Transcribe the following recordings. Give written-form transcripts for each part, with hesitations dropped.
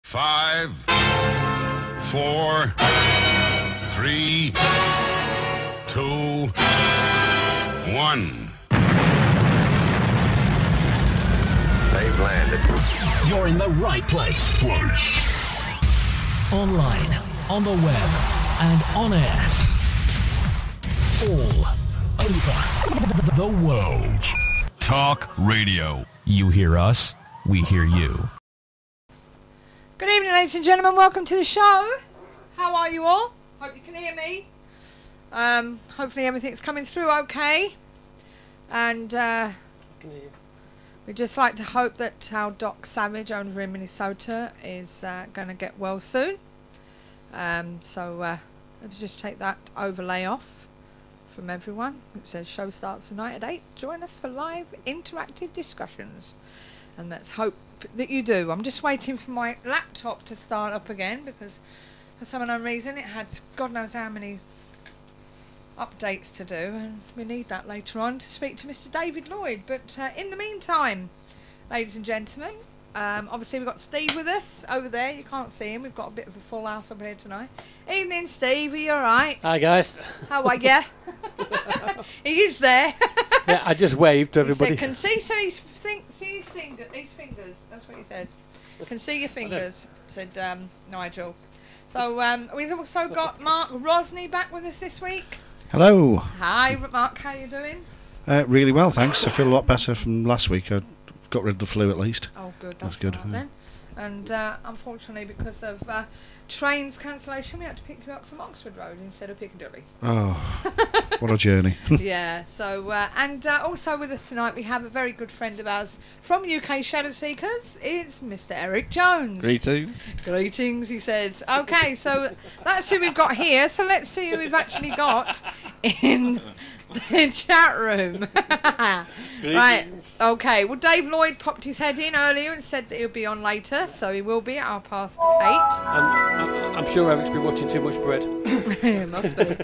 5, 4, 3, 2, 1. They've landed. You're in the right place. Online, on the web, and on air. All over the world. Talk Radio. You hear us, we hear you. Good evening, ladies and gentlemen. Welcome to the show. How are you all? Hope you can hear me. Hopefully everything's coming through okay. And we'd just like to hope that our Doc Savage over in Minnesota is going to get well soon. Let's just take that overlay off from everyone. It says show starts tonight at 8. Join us for live interactive discussions. And let's hope that you do. I'm just waiting for my laptop to start up again because for some unknown reason it had God knows how many updates to do, and we need that later on to speak to Mr. David Lloyd. But in the meantime, ladies and gentlemen, obviously we've got Steve with us over there. You can't see him. We've got a bit of a full house up here tonight. Evening, Steve. Are you all right? Hi, guys. How are you? He is there. Yeah, I just waved to everybody. He said, can see his these fingers. That's what he says. Can see your fingers, said Nigel. So we've also got Mark Rosney back with us this week. Hello. Hi, Mark. How you doing? Really well, thanks. I feel a lot better from last week. I got rid of the flu at least. Oh, good. That's good. Right, then. And unfortunately, because of trains cancellation, we had to pick you up from Oxford Road instead of Piccadilly. Oh, what a journey. Yeah. So and also with us tonight, we have a very good friend of ours from UK Shadow Seekers. It's Mr. Eric Jones. Greetings. Greetings, he says. Okay, so that's who we've got here. So let's see who we've actually got in the chat room. Right. Okay. Well, Dave Lloyd popped his head in earlier and said that he'll be on later, so he will be at 8:30. I'm sure Eric's been watching too much bread. It must be.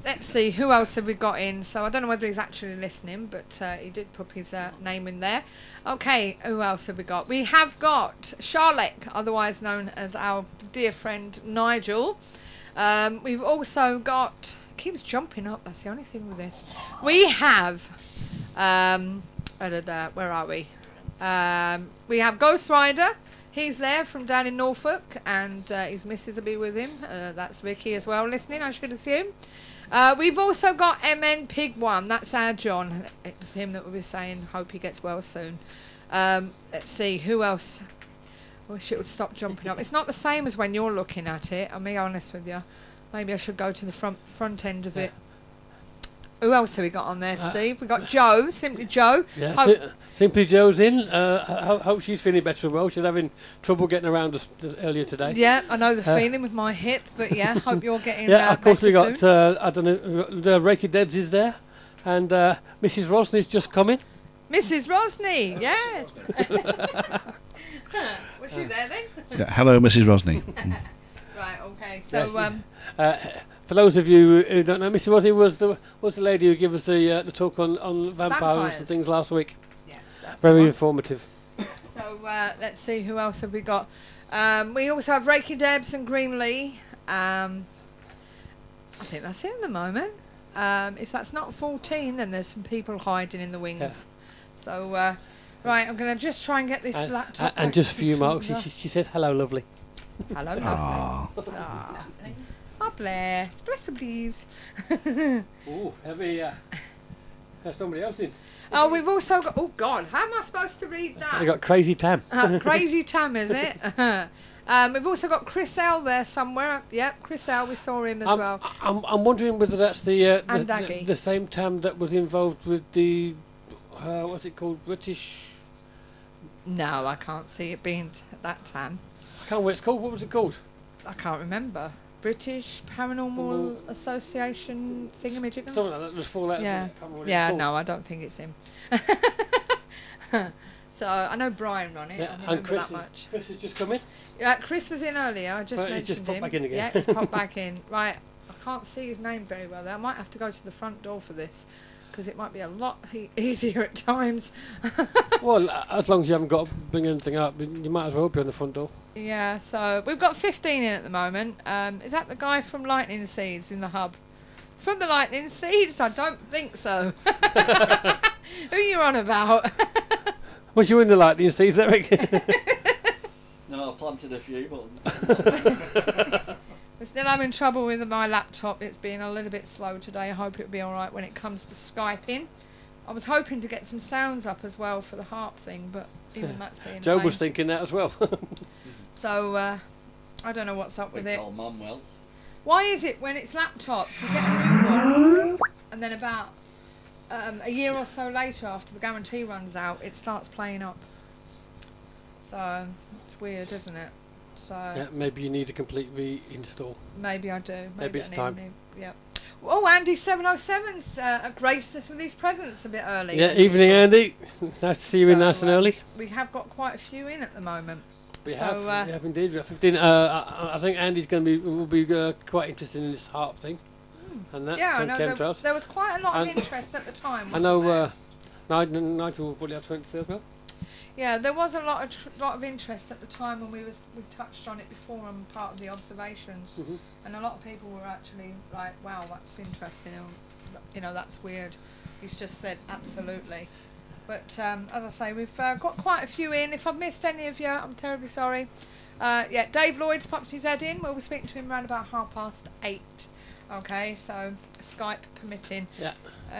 Let's see, who else have we got in? So I don't know whether he's actually listening, but he did put his name in there. Okay, who else have we got? We have got Charlotte, otherwise known as our dear friend Nigel. We've also got... keeps jumping up, that's the only thing with this. We have... where are we? We have Ghost Rider. He's there from down in Norfolk, and his missus will be with him. That's Vicky as well, listening, I should assume. We've also got MN Pig 1. That's our John. It was him that we were saying, hope he gets well soon. Let's see, who else? I wish it would stop jumping up. It's not the same as when you're looking at it, I'll be honest with you. Maybe I should go to the front end of it. Who else have we got on there, Steve? We've got Joe, Simply Joe. Yeah, Simply Joe's in. Hope she's feeling better as well. She's having trouble getting around us earlier today. Yeah, I know the feeling with my hip, but yeah, hope you're getting yeah, of course we got, soon. I don't know, the Reiki Debs is there, and Mrs. Rosney's just coming. Mrs. Rosney, yes. Was she there then? Yeah, hello, Mrs. Rosney. Right, okay. So, for those of you who don't know, Mrs. Rosney was the lady who gave us the talk on vampires and things last week. Yes, that's very informative. So let's see, who else have we got? We also have Reiki Debs and Green Lee. I think that's it at the moment. If that's not 14, then there's some people hiding in the wings. Yeah. So, right, I'm going to just try and get this laptop. And just for you, Mark, she said, hello, lovely. Hello, lovely. Aww. Oh, bless her, please. Oh, have somebody else in? Oh, we've also got... Oh, God, how am I supposed to read that? We've got Crazy Tam. Crazy Tam, is it? We've also got Chris L there somewhere. Yep, Chris L, we saw him as well. I'm wondering whether that's the same Tam that was involved with the... what's it called? British... No, I can't see it being that Tam. I can't remember what it's called. What was it called? I can't remember. British Paranormal Association thingamajigger? Something like that. Just fall out. Yeah, yeah. No, I don't think it's him. So I know Brian run it. Yeah, I and that much. Chris has just come in. Yeah, Chris was in earlier. I just mentioned he's just popped him. Back in again. Yeah, he's popped back in. Right, I can't see his name very well there. I might have to go to the front door for this. because it might be a lot easier at times. Well, as long as you haven't got to bring anything up, you might as well open the front door. Yeah, so we've got 15 in at the moment. Is that the guy from Lightning Seeds in the hub? From the Lightning Seeds? I don't think so. Who are you on about? Was you in the Lightning Seeds, Eric? No, I planted a few, but... We're still having trouble with my laptop. It's been a little bit slow today. I hope it'll be alright when it comes to Skyping. I was hoping to get some sounds up as well for the HAARP thing, but even that's being Joe pain. was thinking that as well. So, I don't know what's up with it. Call Manuel. Why is it when it's laptops, you get a new one, and then about a year or so later, after the guarantee runs out, it starts playing up? So, it's weird, isn't it? So Yeah, maybe you need a complete reinstall. maybe I do. Maybe it's time. Yeah. Oh, Andy 707's graced us with these presents a bit early. Yeah, evening, Andy. Nice to see you in nice and early. We have got quite a few in at the moment. We So, have indeed. We have 15. I think Andy's will be quite interested in this HAARP thing, and that yeah, I know chemtrails. there was quite a lot of And interest at the time. I Wasn't know there? Nigel will probably have something to say as well. Yeah, there was a lot of interest at the time when we touched on it before on part of the observations, and a lot of people were actually like, "Wow, that's interesting," or, that's weird. He's just said absolutely. But as I say, we've got quite a few in. If I've missed any of you, I'm terribly sorry. Yeah, Dave Lloyd's popped his head in. We'll be speaking to him around about 8:30. Okay, so Skype permitting. Yeah.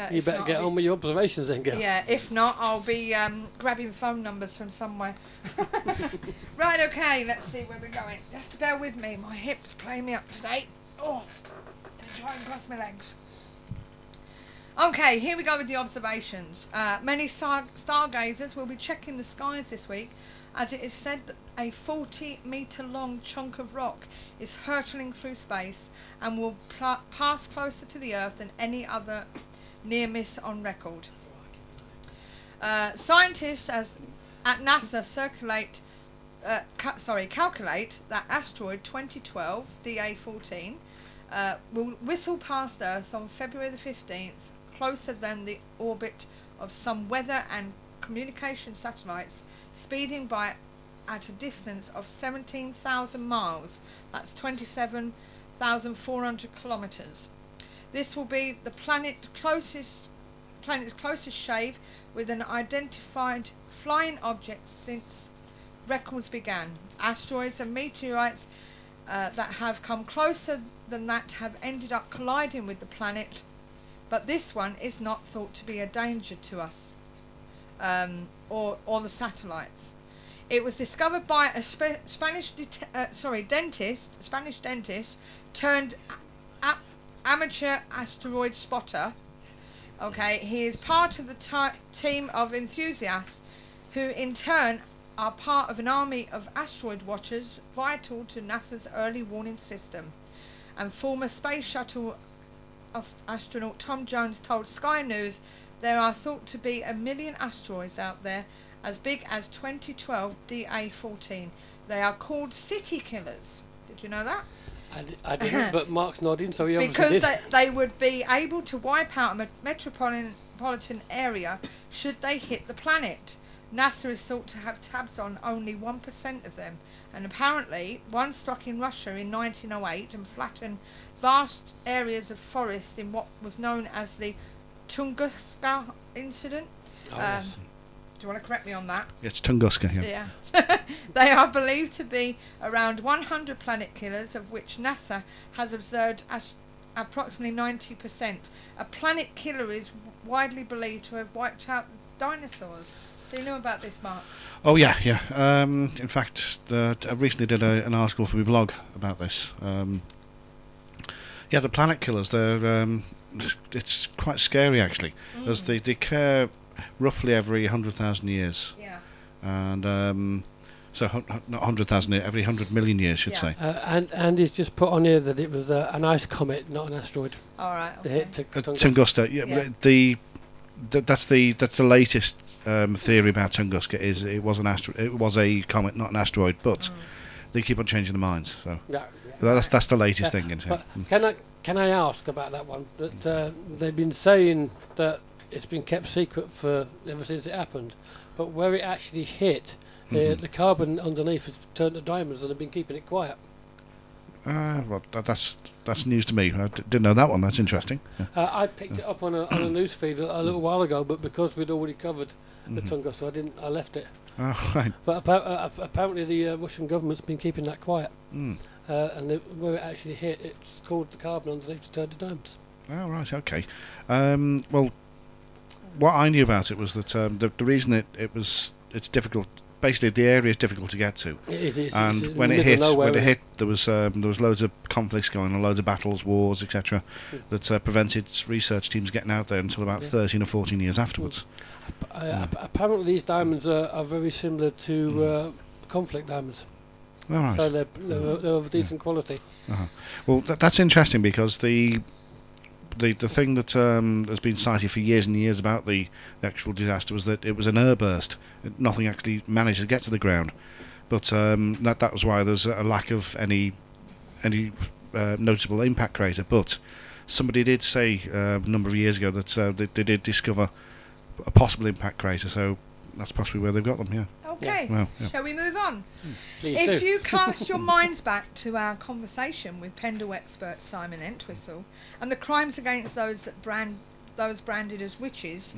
You better get on with your observations then, girl. Yeah, if not, I'll be grabbing phone numbers from somewhere. Right, okay, let's see where we're going. You have to bear with me. My hip's playing me up today. Oh, I'm trying to cross my legs. Okay, here we go with the observations. Many stargazers will be checking the skies this week, as it is said that a 40-metre long chunk of rock is hurtling through space and will pass closer to the Earth than any other near miss on record. Scientists at NASA calculate that asteroid 2012 DA14 will whistle past Earth on February the 15th, closer than the orbit of some weather and communication satellites, speeding by at a distance of 17,000 miles. That's 27,400 kilometres. This will be the planet's closest shave with an identified flying object since records began. Asteroids and meteorites that have come closer than that have ended up colliding with the planet, but this one is not thought to be a danger to us or the satellites. It was discovered by a Spanish dentist turned amateur asteroid spotter. Okay, he is part of the team of enthusiasts who in turn are part of an army of asteroid watchers vital to NASA's early warning system. And former space shuttle astronaut Tom Jones told Sky News there are thought to be 1 million asteroids out there as big as 2012 DA14. They are called city killers. Did you know that? I didn't, but Mark's nodding, so he obviously because did. they would be able to wipe out a metropolitan area should they hit the planet. NASA is thought to have tabs on only 1% of them, and apparently one struck in Russia in 1908 and flattened vast areas of forest in what was known as the Tunguska incident. Oh, yes. Do you want to correct me on that? It's Tunguska, yeah. Yeah. They are believed to be around 100 planet killers, of which NASA has observed approximately 90%. A planet killer is widely believed to have wiped out dinosaurs. Do you know about this, Mark? Oh, yeah. In fact, I recently did an article for my blog about this. Yeah, the planet killers, it's quite scary, actually. As they occur roughly every 100,000 years. Yeah. And so not 100,000, every 100 million years, should say. And he's just put on here that it was an ice comet, not an asteroid. All right. They Okay. hit Tunguska. Yeah. That's the latest theory about Tunguska. Is it was a comet, not an asteroid, but they keep on changing their minds. So Yeah. that's the latest thing. But can I ask about that one? That they've been saying that it's been kept secret for ever since it happened. But where it actually hit, the carbon underneath has turned to diamonds, and they've been keeping it quiet. Well, that's news to me. I didn't know that one. That's interesting. Yeah. I picked it up on a news feed a little while ago, but because we'd already covered the tungsten, I left it. Oh, right. But apparently the Russian government's been keeping that quiet. And where it actually hit, it's caused the carbon underneath to turn to diamonds. Oh, right, okay. Well, what I knew about it was that the reason it's difficult. Basically, the area is difficult to get to. It is. And when it hit, there was loads of conflicts going on, loads of battles, wars, etc. That prevented research teams getting out there until about 13 or 14 years afterwards. Apparently, these diamonds are very similar to conflict diamonds. Oh, right. So they're of decent quality. Well, that's interesting because the thing that has been cited for years and years about the actual disaster was that it was an air burst. Nothing actually managed to get to the ground, but that was why there's a lack of any noticeable impact crater. But somebody did say a number of years ago that they did discover a possible impact crater, so that's possibly where they've got them. Yeah. Okay, Well, yeah. Shall we move on? Please If do. you cast your minds back to our conversation with Pendle expert Simon Entwistle and the crimes against those branded as witches,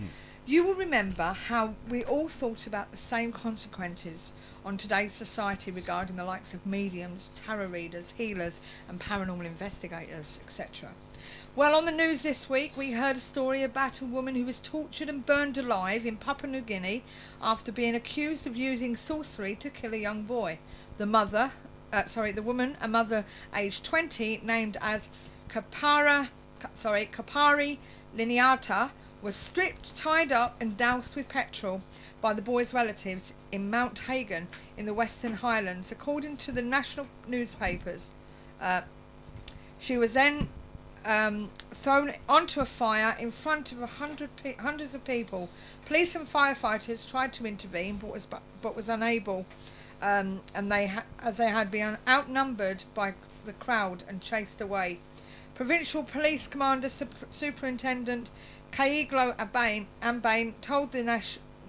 you will remember how we all thought about the same consequences on today's society regarding the likes of mediums, tarot readers, healers and paranormal investigators, etc. Well, on the news this week, we heard a story about a woman who was tortured and burned alive in Papua New Guinea after being accused of using sorcery to kill a young boy. The woman, a mother aged 20, named as Kapari Liniata, was stripped, tied up and doused with petrol by the boy's relatives in Mount Hagen in the Western Highlands, according to the national newspapers. She was then thrown onto a fire in front of hundreds of people. Police and firefighters tried to intervene, but was unable, and as they had been outnumbered by the crowd and chased away. Provincial Police Commander Superintendent Kaiglo Ambane told the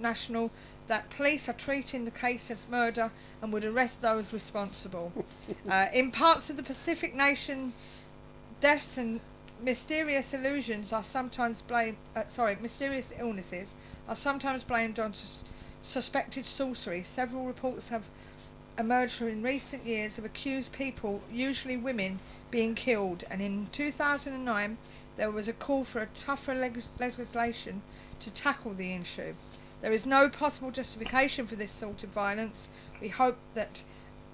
National that police are treating the case as murder and would arrest those responsible. In parts of the Pacific nation, deaths and mysterious illnesses are sometimes blamed on suspected sorcery. Several reports have emerged in recent years of accused people, usually women, being killed, and in 2009 there was a call for a tougher legislation to tackle the issue. There is no possible justification for this sort of violence. We hope that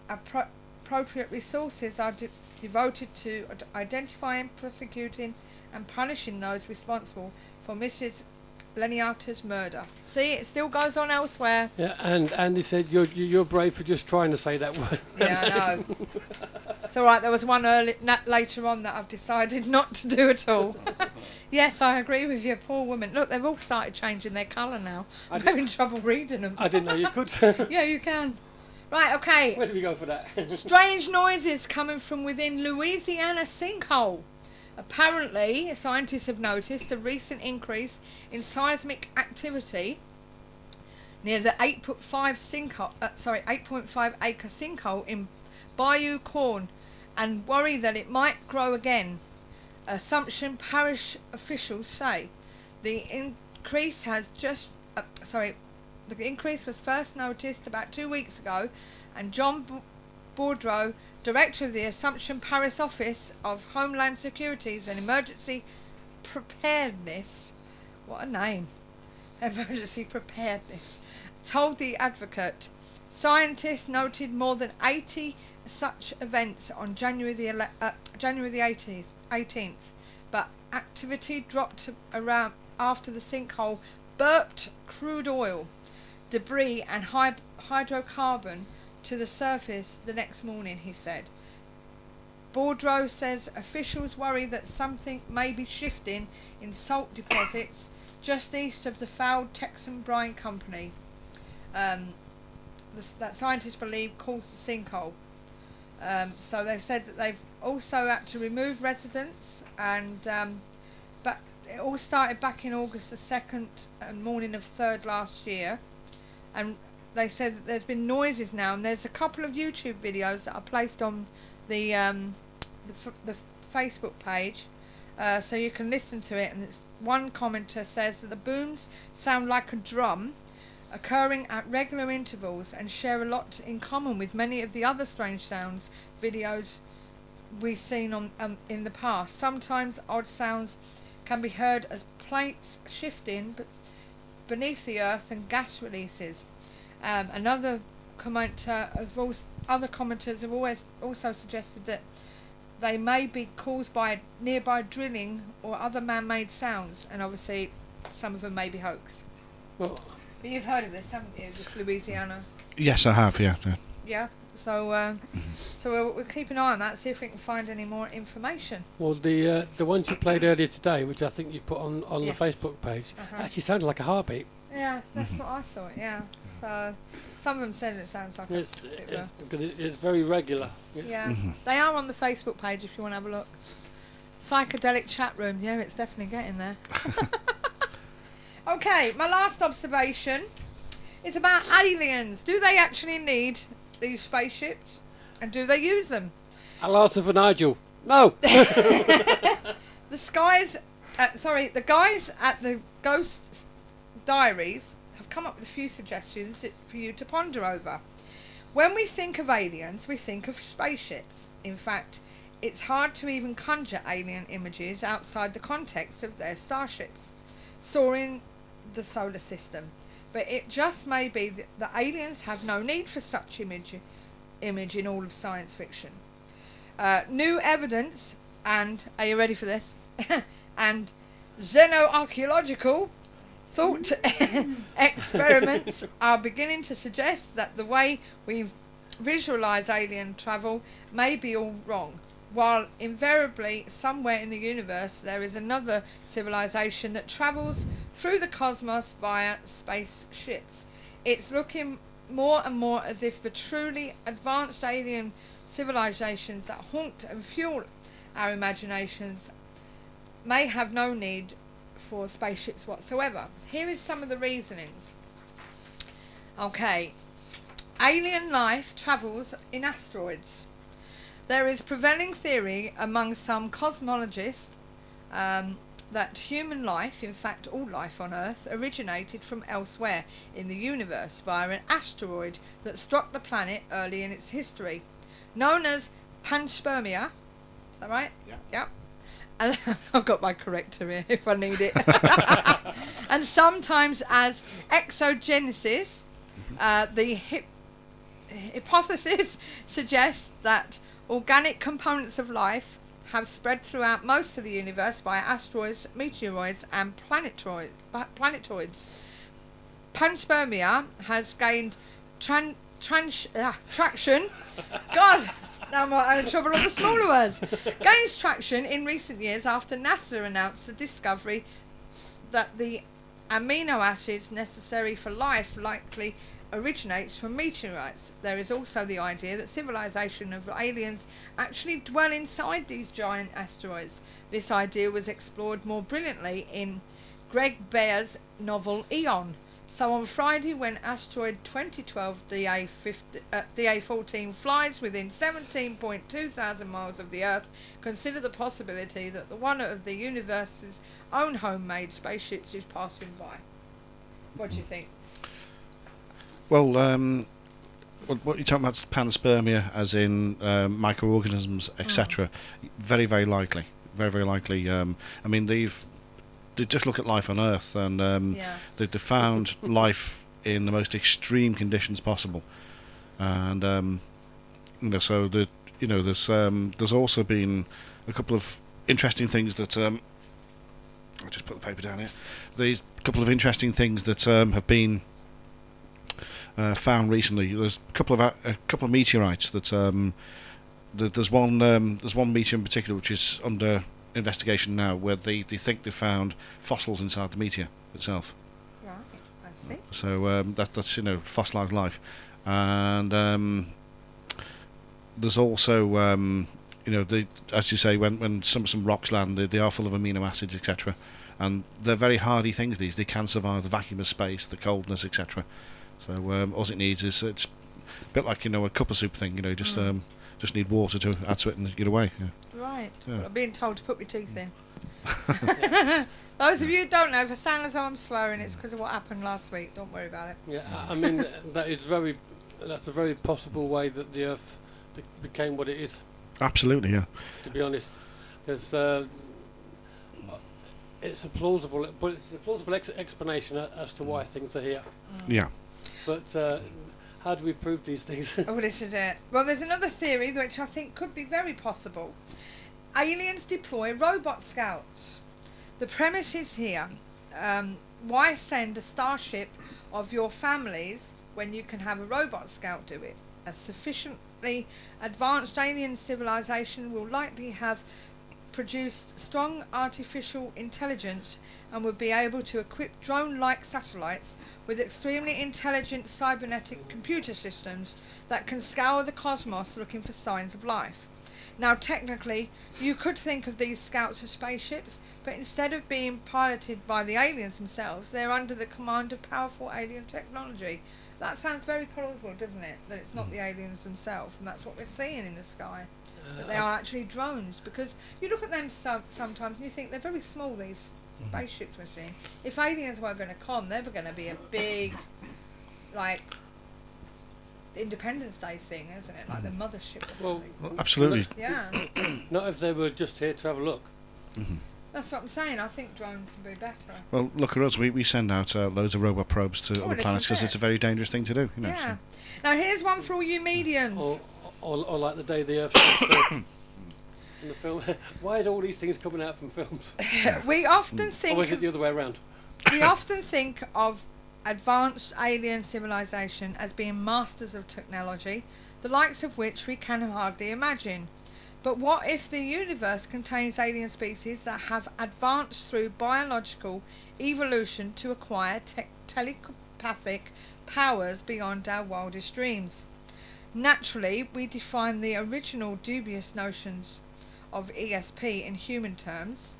appropriate resources are devoted to identifying, prosecuting and punishing those responsible for Mrs. Leniata's murder. See, it still goes on elsewhere. Yeah, and Andy said you're brave for just trying to say that word. Yeah, I know. It's all right. There was one later on that I've decided not to do at all. Yes, I agree with you. Poor woman. Look, they've all started changing their colour now. I'm having trouble reading them. I didn't know you could. Yeah, you can. Right, okay. Where do we go for that? Strange noises coming from within Louisiana sinkhole. Apparently, scientists have noticed a recent increase in seismic activity near the 8.5 acre sinkhole in Bayou Corn, and worry that it might grow again. Assumption Parish officials say the increase was first noticed about 2 weeks ago, and John Boudreau, director of the Assumption Parish Office of Homeland Securities and Emergency Preparedness, what a name, Emergency Preparedness, told the Advocate. Scientists noted more than 80 such events on January the 18th, but activity dropped around after the sinkhole burped crude oil, debris and hydrocarbon to the surface the next morning, he said. Boudreau says officials worry that something may be shifting in salt deposits just east of the fouled Texan Brine Company that scientists believe caused the sinkhole. So they've said that they've also had to remove residents, and but it all started back in August the 2nd and morning of 3rd last year, and they said that there's been noises now, and there's a couple of YouTube videos that are placed on the Facebook page, so you can listen to it. And it's, one commenter says that the booms sound like a drum occurring at regular intervals and share a lot in common with many of the other strange sounds videos we've seen on in the past. Sometimes odd sounds can be heard as plates shifting beneath the earth and gas releases. Another commenter, other commenters have also suggested that they may be caused by nearby drilling or other man-made sounds, and obviously some of them may be hoax. Well, but you've heard of this, haven't you? This Louisiana. Yes, I have. Yeah. Yeah. So, so we'll keep an eye on that, see if we can find any more information. Well, the ones you played earlier today, which I think you put on Yes. the Facebook page, actually sounded like a heartbeat. Yeah, that's what I thought. Yeah. So some of them said it sounds like It's very regular. yeah. They are on the Facebook page if you want to have a look. Psychedelic chat room. Yeah, it's definitely getting there. Okay, my last observation is about aliens. Do they actually need these spaceships, and do they use them? I'll answer for Nigel. No. The guys at the Ghost Diaries have come up with a few suggestions for you to ponder over. When we think of aliens, we think of spaceships. In fact, it's hard to even conjure alien images outside the context of their starships soaring the solar system. But it just may be that the aliens have no need for such image in all of science fiction. New evidence and, are you ready for this? And xenoarchaeological thought experiments are beginning to suggest that the way we visualise alien travel may be all wrong. While invariably somewhere in the universe there is another civilization that travels through the cosmos via spaceships, it's looking more and more as if the truly advanced alien civilizations that haunt and fuel our imaginations may have no need for spaceships whatsoever. Here is some of the reasonings. Okay, alien life travels in asteroids. There is prevailing theory among some cosmologists that human life, in fact all life on Earth, originated from elsewhere in the universe via an asteroid that struck the planet early in its history, known as panspermia. Is that right? Yeah. Yep. And I've got my corrector here if I need it. And sometimes as exogenesis. The hypothesis suggests that organic components of life have spread throughout most of the universe via asteroids, meteoroids and planetoids. Panspermia has gained traction. God, now I'm having trouble on the smaller words. Gains traction in recent years after NASA announced the discovery that the amino acids necessary for life likely originates from meteorites. There is also the idea that civilization of aliens actually dwell inside these giant asteroids. This idea was explored more brilliantly in Greg Bear's novel Eon. So on Friday, when asteroid 2012 DA14 flies within 17.2 thousand miles of the Earth, consider the possibility that one of the universe's own homemade spaceships is passing by. What do you think? Well, what you're talking about is panspermia, as in microorganisms, etc. Very, very likely. Very, very likely. I mean, they just look at life on Earth, and they've found life in the most extreme conditions possible. And so there's also been a couple of interesting things that I'll just put the paper down here. There's a couple of interesting things that have been found recently. There's a couple of meteorites that there's one meteor in particular which is under investigation now, where they think they found fossils inside the meteor itself. Right, I see. So that's fossilized life, and there's also as you say, when some rocks land, they are full of amino acids, etc. and they're very hardy things. They can survive the vacuum of space, the coldness, etc. So all it needs is, it's a bit like, a cup of soup thing. Just need water to add to it and get away. Yeah. Right. Yeah. Well, I'm being told to put my teeth in. Those of you who don't know, if I sound as though I'm slurring, it's because of what happened last week. Don't worry about it. Yeah, I mean, that's a very possible way that the Earth became what it is. Absolutely, yeah. To be honest, because it's a plausible explanation as to why things are here. Yeah. But how do we prove these things? Oh, this is it. Well, there's another theory which I think could be very possible. Aliens deploy robot scouts. The premise is here. Why send a starship of your families when you can have a robot scout do it? A sufficiently advanced alien civilization will likely have produced strong artificial intelligence and would be able to equip drone-like satellites with extremely intelligent cybernetic computer systems that can scour the cosmos looking for signs of life. Now, technically, you could think of these scouts as spaceships, but instead of being piloted by the aliens themselves, they're under the command of powerful alien technology. That sounds very plausible, doesn't it? That it's not the aliens themselves, and that's what we're seeing in the sky. That they are actually drones, because you look at them sometimes and you think they're very small, these spaceships we're seeing. If aliens were going to come, they were going to be a big, like, Independence Day thing, isn't it? Like the mothership or something. Well, absolutely. Yeah. Not if they were just here to have a look. That's what I'm saying. I think drones would be better. Well, look at us. We send out loads of robot probes to other this planets is because it. it's a very dangerous thing to do. Yeah. Now, here's one for all you mediums. Or like the day the Earth stood still. In the film. Why are all these things coming out from films? We often think... Or is it the other way around? We often think of advanced alien civilization as being masters of technology, the likes of which we can hardly imagine. But what if the universe contains alien species that have advanced through biological evolution to acquire telepathic powers beyond our wildest dreams? Naturally, we define the original dubious notions of ESP in human terms,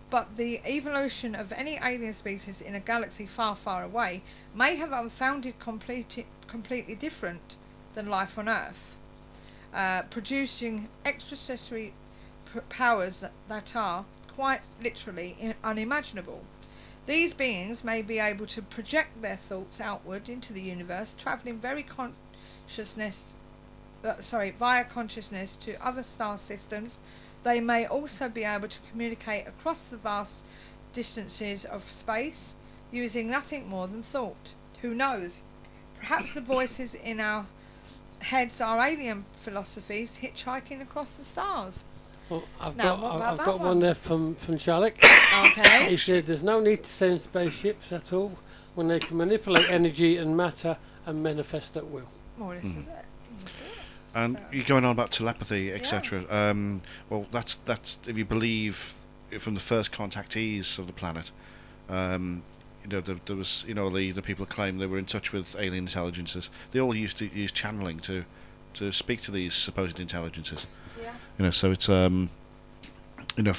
but the evolution of any alien species in a galaxy far, far away may have unfounded completely different than life on Earth, producing extrasensory powers that are quite literally unimaginable. These beings may be able to project their thoughts outward into the universe, travelling via consciousness to other star systems. They may also be able to communicate across the vast distances of space using nothing more than thought. Who knows? Perhaps the voices in our heads are alien philosophies hitchhiking across the stars. Well, I've Now, got one there from Charlotte. Okay. He said there's no need to send spaceships at all when they can manipulate energy and matter and manifest at will. Well, this is it. And you're going on about telepathy, etc. Well, that's if you believe from the first contactees of the planet. There was the people claim they were in touch with alien intelligences. They all used to use channeling to speak to these supposed intelligences. Yeah. So it's for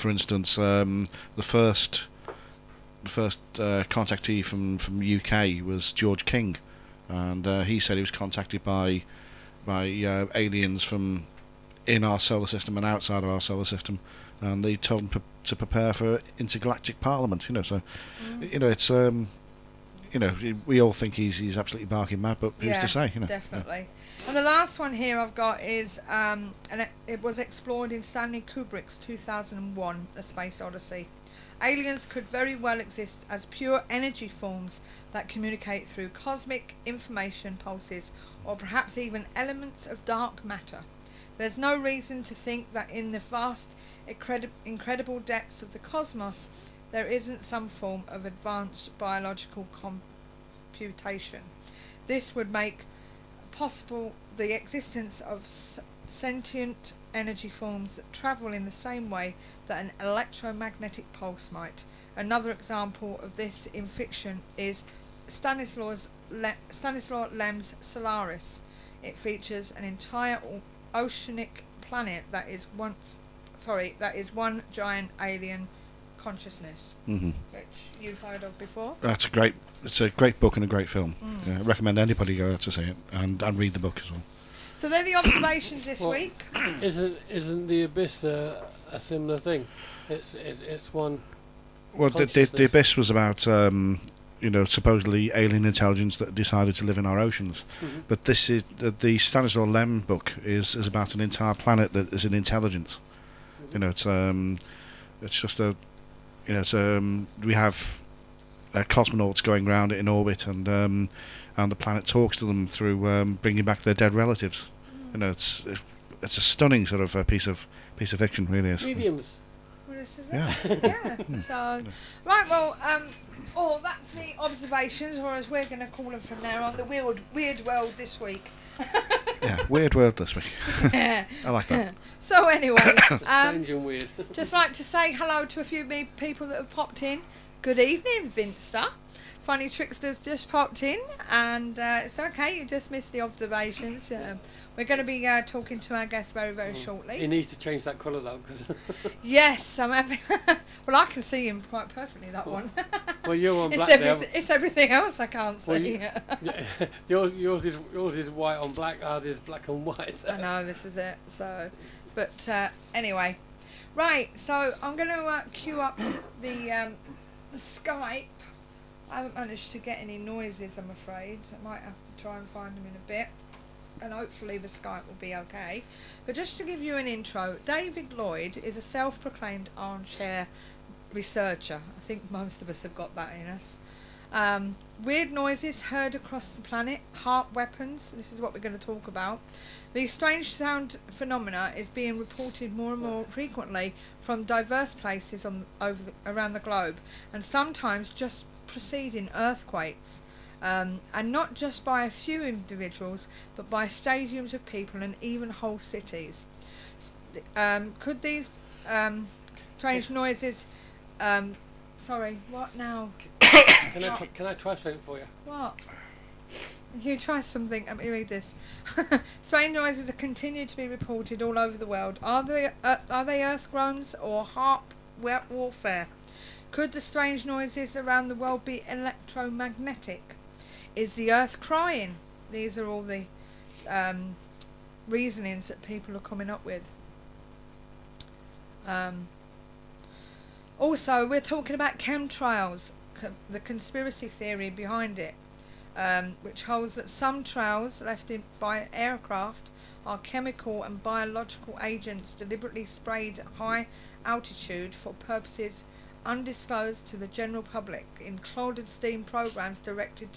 instance, the first contactee from UK was George King, and he said he was contacted by aliens from in our solar system and outside of our solar system, and they told him to prepare for intergalactic parliament. So it's we all think he's absolutely barking mad, but who's to say? Definitely. And the last one here I've got is and it was explored in Stanley Kubrick's 2001 A Space Odyssey. Aliens could very well exist as pure energy forms that communicate through cosmic information pulses, or perhaps even elements of dark matter. There's no reason to think that in the vast, incredible depths of the cosmos there isn't some form of advanced biological computation. This would make possible the existence of sentient energy forms that travel in the same way that an electromagnetic pulse might. Another example of this in fiction is Stanislaw Lem's Solaris. It features an entire oceanic planet that is one giant alien consciousness, Mm-hmm. which you've heard of before. It's a great book and a great film. Yeah, I recommend anybody go out to see it and read the book as well. So they're the observations this week. Isn't the Abyss a similar thing? It's one. Well, the Abyss was about supposedly alien intelligence that decided to live in our oceans. Mm-hmm. But this is the Stanislaw Lem book is about an entire planet that is an intelligence. Mm-hmm. It's just we have cosmonauts going around it in orbit, and the planet talks to them through bringing back their dead relatives. It's a stunning sort of piece of fiction, really is. Mediums. Well, this is Yeah. it. Yeah. So, right. Well, that's the observations, or as we're going to call them from now on, the weird world this week. Yeah, weird world this week. Yeah. I like that. So anyway, Strange and weird. just like to say hello to a few people that have popped in. Good evening, Vinster. Funny Trickster's just popped in, and it's okay, you just missed the observations. We're going to be talking to our guest very, very shortly. He needs to change that colour though. Cause Yes, I'm having. Well, I can see him quite perfectly, that one. well, you're on black It's everything else I can't see. Well, yours is white on black, ours is black on white. I know, this is it. So, but anyway. Right, so I'm going to queue up the Skype. I haven't managed to get any noises, I'm afraid. I might have to try and find them in a bit. And hopefully the Skype will be okay. But just to give you an intro, David Lloyd is a self-proclaimed armchair researcher. I think most of us have got that in us. Weird noises heard across the planet, HAARP weapons, this is what we're going to talk about. These strange sound phenomena is being reported more and more frequently from diverse places around the globe, and sometimes just preceding earthquakes. And not just by a few individuals, but by stadiums of people and even whole cities. Could these strange noises... sorry, what now? Can I try something for you? What? You try something. Let me read this. Strange noises are continued to be reported all over the world. Are they earth groans or HAARP warfare? Could the strange noises around the world be electromagnetic? Is the earth crying? These are all the reasonings that people are coming up with. Also, we're talking about chemtrails, the conspiracy theory behind it, which holds that some trails left by aircraft are chemical and biological agents deliberately sprayed at high altitude for purposes undisclosed to the general public in clandestine programs directed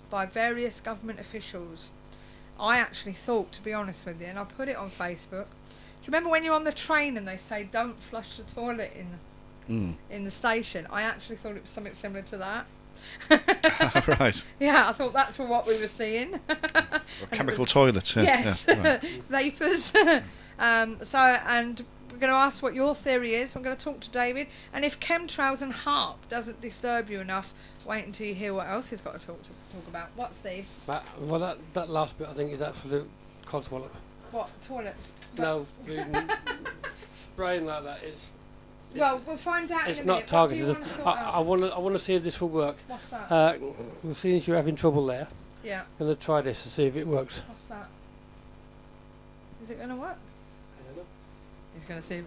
by various government officials. I actually thought, to be honest with you, and I put it on Facebook, do you remember when you're on the train and they say don't flush the toilet in the station? I actually thought it was something similar to that. Right. Yeah, I thought that's what we were seeing. Chemical toilets. Yeah. Yes, Yeah, right. vapours. And we're going to ask what your theory is. I'm going to talk to David, and if chemtrails and HAARP doesn't disturb you enough, wait until you hear what else he's got to talk about. What, Steve? Well, that last bit I think is absolute codswallop. What, toilets? No, spraying like that Well, we'll find out. It's in a not minute. targeted. What do you want I want to see if this will work. What's that? Since you're having trouble there, Yeah. I'm going to try this and see if it works. What's that? Is it going to work? I don't know. He's going to see.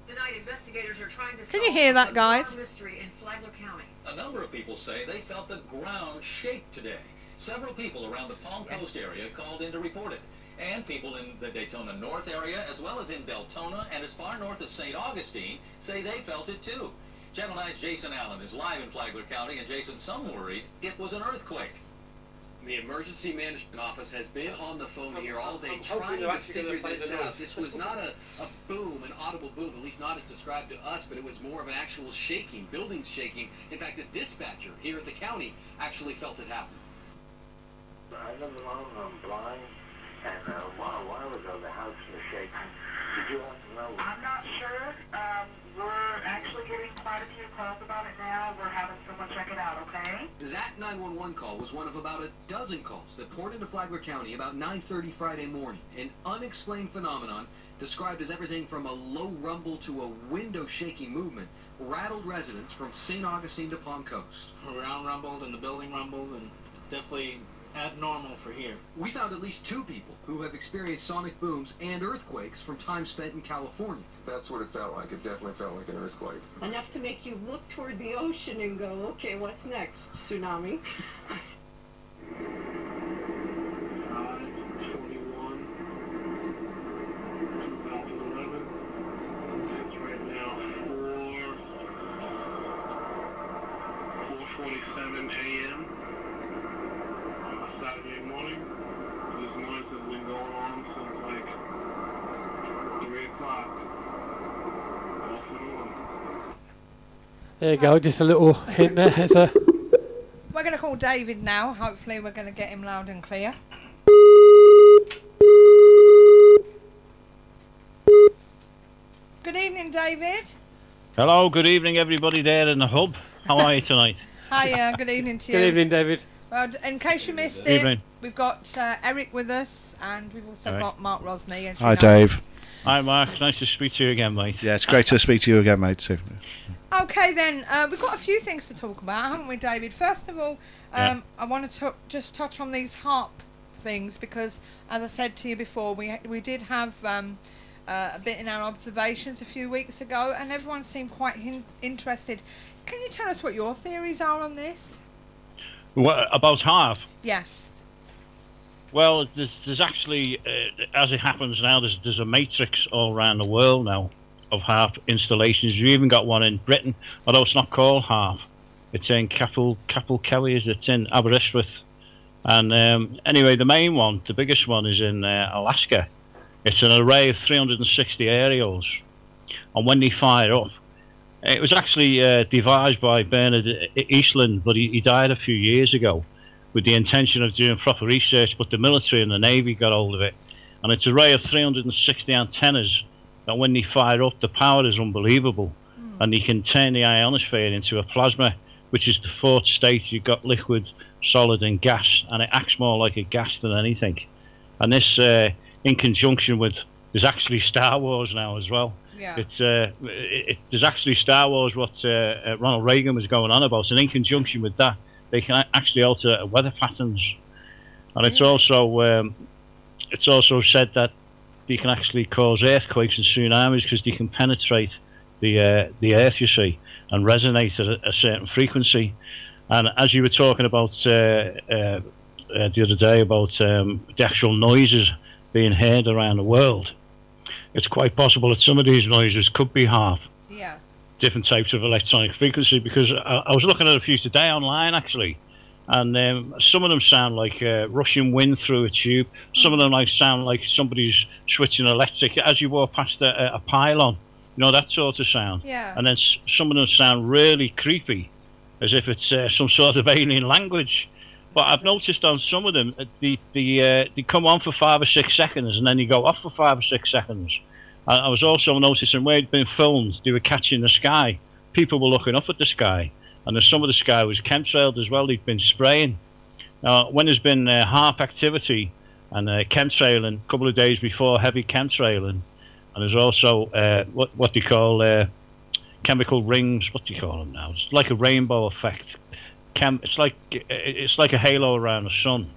Tonight, investigators are trying to Can you hear that, guys? mystery in Flagler County. A number of people say they felt the ground shake today. Several people around the Palm Coast area called in to report it. And people in the Daytona North area, as well as in Deltona and as far north as St. Augustine, say they felt it too. Channel 9's Jason Allen is live in Flagler County, and Jason, some worried it was an earthquake. The emergency management office has been on the phone here all day trying to figure this out. This was not a boom, an audible boom, at least not as described to us, but it was more of an actual shaking, buildings shaking. In fact, a dispatcher here at the county actually felt it happen. I live alone, I'm blind, and a while ago the house was shaking, I'm not sure. We're actually getting quite a few calls about it now. We're having someone check it out, okay? That 911 call was one of about a dozen calls that poured into Flagler County about 9:30 Friday morning. An unexplained phenomenon described as everything from a low rumble to a window-shaking movement rattled residents from St. Augustine to Palm Coast. Around rumbled and the building rumbled, and definitely abnormal for here. We found at least 2 people who have experienced sonic booms and earthquakes from time spent in California. That's what it felt like. It definitely felt like an earthquake. Enough to make you look toward the ocean and go, okay, what's next? Tsunami? 4:47 a.m. Saturday morning. This noise has been going on since like 3 o'clock. Off and on. There you go, just a little hint there. We're going to call David now. Hopefully we're going to get him loud and clear. Good evening, David. Hello, good evening everybody there in the hub. How are you tonight? Hi, good evening to you. Good evening, David. Well, in case you missed Good evening. it, we've got Eric with us, and we've also got Mark Rosney. As you Hi, know. Dave. Hi, Mark. Nice to speak to you again, mate. Yeah, it's great to speak to you again, mate, too. Okay, then, we've got a few things to talk about, haven't we, David? First of all, I want to just touch on these HAARP things, because, as I said to you before, we did have a bit in our observations a few weeks ago, and everyone seemed quite interested. Can you tell us what your theories are on this? What, about HAARP? Yes. Well, there's actually, as it happens now, there's a matrix all around the world now of HAARP installations. You've even got one in Britain, although it's not called HAARP. It's in Capel Kelly, it's in Aberystwyth. And anyway, the main one, the biggest one, is in Alaska. It's an array of 360 aerials. And when they fire up, it was actually devised by Bernard Eastland, but he died a few years ago with the intention of doing proper research, but the military and the Navy got hold of it. And it's an array of 360 antennas that when they fire up, the power is unbelievable. And they can turn the ionosphere into a plasma, which is the fourth state. You've got liquid, solid and gas, and it acts more like a gas than anything. And this, in conjunction with, there's actually Star Wars now as well. Yeah. There's actually Star Wars, what Ronald Reagan was going on about, and in conjunction with that, they can actually alter weather patterns. And it's also said that they can actually cause earthquakes and tsunamis because they can penetrate the earth, you see, and resonate at a certain frequency. And as you were talking about the other day about the actual noises being heard around the world, it's quite possible that some of these noises could be HAARP. Yeah. Different types of electronic frequency, because I was looking at a few today online actually, and some of them sound like rushing wind through a tube. Some of them sound like somebody's switching electric as you walk past a pylon, you know, that sort of sound. Yeah. And then some of them sound really creepy, as if it's some sort of alien language. But I've noticed on some of them, they come on for 5 or 6 seconds and then they go off for 5 or 6 seconds. I was also noticing where it'd been filmed, they were catching the sky. People were looking up at the sky, and some of the sky was chemtrailed as well. They'd been spraying. When there's been HAARP activity and chemtrailing a couple of days before, heavy chemtrailing, and there's also what they call chemical rings. What do you call them now? It's like a rainbow effect. It's like a halo around the sun.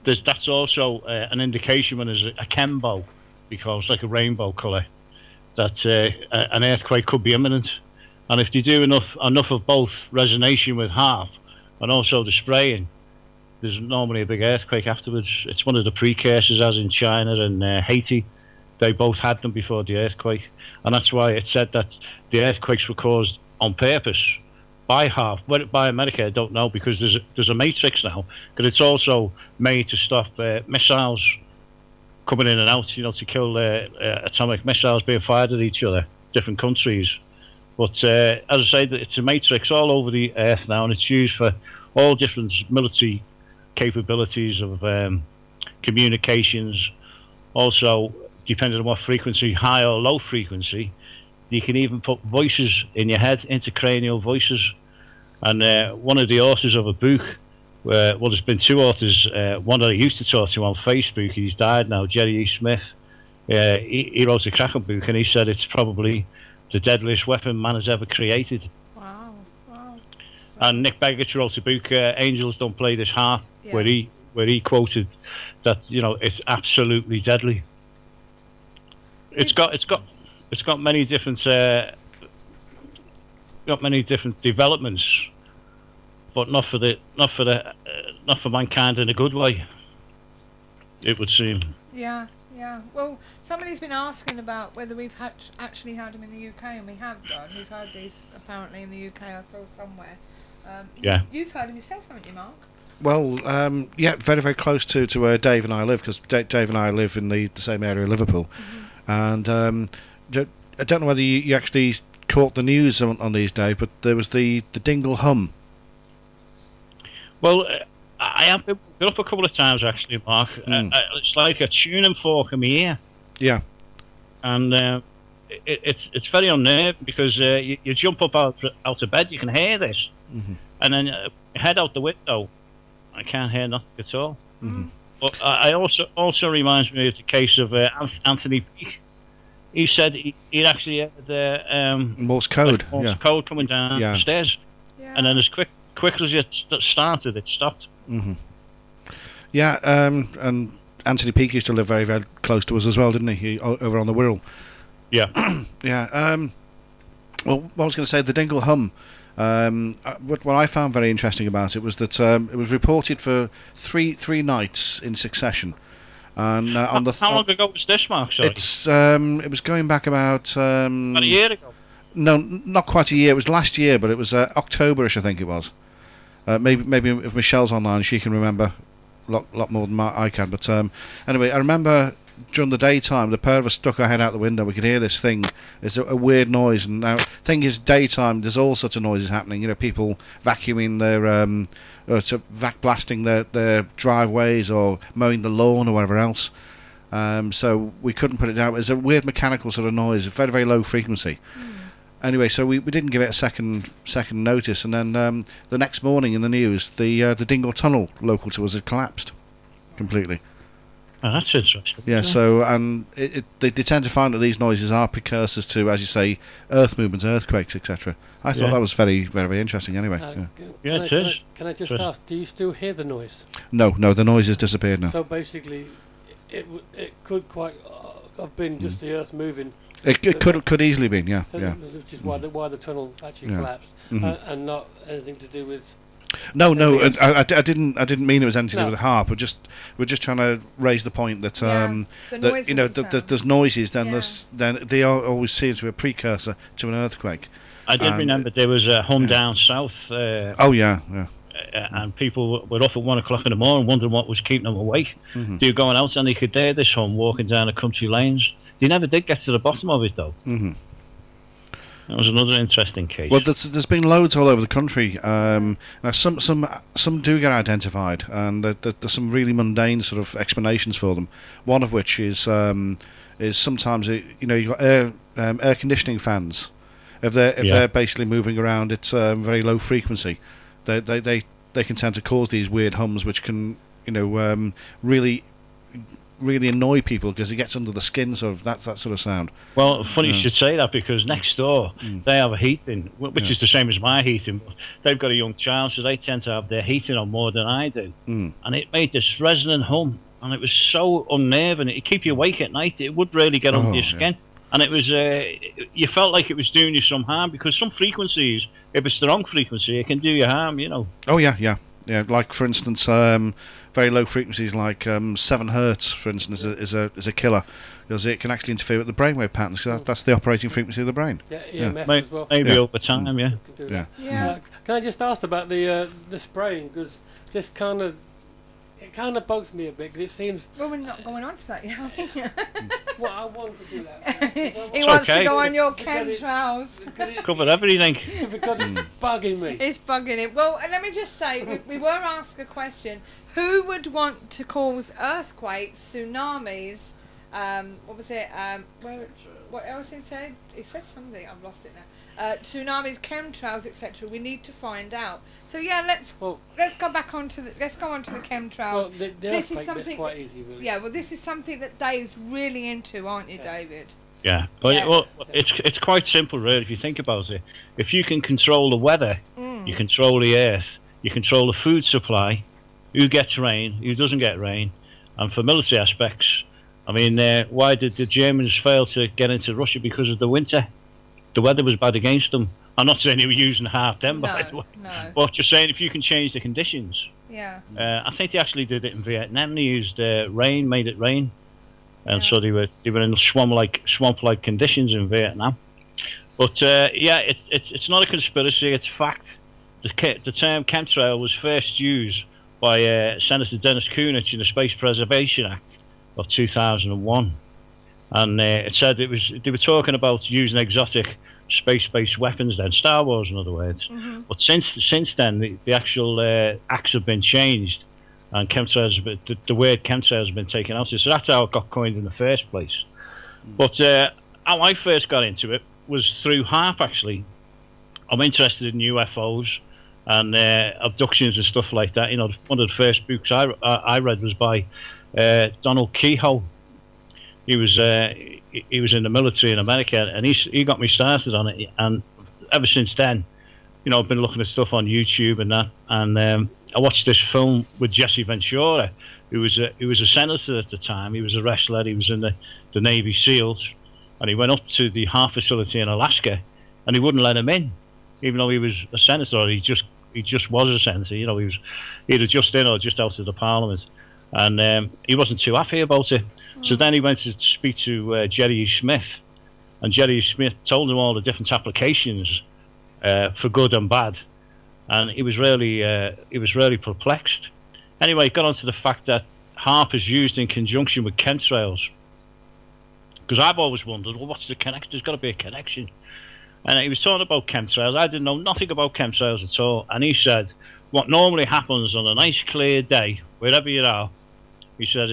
That's also an indication when there's a chembo, because it's like a rainbow colour, that an earthquake could be imminent. And if they do enough of both resonation with HAARP and also the spraying, there's normally a big earthquake afterwards. It's one of the precursors, as in China and Haiti. They both had them before the earthquake, and that's why it said that the earthquakes were caused on purpose by HAARP. Whether by America, I don't know, because there's a matrix now, but it's also made to stop missiles coming in and out, you know, to kill atomic missiles being fired at each other, different countries. But as I say, it's a matrix all over the earth now, and it's used for all different military capabilities of communications. Also, depending on what frequency, high or low frequency. You can even put voices in your head, intercranial voices. And one of the authors of a book, well, there's been two authors. One that I used to talk to on Facebook, he's died now, Jerry E. Smith. He wrote a cracking book, and he said it's probably the deadliest weapon man has ever created. Wow, wow. And Nick Begich wrote a book, Angels Don't Play This HAARP, Yeah. where he quoted that, you know, it's absolutely deadly. It's got many different developments, but not for mankind in a good way, it would seem. Yeah, yeah. Well, somebody's been asking about whether we've actually had them in the UK, and we have done. We've had these apparently in the UK. I saw somewhere. Yeah. You've heard them yourself, haven't you, Mark? Well, yeah, very, very close to where Dave and I live, because Dave and I live in the same area of Liverpool. And I don't know whether you actually caught the news on these, Dave, but there was the Dingle hum. Well, I have been up a couple of times, actually, Mark. It's like a tuning fork in my ear. Yeah. And it's very unnerving, because you jump up out of bed, you can hear this. And then head out the window, I can't hear nothing at all. But I also reminds me of the case of Anthony Peake. He said he'd actually had Morse code. Morse code coming down the stairs, and then as quick as it started, it stopped. Yeah, and Anthony Peake used to live very, very close to us as well, didn't he? Over on the Wirral. Yeah. Yeah. Well, what I was going to say, the Dingle hum. What I found very interesting about it was that it was reported for three nights in succession. And how long ago was this, Mark? Sorry. It was going back about a year ago. No, not quite a year. It was last year, but it was Octoberish, I think it was. Maybe if Michelle's online, she can remember a lot more than I can. But anyway, I remember during the daytime, the pair of us stuck our head out the window. We could hear this thing. It's a weird noise. And now, thing is, daytime, there's all sorts of noises happening. You know, people vacuuming their vac blasting their driveways or mowing the lawn or whatever else. So we couldn't put it down. It was a weird mechanical sort of noise, very, very low frequency. Anyway, so we didn't give it a second notice, and then the next morning in the news, the Dingle Tunnel local to us had collapsed completely. Oh, that's interesting. Yeah, so and they tend to find that these noises are precursors to, as you say, earth movements, earthquakes, etc. I thought that was very, very, very interesting. Anyway, Can I just ask? Do you still hear the noise? No, the noise has disappeared now. So basically, it could quite have been just the earth moving. It could easily been, yeah. Which is why the tunnel actually collapsed, and not anything to do with. No, I didn't mean it was anything to do with the HAARP. We're just trying to raise the point that that you know there's noises, then they always seem to be a precursor to an earthquake. I did remember there was a hum down south. Oh yeah. And people were up at 1 o'clock in the morning wondering what was keeping them awake. They were going out and they could hear this hum walking down the country lanes. They never did get to the bottom of it, though. That was another interesting case. Well, there's been loads all over the country. Now, some do get identified, and there's some really mundane sort of explanations for them. One of which is sometimes you've got air conditioning fans. If they're basically moving around, it's very low frequency. They can tend to cause these weird hums, which can really annoy people because it gets under the skin, sort of that sort of sound. Well, funny you should say that, because next door they have a heating, which is the same as my heating. But they've got a young child, so they tend to have their heating on more than I do. And it made this resonant hum, and it was so unnerving. It'd keep you awake at night. It would really get under your skin. And it was, you felt like it was doing you some harm, because some frequencies, if it's the wrong frequency, it can do you harm, you know. Oh yeah. Like for instance, very low frequencies like 7 hertz, for instance, is a killer, because it can actually interfere with the brainwave patterns. Cause that's the operating frequency of the brain. EMF as well. Maybe over time, Can I just ask about the spraying, because this kind of bugs me a bit, because it seems. Well, we're not going on to that yet. Well, I want to do that. He wants to go on your chemtrails. Cover everything. Because it's bugging me. It's bugging it. Well, let me just say, we were asked a question: who would want to cause earthquakes, tsunamis, What was it? What else did he say? He said something. I've lost it now. Tsunamis, chemtrails, etc. We need to find out. So yeah, let's go back onto the chemtrails. Well, this is something quite easy, really. Yeah, well, this is something that Dave's really into, aren't you, David? Yeah, well, it's quite simple, really, if you think about it. If you can control the weather, you control the earth, you control the food supply, who gets rain, who doesn't get rain, and for military aspects, I mean, why did the Germans fail to get into Russia? Because of the winter. The weather was bad against them. I'm not saying they were using HAARP then, by the way. No. But just saying, if you can change the conditions. Yeah. I think they actually did it in Vietnam. They used rain, made it rain. And so they were in swamp-like conditions in Vietnam. But yeah, it's not a conspiracy, it's fact. The term chemtrail was first used by Senator Dennis Kunitz in the Space Preservation Act of 2001, and it said they were talking about using exotic space-based weapons then, Star Wars in other words. But since then the actual acts have been changed, and chemtrails, the word chemtrails has been taken out. So that's how it got coined in the first place. But how I first got into it was through HAARP, actually. I'm interested in UFOs and abductions and stuff like that. You know, one of the first books I read was by Donald Kehoe. He was in the military in America, and he got me started on it. And ever since then, you know, I've been looking at stuff on YouTube and that. And I watched this film with Jesse Ventura, who was a senator at the time. He was a wrestler. He was in the Navy SEALs, and he went up to the HAARP facility in Alaska, and he wouldn't let him in, even though he was a senator. Or he just was a senator. You know, he was either just in or just out of the Parliament. And he wasn't too happy about it. So then he went to speak to Jerry Smith, and Jerry Smith told him all the different applications for good and bad, and he was really perplexed. Anyway, he got onto the fact that HAARP is used in conjunction with chemtrails, because I've always wondered, well, what's the connection? There's got to be a connection. And he was talking about chemtrails. I didn't know nothing about chemtrails at all, and he said what normally happens on a nice clear day, wherever you are, he said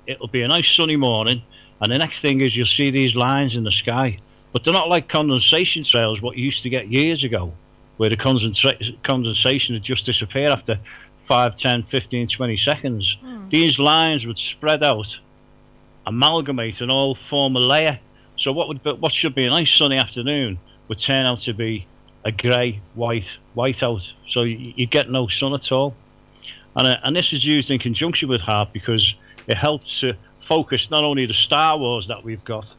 it'll be a nice sunny morning, and the next thing is you'll see these lines in the sky. But they're not like condensation trails, what you used to get years ago, where the condensation would just disappear after 5, 10, 15, 20 seconds. These lines would spread out, amalgamate, and all form a layer. So what should be a nice sunny afternoon would turn out to be a grey, whiteout. So you get no sun at all. And this is used in conjunction with HAARP because it helps to focus not only the Star Wars that we've got.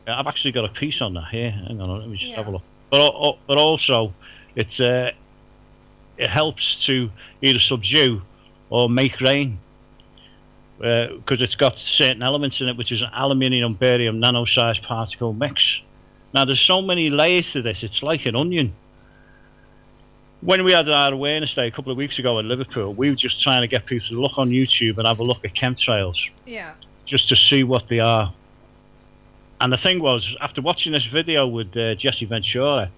I've actually got a piece on that here. Hang on, let me just have a look. But also, it helps to either subdue or make rain, because it's got certain elements in it, which is an aluminium barium nano-sized particle mix. Now, there's so many layers to this. It's like an onion. When we had our awareness day a couple of weeks ago in Liverpool, we were just trying to get people to look on YouTube and have a look at chemtrails. Yeah. Just to see what they are. And the thing was, after watching this video with Jesse Ventura,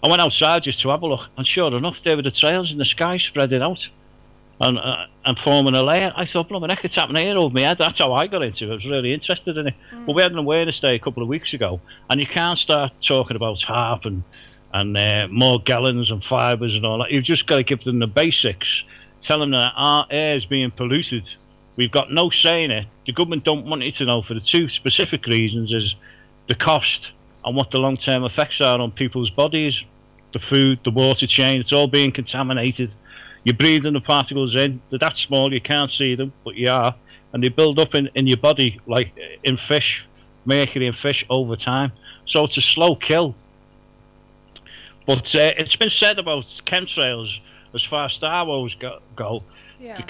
I went outside just to have a look, and sure enough, there were the trails in the sky spreading out and forming a layer. I thought, blooming heck, it's happening here over my head. That's how I got into it. I was really interested in it. But we had an awareness day a couple of weeks ago, and you can't start talking about HAARP and more gallons and fibres and all that. You've just got to give them the basics, tell them that our air is being polluted. We've got no say in it. The government don't want you to know for the two specific reasons: is the cost and what the long-term effects are on people's bodies, the food, the water chain. It's all being contaminated. You're breathing the particles in. They're that small you can't see them, but you are, and they build up in your body like in fish, mercury in fish over time. So it's a slow kill. But it's been said about chemtrails, as far as Star Wars go, the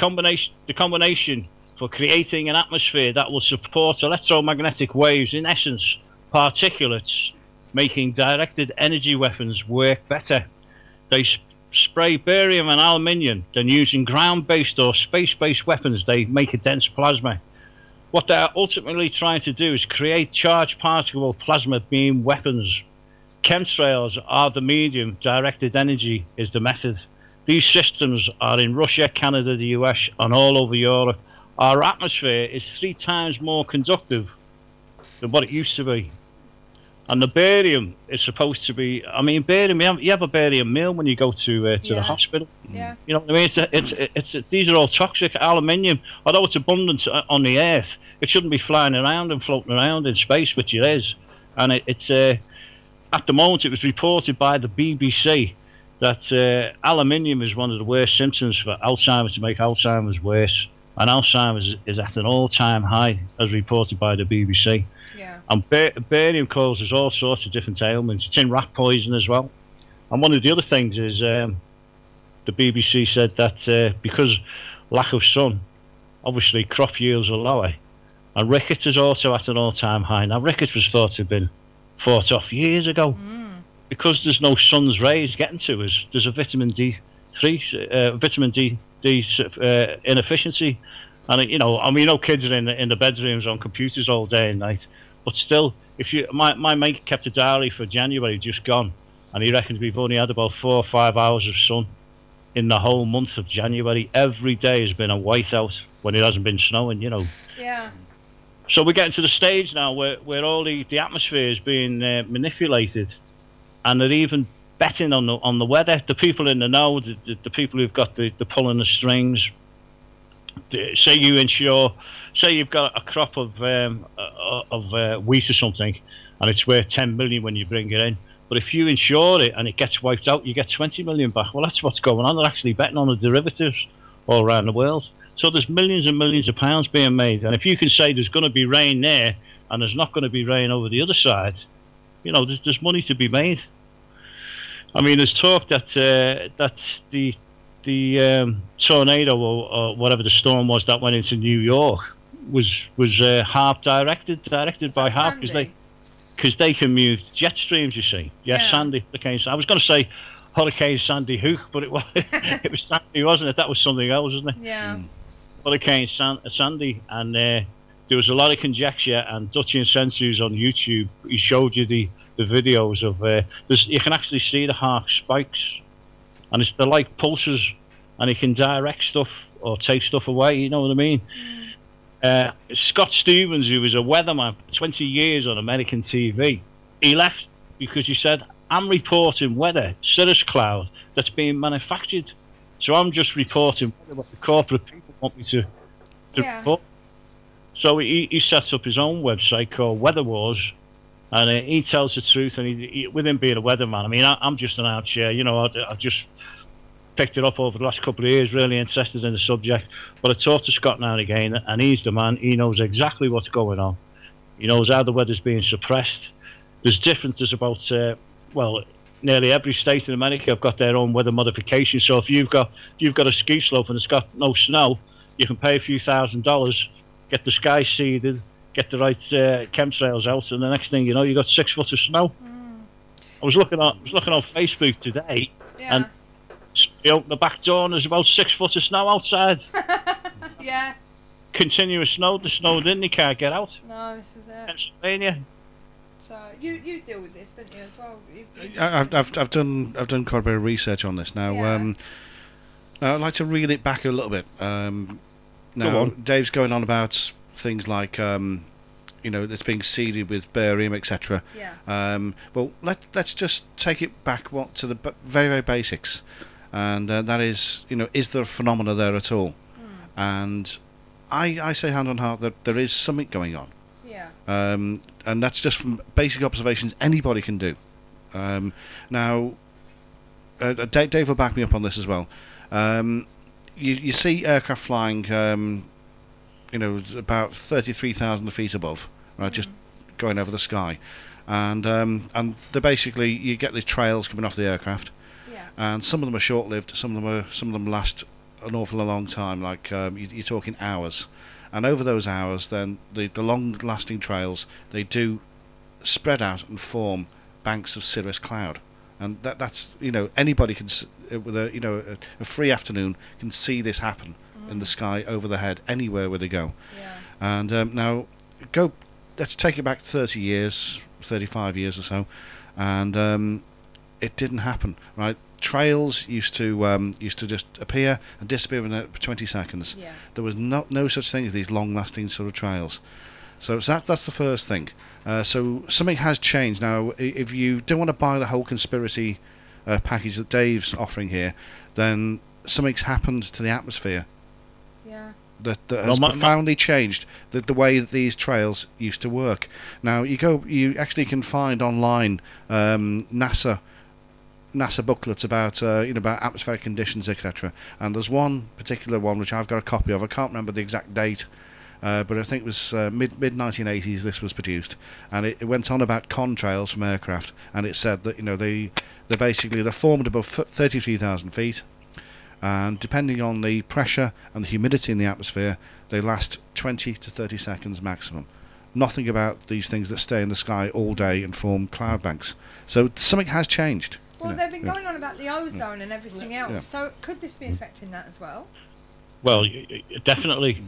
combination for creating an atmosphere that will support electromagnetic waves, in essence, particulates, making directed energy weapons work better. They spray barium and aluminium, then using ground-based or space-based weapons, they make a dense plasma. What they're ultimately trying to do is create charged particle plasma beam weapons. Chemtrails are the medium, directed energy is the method. These systems are in Russia, Canada, the US, and all over Europe, our atmosphere is 3 times more conductive than what it used to be. And the barium is supposed to be, I mean, barium, you have a barium meal when you go to the hospital. Yeah. You know what I mean? These are all toxic. Aluminium, although it's abundant on the Earth, it shouldn't be flying around and floating around in space, which it is. And it's at the moment, it was reported by the BBC that aluminium is one of the worst symptoms for Alzheimer's, to make Alzheimer's worse. And Alzheimer's is at an all-time high, as reported by the BBC. Yeah. And barium causes all sorts of different ailments. It's in rat poison as well. And one of the other things is the BBC said that because lack of sun, obviously crop yields are lower. And rickets is also at an all-time high. Now, rickets was thought to have been fought off years ago. Because there's no sun's rays getting to us. There's a vitamin D inefficiency. And, you know, I mean, kids are in the bedrooms on computers all day and night. But still, if you, my mate kept a diary for January just gone, and he reckons we've only had about 4 or 5 hours of sun in the whole month of January. Every day has been a whiteout when it hasn't been snowing, you know. Yeah. So we're getting to the stage now where all the atmosphere is being manipulated, and they're even betting on the weather. The people in the know, the people who've got the pulling the strings. Say you've got a crop of wheat or something, and it's worth 10 million when you bring it in. But if you insure it and it gets wiped out, you get 20 million back. Well, that's what's going on. They're actually betting on the derivatives all around the world. So there's millions and millions of pounds being made. And if you can say there's going to be rain there and there's not going to be rain over the other side, you know, there's money to be made. I mean, there's talk that the tornado or whatever the storm was that went into New York was HAARP directed by HAARP, because they can move jet streams, you see. Yeah. Sandy. I was going to say Hurricane Sandy Hook, but it was it was Sandy, wasn't it? That was something else, wasn't it? Yeah. Hurricane Sandy, and there was a lot of conjecture. And Dutch Incensu's on YouTube, he showed you the videos of you can actually see the HAARP spikes, and they're like pulses, and he can direct stuff or take stuff away. You know what I mean? Scott Stevens, who was a weatherman for 20 years on American TV, he left because he said, I'm reporting weather, cirrus cloud, that's being manufactured. So I'm just reporting what the corporate people want me to report. So he set up his own website called Weather Wars, and he tells the truth. And he, with him being a weatherman, I mean, I'm just an armchair. You know, I've just picked it up over the last couple of years, really interested in the subject. But I talk to Scott now and again, and he's the man. He knows exactly what's going on. He knows how the weather's being suppressed. There's about, well, nearly every state in America have got their own weather modification. So if you've got a ski slope and it's got no snow, you can pay a few $1,000s, get the sky seeded, get the right chemtrails out, and the next thing you know, you got 6 foot of snow. I was looking on Facebook today, and you open the back door and there's about 6 foot of snow outside. Yeah. Continuous snow. The snowed in, they can't get out. No, this is it. Pennsylvania. So you deal with this, don't you, as well? I've done quite a bit of research on this now. Now I'd like to reel it back a little bit. Now Dave's going on about things like you know, it's being seeded with barium, etc. Yeah. Well, let's just take it back to the very, very basics, and that is, you know, is there a phenomena there at all? And I say hand on heart that there is something going on. Yeah. And that's just from basic observations anybody can do. Now, Dave will back me up on this as well. You see aircraft flying, you know, about 33,000 feet above, right, just going over the sky, and they're basically, you get these trails coming off the aircraft, and some of them are short-lived, some of them last an awful long time, like you're talking hours, and over those hours, then the long-lasting trails, they do spread out and form banks of cirrus cloud, and that's, you know, anybody can, with a, you know, a free afternoon, can see this happen in the sky over the head anywhere where they go. And now let's take it back 30 years, 35 years or so, and it didn't happen, right? trails used to just appear and disappear in 20 seconds. Yeah. There was no such thing as these long-lasting sort of trails. So that's the first thing. So something has changed now. If you don't want to buy the whole conspiracy package that Dave's offering here, then something's happened to the atmosphere. Yeah. That has profoundly changed the way that these trails used to work. Now you actually can find online NASA booklets about about atmospheric conditions, etc. And there's one particular one which I've got a copy of. I can't remember the exact date, but I think it was mid 1980s. This was produced, and it went on about contrails from aircraft, and it said that they're formed above 33,000 feet. And depending on the pressure and the humidity in the atmosphere, they last 20 to 30 seconds maximum. Nothing about these things that stay in the sky all day and form cloud banks. So something has changed. Well, they've been going on about the ozone and everything else. Yeah. So could this be affecting that as well? Well, definitely.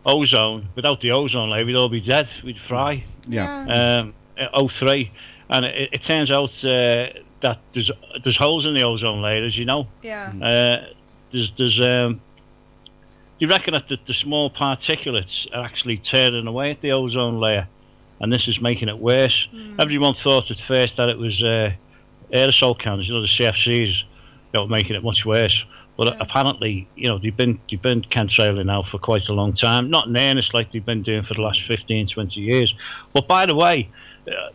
Ozone. Without the ozone layer, we'd all be dead. We'd fry. Yeah. O3, and it turns out that there's holes in the ozone layer, as you know. Yeah. You reckon that the small particulates are actually tearing away at the ozone layer, and this is making it worse. Everyone thought at first that it was aerosol cans, the CFCs, that were making it much worse. But apparently, they've been chemtrailing now for quite a long time. Not in earnest like they've been doing for the last 15, 20 years. But by the way,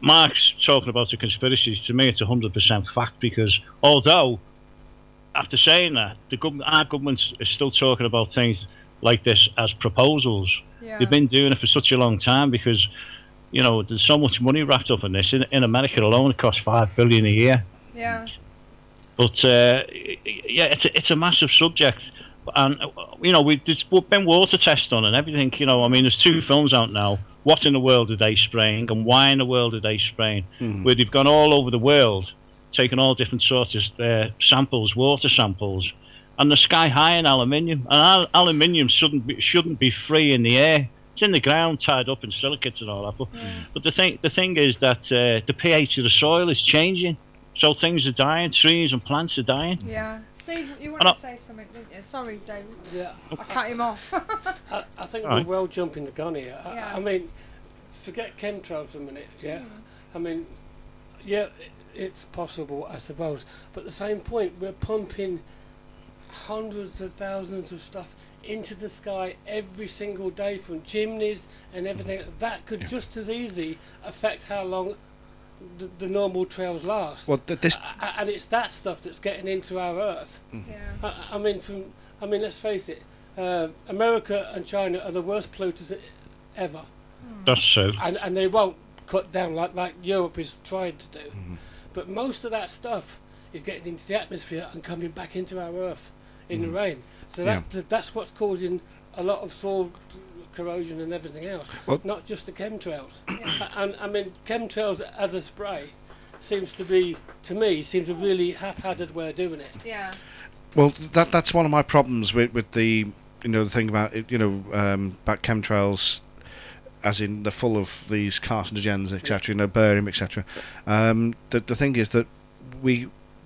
Mark's talking about the conspiracies. To me, it's 100% fact, because although, after saying that, our government is still talking about things like this as proposals. Yeah. They've been doing it for such a long time because, there's so much money wrapped up in this. In America alone, it costs $5 billion a year. Yeah. But yeah, it's a massive subject, and we've been water tests on and everything. There's 2 films out now. What in the world are they spraying, and why in the world are they spraying? Where they've gone all over the world, taken all different sorts of samples, water samples, and they're sky high in aluminium. And aluminium shouldn't be free in the air. It's in the ground, tied up in silicates and all that. But the thing is that the pH of the soil is changing. So things are dying, trees and plants are dying. Yeah. Steve, you want to say something, didn't you? Sorry, David. Yeah. I cut him off. I think we're well jumping the gun here. Yeah. I mean, forget chemtrails for a minute, yeah? I mean, yeah, it's possible, I suppose. But at the same point, we're pumping hundreds of thousands of stuff into the sky every single day from chimneys and everything. That could just as easily affect how long the normal trails last. Well, and it's that stuff that's getting into our Earth. Yeah. I mean, let's face it. America and China are the worst polluters ever. That's so. And they won't cut down like Europe is trying to do. But most of that stuff is getting into the atmosphere and coming back into our Earth in the rain. So that's what's causing a lot of soil corrosion and everything else, not just the chemtrails. And I mean, chemtrails as a spray seems to a really haphazard way of doing it. Yeah. Well, that's one of my problems with the the thing about about chemtrails, as in they're full of these carcinogens, etc. Barium, etc. The thing is that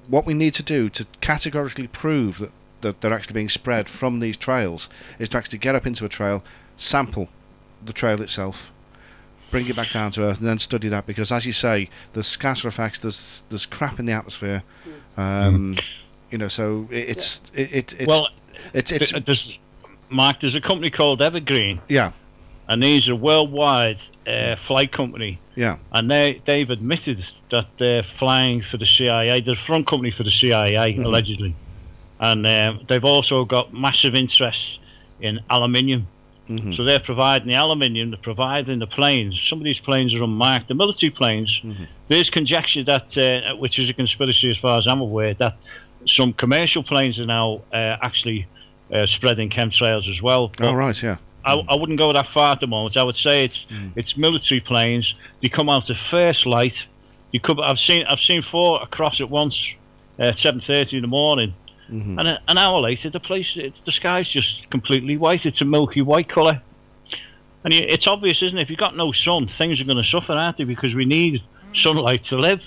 what we need to do to categorically prove that they're actually being spread from these trails is to actually get up into a trail, sample the trail itself, bring it back down to Earth, and then study that, because, as you say, there's scatter effects, there's crap in the atmosphere, so it's Mark, there's a company called Evergreen. Yeah. And these are a worldwide flight company. Yeah. And they've admitted that they're flying for the CIA. They're a front company for the CIA, allegedly. And they've also got massive interest in aluminium. So they're providing the aluminium, they're providing the planes. Some of these planes are unmarked. The military planes, there's conjecture that, which is a conspiracy as far as I'm aware, that some commercial planes are now actually spreading chemtrails as well. Oh, right, yeah. I wouldn't go that far at the moment. I would say it's military planes. They come out at first light. I've seen 4 across at once at 7:30 in the morning. And an hour later, the sky's just completely white. It's a milky white colour, and it's obvious, isn't it? If you've got no sun, things are going to suffer, aren't they? Because we need sunlight to live.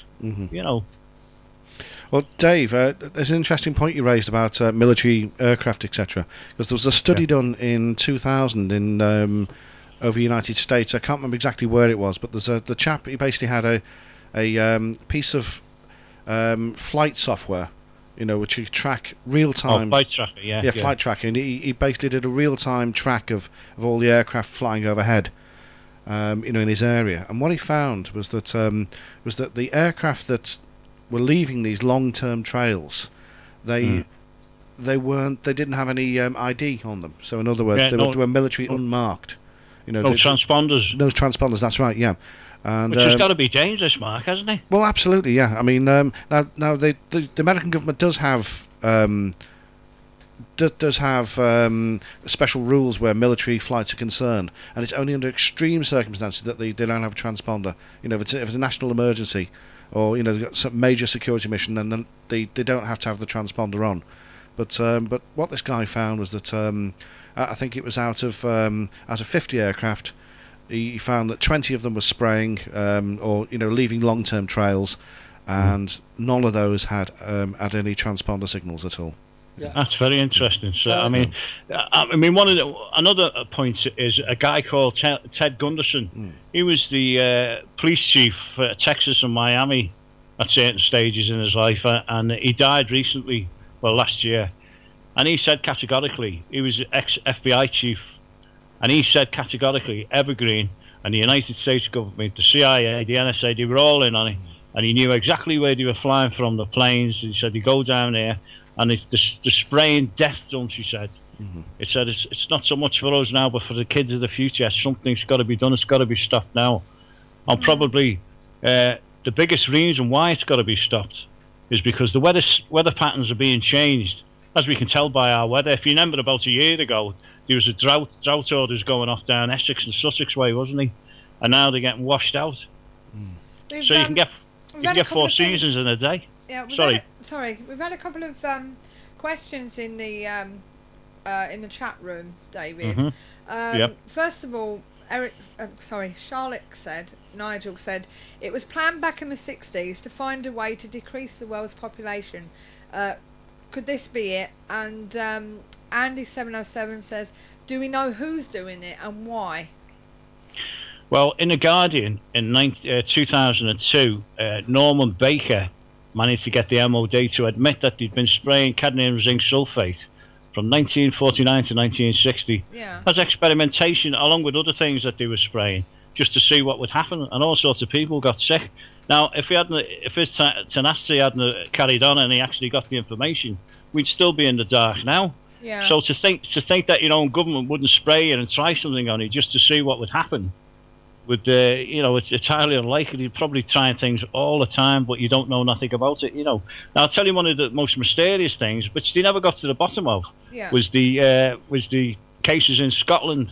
Well, Dave, there's an interesting point you raised about military aircraft, etc. Because there was a study done in 2000 in over the United States. I can't remember exactly where it was, but there's the chap. He basically had a piece of flight software, which you track real time. Oh, flight tracker, yeah. Flight tracking. He basically did a real time track of all the aircraft flying overhead. In his area, and what he found was that the aircraft that were leaving these long-term trails, they didn't have any ID on them. So in other words, they were military unmarked. No transponders. No transponders. That's right. Yeah. And, which has got to be dangerous, Mark, hasn't it? Well, absolutely. Yeah. I mean, now the American government does have. Special rules where military flights are concerned, and it's only under extreme circumstances that they don't have a transponder. If it's a national emergency, or they've got some major security mission, then they don't have to have the transponder on. But what this guy found was that I think it was out of 50 aircraft, he found that 20 of them were spraying or leaving long-term trails, and none of those had any transponder signals at all. Yeah. That's very interesting. So another point is a guy called Ted Gunderson. He was the police chief for Texas and Miami at certain stages in his life, and he died recently, last year. And he said categorically, he was ex-FBI chief, and he said categorically, Evergreen and the United States government, the CIA, the NSA, they were all in on it, and he knew exactly where they were flying from, the planes. He said, they go down there. And it's the spraying death zone, she said. It said it's not so much for us now, but for the kids of the future. Something's got to be done. It's got to be stopped now. And probably the biggest reason why it's got to be stopped is because the weather patterns are being changed, as we can tell by our weather. If you remember, about a year ago, there was a drought orders going off down Essex and Sussex way, wasn't he? And now they're getting washed out. So you can get 4 seasons in a day. Yeah, we've had a couple of questions in the chat room, David. First of all, Nigel said it was planned back in the 60s to find a way to decrease the world's population. Could this be it? And Andy707 says, do we know who's doing it and why? Well, in The Guardian in 2002, Norman Baker managed to get the MOD to admit that they'd been spraying cadmium zinc sulfate from 1949 to 1960 as experimentation, along with other things that they were spraying, just to see what would happen, and all sorts of people got sick. Now, if his tenacity hadn't carried on and he actually got the information, we'd still be in the dark now. Yeah. So to think that your own government wouldn't spray it and try something on it just to see what would happen, it's highly unlikely. You're probably trying things all the time, but you don't know nothing about it. Now, I'll tell you one of the most mysterious things, which they never got to the bottom of, was the cases in Scotland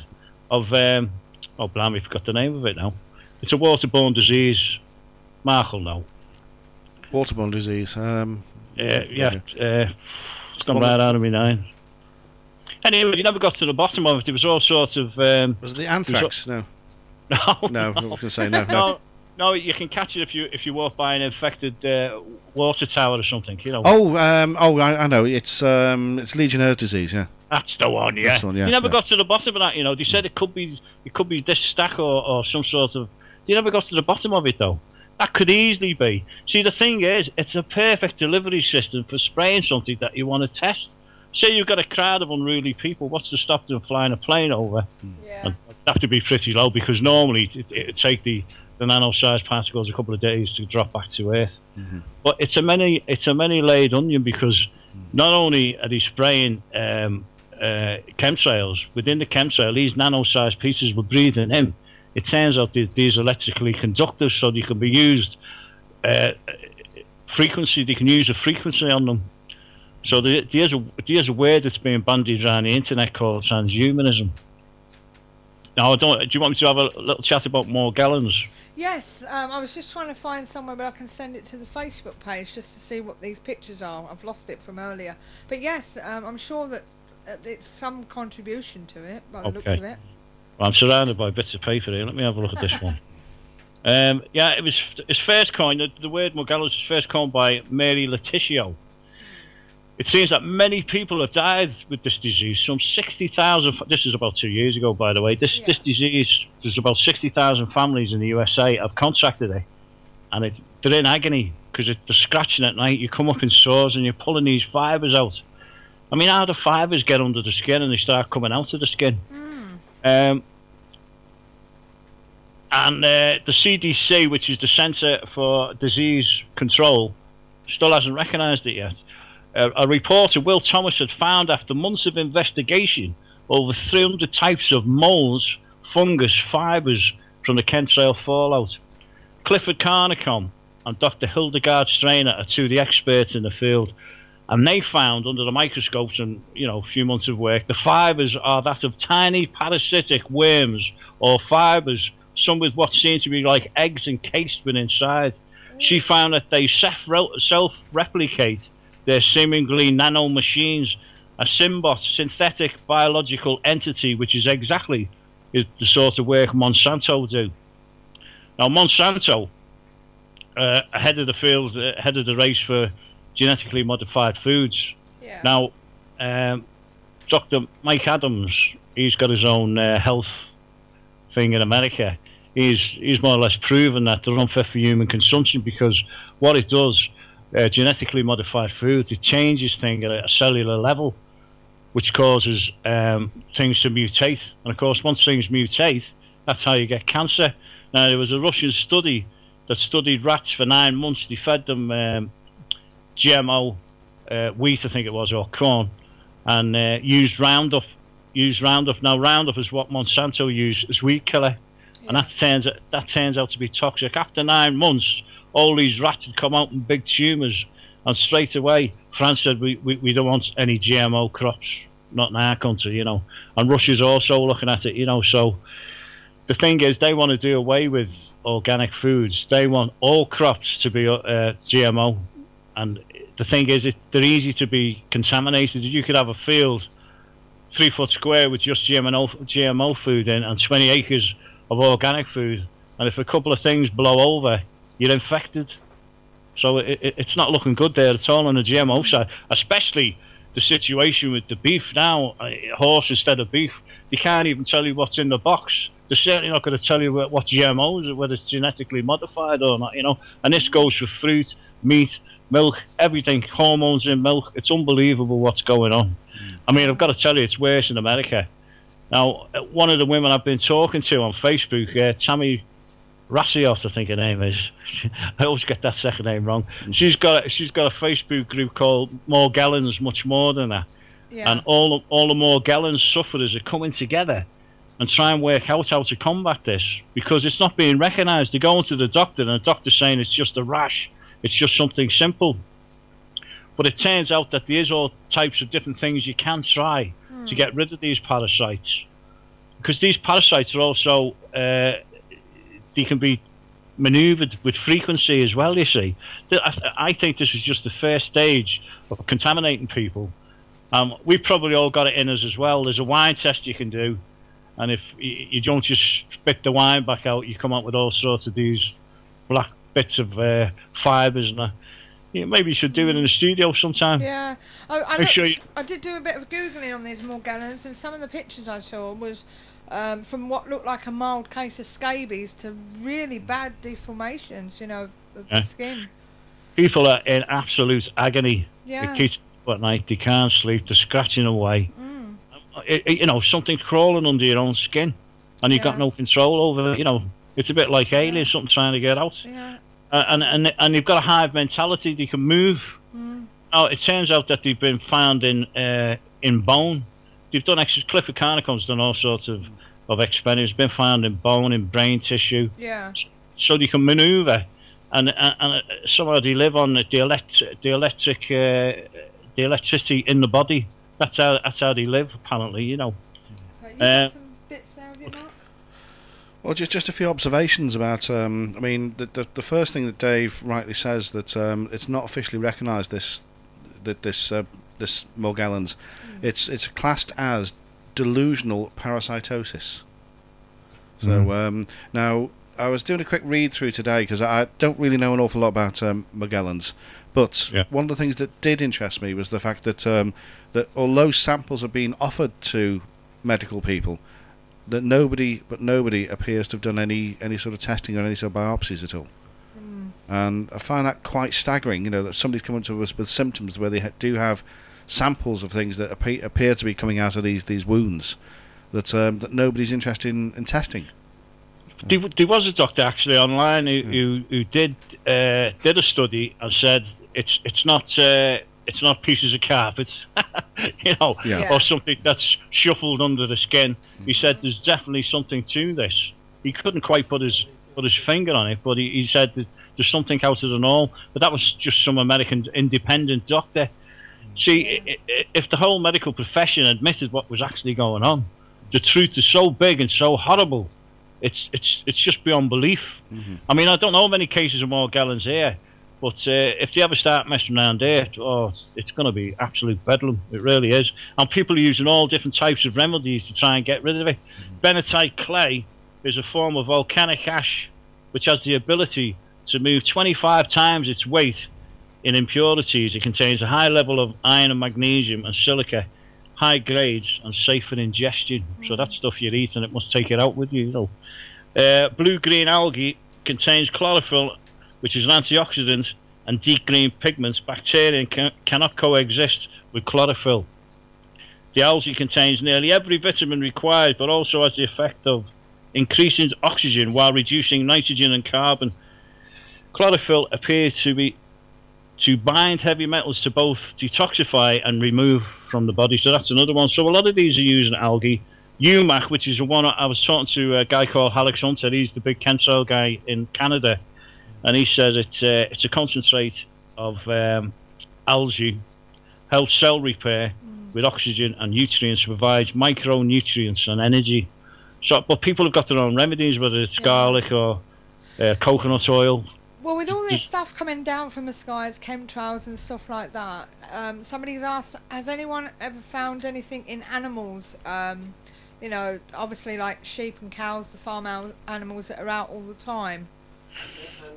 of oh, blimey, I forgot the name of it now. It's a waterborne disease. Mark will know. Waterborne disease. It's gone right out of me now. Anyway, you never got to the bottom of it. There was all sorts of. Was it the anthrax? No. No, I was going to say no. No, you can catch it if you walk by an infected water tower or something. I know. It's Legionnaires' disease. Yeah. That's the one. Yeah. You never got to the bottom of that. They said it could be this stack or some sort of. You never got to the bottom of it though. That could easily be. See, the thing is, it's a perfect delivery system for spraying something that you want to test. Say you've got a crowd of unruly people, what's to stop them flying a plane over? Yeah. It'd have to be pretty low, because normally it'd take the nano-sized particles a couple of days to drop back to Earth. But it's a many-layered onion, because not only are they spraying chemtrails, within the chemtrail, these nano-sized pieces we're breathing in, it turns out that these are electrically conductive, so they can be used frequency. They can use a frequency on them. So there's a word that's being bandied around the internet called transhumanism. Now, do you want me to have a little chat about Morgellons? Yes, I was just trying to find somewhere, but I can send it to the Facebook page just to see what these pictures are. I've lost it from earlier. But yes, I'm sure that it's some contribution to it by the looks of it. Well, I'm surrounded by bits of paper here. Let me have a look at this one. Yeah, it's first coined. The word Morgellons was first coined by Mary Letitia. It seems that many people have died with this disease. Some 60,000. This is about 2 years ago, by the way. This disease. There's about 60,000 families in the USA have contracted it, and they're in agony because they're scratching at night. You come up in sores and you're pulling these fibres out. I mean, how do fibres get under the skin and they start coming out of the skin? And the CDC, which is the Centre for Disease Control, still hasn't recognised it yet. A reporter, Will Thomas, had found after months of investigation over 300 types of molds, fungus, fibres from the chemtrail fallout. Clifford Carnicom and Dr. Hildegard Strainer are two of the experts in the field, and they found under the microscopes and a few months of work, the fibres are that of tiny parasitic worms or fibres, some with what seem to be like eggs encased within inside. She found that they self-replicate. They're seemingly nano machines, a symbiote, synthetic biological entity, which is exactly the sort of work Monsanto do. Now, Monsanto, ahead of the field, ahead of the race for genetically modified foods. Yeah. Now, Dr. Mike Adams, he's got his own health thing in America. He's more or less proven that they're unfit for human consumption because what it does, genetically modified food, it changes things at a cellular level, which causes things to mutate. And of course, once things mutate, that's how you get cancer. Now, there was a Russian study that studied rats for 9 months. They fed them GMO wheat, I think it was, or corn, and used Roundup. Now, Roundup is what Monsanto used as weed killer, and that turns out to be toxic. After 9 months, all these rats had come out in big tumours, and straight away France said we don't want any GMO crops, not in our country, and Russia's also looking at it, so the thing is, they want to do away with organic foods. They want all crops to be GMO, and the thing is, they're easy to be contaminated. You could have a field 3 foot square with just GMO food in and 20 acres of organic food, and if a couple of things blow over, you're infected. So it's not looking good there at all on the GMO side, especially the situation with the beef now, horse instead of beef. They can't even tell you what's in the box. They're certainly not going to tell you what GMOs, whether it's genetically modified or not, and this goes for fruit, meat, milk, everything, hormones in milk. It's unbelievable what's going on. I mean, I've got to tell you, it's worse in America. Now, one of the women I've been talking to on Facebook, Tammy Rassiot, I think her name is. I always get that second name wrong. She's got a Facebook group called Morgellons, much more than that. Yeah. And all the Morgellons sufferers are coming together and try and work out how to combat this, because it's not being recognised. They're going to the doctor, and the doctor's saying it's just a rash, it's just something simple. But it turns out that there is all types of different things you can try to get rid of these parasites, because these parasites are also they can be manoeuvred with frequency as well, you see. I think this is just the first stage of contaminating people. We've probably all got it in us as well. There's a wine test you can do, and if you don't just spit the wine back out, you come out with all sorts of these black bits of fibres and that. Maybe you should do it in the studio sometime. Yeah. I did do a bit of Googling on these Morgellons, and some of the pictures I saw was from what looked like a mild case of scabies to really bad deformations, of the skin. People are in absolute agony. Yeah. They keep at night, they can't sleep, they're scratching away. Something crawling under your own skin, and you've got no control over it. It's a bit like aliens, something trying to get out. Yeah. And they've got a hive mentality. They can move. Now, it turns out that they've been found in bone. They've done Clifford Carnicom's done all sorts of experiments. Been found in bone, in brain tissue. Yeah. So they can manoeuvre, and somehow they live on the electricity in the body. That's how they live, apparently. You got some bits there, have you, Mark? Well, just a few observations about. I mean, the first thing that Dave rightly says, that it's not officially recognised this Morgellons. It's classed as delusional parasitosis. So now I was doing a quick read through today because I don't really know an awful lot about Magellan's, but one of the things that did interest me was the fact that that although samples are being offered to medical people, that nobody appears to have done any sort of testing or any sort of biopsies at all. And I find that quite staggering. You know, that somebody's coming to us with symptoms where they do have samples of things that appear to be coming out of these wounds, that nobody's interested in testing. There was a doctor actually online who did a study and said it's not pieces of carpet, you know, or something that's shuffled under the skin. He said there's definitely something to this. He couldn't quite put his finger on it, but he said that there's something out of the norm. But that was just some American independent doctor. See, if the whole medical profession admitted what was actually going on, the truth is so big and so horrible. It's just beyond belief. I mean, I don't know many cases of Morgellons here, but if they ever start messing around here, it's going to be absolute bedlam. It really is. And people are using all different types of remedies to try and get rid of it. Bentonite clay is a form of volcanic ash which has the ability to move 25 times its weight in impurities. It contains a high level of iron and magnesium and silica, high grades and safe for ingestion. So that stuff you eat and it must take it out with you. Blue-green algae contains chlorophyll, which is an antioxidant, and deep green pigments. Bacteria cannot coexist with chlorophyll. The algae contains nearly every vitamin required, but also has the effect of increasing oxygen while reducing nitrogen and carbon. Chlorophyll appears to bind heavy metals to both detoxify and remove from the body. So that's another one. So a lot of these are using algae. UMAC, which is the one I was talking to a guy called Alex Hunter. He's the big chemtrail guy in Canada, and he says it's a concentrate of algae, helps cell repair with oxygen and nutrients, provides micronutrients and energy. So, but people have got their own remedies, whether it's garlic or coconut oil. Well, with all this stuff coming down from the skies, chemtrails and stuff like that, somebody's asked, has anyone ever found anything in animals? You know, obviously like sheep and cows, the farm animals that are out all the time.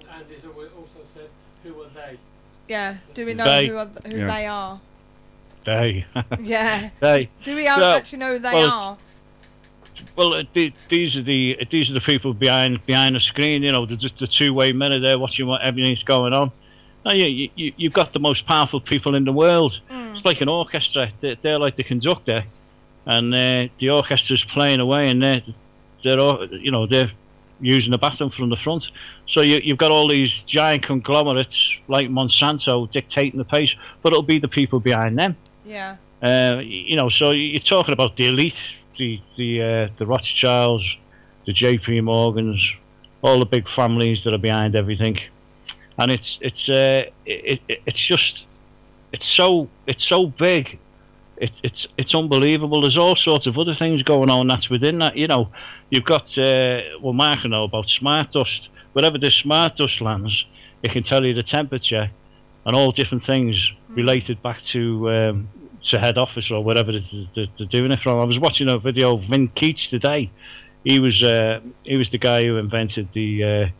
And Andy's also said, who are they? Yeah, do we know who they are? They. Yeah. They. Do we actually know who they are? Well, these are the people behind the screen. You know, just the two-way mirror there, watching what everything's going on. Now, you've got the most powerful people in the world. It's like an orchestra. They're like the conductor, and the orchestra's playing away, and they're using the baton from the front. So you've got all these giant conglomerates like Monsanto dictating the pace, but it'll be the people behind them. Yeah. So you're talking about the elite. The Rothschilds, the JP Morgans, all the big families that are behind everything, and it's so big, it's unbelievable. There's all sorts of other things going on that's within that. You know, you've got Mark will know about smart dust. Wherever this smart dust lands, it can tell you the temperature and all different things related back to head office or wherever they're doing it from. I was watching a video of Vin Keach today. He was the guy who invented the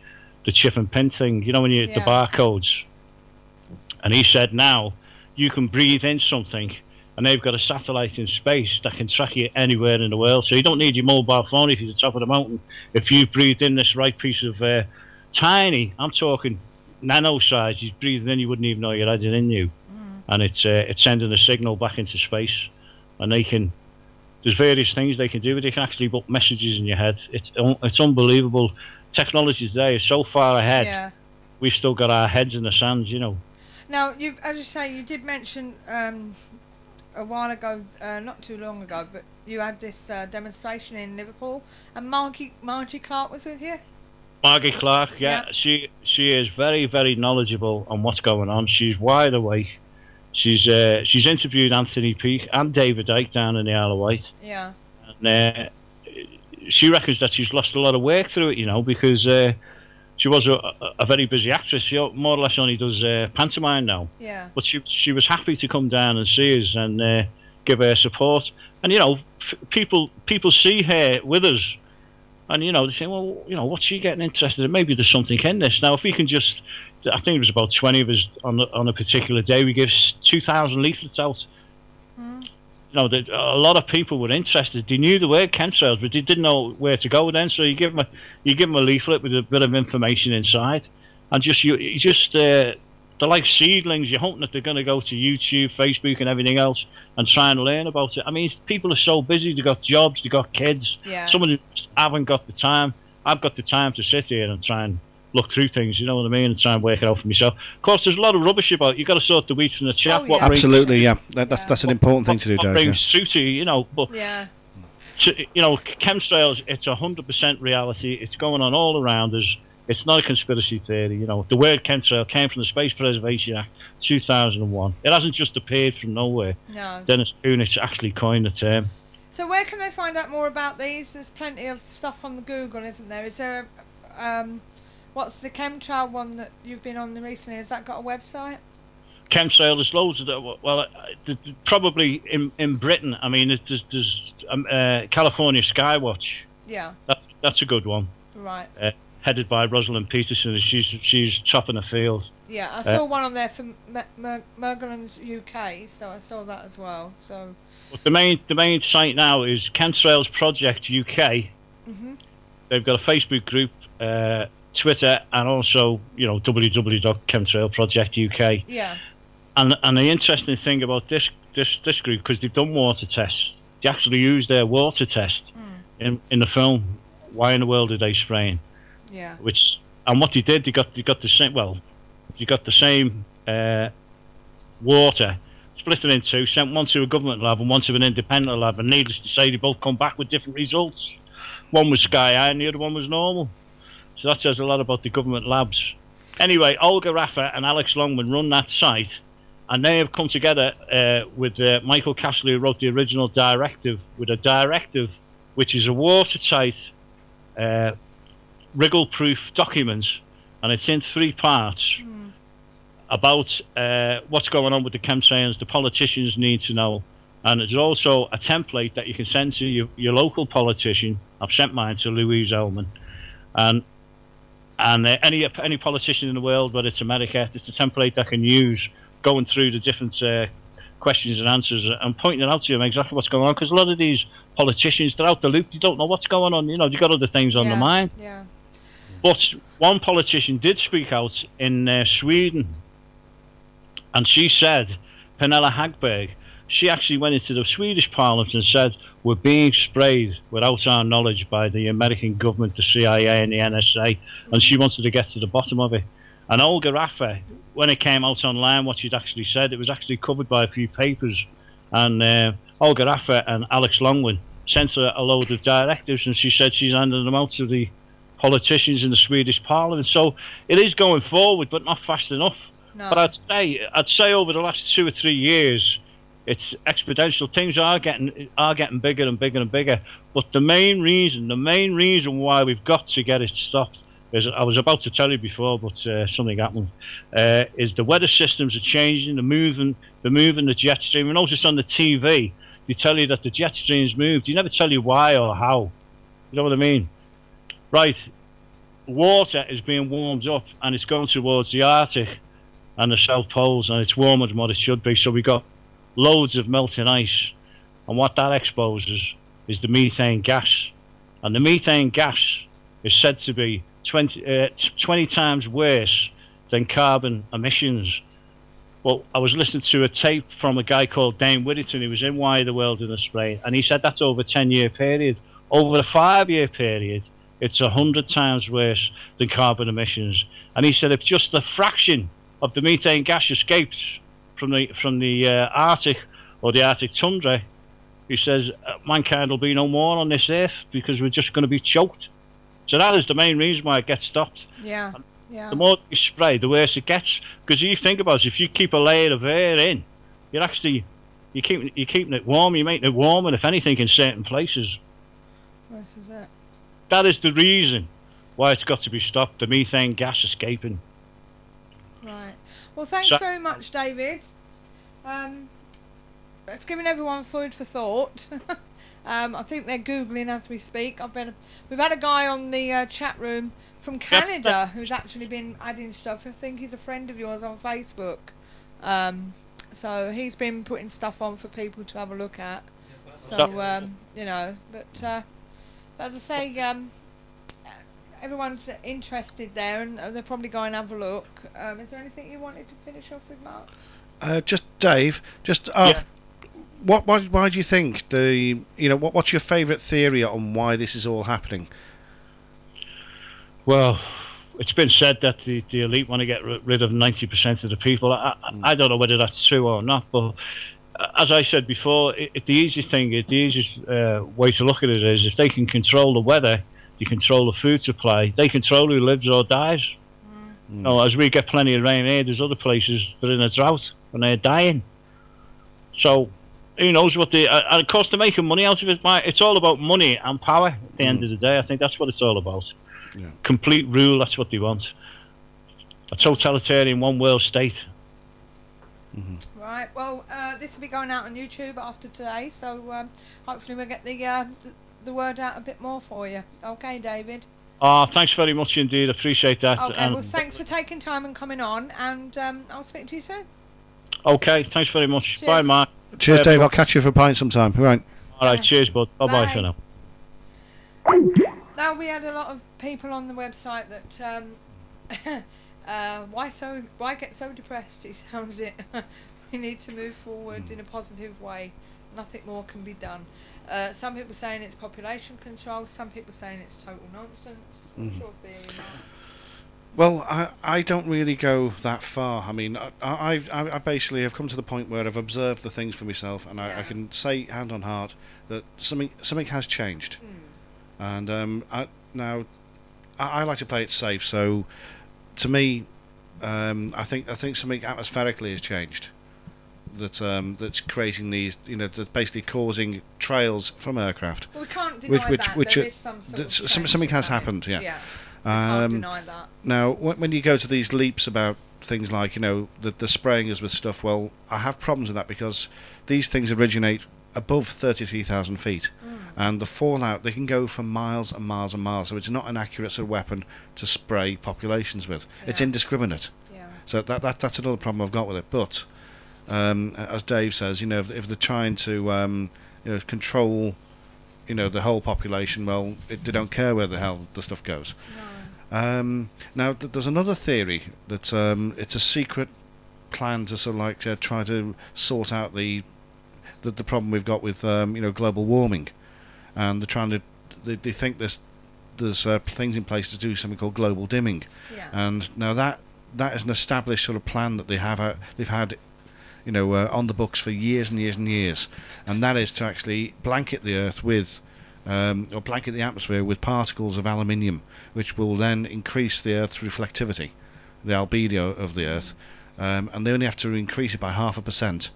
chip and pin thing. You know, when the barcodes. And he said now you can breathe in something, and they've got a satellite in space that can track you anywhere in the world. So you don't need your mobile phone if you're at the top of the mountain. If you breathed in this right piece of tiny, I'm talking nano size, you're breathing in, you wouldn't even know you had it in you. And it's sending a signal back into space, and there's various things they can do. They can actually put messages in your head. It's unbelievable. Technology today is so far ahead. Yeah. We've still got our heads in the sand, you know. Now, as you say, you did mention a while ago, not too long ago, but you had this demonstration in Liverpool, and Margie Clark was with you. Margie Clark, yeah. She is very, very knowledgeable on what's going on. She's wide awake. She's interviewed Anthony Peake and David Icke down in the Isle of Wight. Yeah. And she reckons that she's lost a lot of work through it, you know, because she was a very busy actress. She more or less only does pantomime now. Yeah. But she was happy to come down and see us and give her support. And you know, people see her with us, And, you know, they say, well, you know, what's she getting interested in? Maybe there's something in this. Now, if we can just, I think it was about 20 of us on a particular day, we give 2,000 leaflets out. You know, a lot of people were interested. They knew the word chemtrails, but they didn't know where to go then. So you give them a leaflet with a bit of information inside, and they're like seedlings. You're hoping that they're going to go to YouTube, Facebook, and everything else, and try and learn about it. I mean, people are so busy. They've got jobs, they've got kids. Yeah. Some of them just haven't got the time. I've got the time to sit here and try and look through things, you know what I mean, and try and work it out for myself. Of course, there's a lot of rubbish about it. You've got to sort the wheat from the chaff. Oh, yeah. Absolutely, yeah. That's an important thing to do, What Dave. brings through to you, you know, but Yeah. you know, chemtrails, it's 100% reality. It's going on all around us. It's not a conspiracy theory. You know, the word chemtrail came from the Space Preservation Act 2001. It hasn't just appeared from nowhere. No. Dennis Kunitz actually coined the term. So where can they find out more about these? There's plenty of stuff on the Google, isn't there? Is there what's the chemtrail one that you've been on recently? Has that got a website? Chemtrail, there's loads of them. Well, probably in Britain. I mean, there's California Skywatch. Yeah. That's a good one. Right. Headed by Rosalind Peterson. She's chopping the field. Yeah, I saw one on there for Mergeland's UK, so I saw that as well. So. But the main site now is Chemtrails Project UK. They've got a Facebook group, Twitter, and also, you know, www.chemtrailproject.uk. Yeah. And the interesting thing about this group, because they've done water tests, they actually used their water test in the film Why in the World Are They Spraying? Yeah. And what they did, they got the same. Well, you got the same water, split it in two, sent one to a government lab and one to an independent lab, and needless to say, they both come back with different results. One was sky high and the other one was normal. So that says a lot about the government labs. Anyway, Olga Raffa and Alex Longman run that site, and they have come together with Michael Castley, who wrote the original directive, with a directive which is a watertight, wriggle-proof document, and it's in 3 parts about what's going on with the chemtrails. The politicians need to know, and there's also a template that you can send to your local politician. I've sent mine to Louise Ellman, and any politician in the world, whether it's America, it's a template that can use going through the different questions and answers and pointing out to them exactly what's going on, because a lot of these politicians, they're out the loop, they don't know what's going on, you know, they've got other things on their mind. Yeah. But one politician did speak out in Sweden, and she said, Pernilla Hagberg, she actually went into the Swedish Parliament and said, we're being sprayed without our knowledge by the American government, the CIA and the NSA, and she wanted to get to the bottom of it. And Olga Raffa, when it came out online, what she'd actually said, it was actually covered by a few papers, and Olga Raffa and Alex Longman sent her a load of directives, and she said she's handing them out to the politicians in the Swedish Parliament. So it is going forward, but not fast enough. No. But I'd say over the last 2 or 3 years, it's exponential. Things are getting bigger and bigger and bigger. But the main reason why we've got to get it stopped is, I was about to tell you before, but something happened. Is the weather systems are changing. They're moving the jet stream. And notice on the TV, they tell you that the jet stream's moved. They never tell you why or how. You know what I mean? Right. Water is being warmed up, and it's going towards the Arctic and the South Poles, and it's warmer than what it should be. So we got loads of melting ice, and what that exposes is the methane gas, and the methane gas is said to be 20 times worse than carbon emissions. Well, I was listening to a tape from a guy called Dane Whittington, who was in Why the World in the Spray, and he said that's over a 10-year period. Over a 5-year period, it's 100 times worse than carbon emissions. And he said if just a fraction of the methane gas escapes from the Arctic or the Arctic tundra, he says mankind will be no more on this earth, because we're just going to be choked. So that is the main reason why it gets stopped. Yeah. Yeah. The more you spray, the worse it gets. Because you think about it, if you keep a layer of air in, you're keeping it warm. You're making it warmer, if anything, in certain places. This is it. That is the reason why it's got to be stopped. The methane gas escaping. Right. Well, thanks very much, David. It's given everyone food for thought. I think they're Googling as we speak. We've had a guy on the chat room from Canada who's actually been adding stuff. I think he's a friend of yours on Facebook. So he's been putting stuff on for people to have a look at. So, you know, but as I say, everyone's interested there, and they're probably going to have a look. Is there anything you wanted to finish off with, Mark? Just Dave, why do you think what's your favourite theory on why this is all happening? Well, it's been said that the elite want to get rid of 90% of the people. I don't know whether that's true or not, but as I said before, the easiest way to look at it is if they can control the weather, they control the food supply, they control who lives or dies. No, as we get plenty of rain here, there's other places that are in a drought and they're dying. So who knows what and of course they're making money out of it. It's all about money and power at the end of the day. I think that's what it's all about. Yeah. Complete rule, that's what they want. A totalitarian one world state. Right, well, this will be going out on YouTube after today, so hopefully we'll get the word out a bit more for you. Okay, David? Thanks very much indeed, appreciate that. Okay, well, thanks for taking time and coming on, and I'll speak to you soon. Okay, thanks very much. Cheers. Bye, Mark. Cheers, Dave. I'll catch you for a pint sometime. All right. All right, cheers, bud. Bye-bye for now. Now, we had a lot of people on the website that why get so depressed? It sounds it. We need to move forward in a positive way. Nothing more can be done. Some people saying it's population control. Some people saying it's total nonsense. What's your theory, Mark? Well, I don't really go that far. I mean, I basically have come to the point where I've observed the things for myself, and I can say hand on heart that something has changed. And now I like to play it safe. So, to me, I think something atmospherically has changed. That's creating these, that's basically causing trails from aircraft. Well, we can't deny that. There is some sort of something has happened. Yeah. We can't deny that. Now, when you go to these leaps about things like the spraying us with stuff, well, I have problems with that because these things originate above 33,000 feet. And the fallout, they can go for miles and miles and miles, so it's not an accurate sort of weapon to spray populations with. It's indiscriminate. So that's another problem I've got with it. But as Dave says, if they're trying to control the whole population, well, they don't care where the hell the stuff goes. Now there's another theory that it's a secret plan to sort of like try to sort out the problem we've got with global warming. And they're trying to, they think there's things in place to do something called global dimming, and now that is an established sort of plan that they've had, on the books for years and years and years, and that is to actually blanket the Earth with, or blanket the atmosphere with particles of aluminium, which will then increase the Earth's reflectivity, the albedo of the Earth, and they only have to increase it by 0.5%,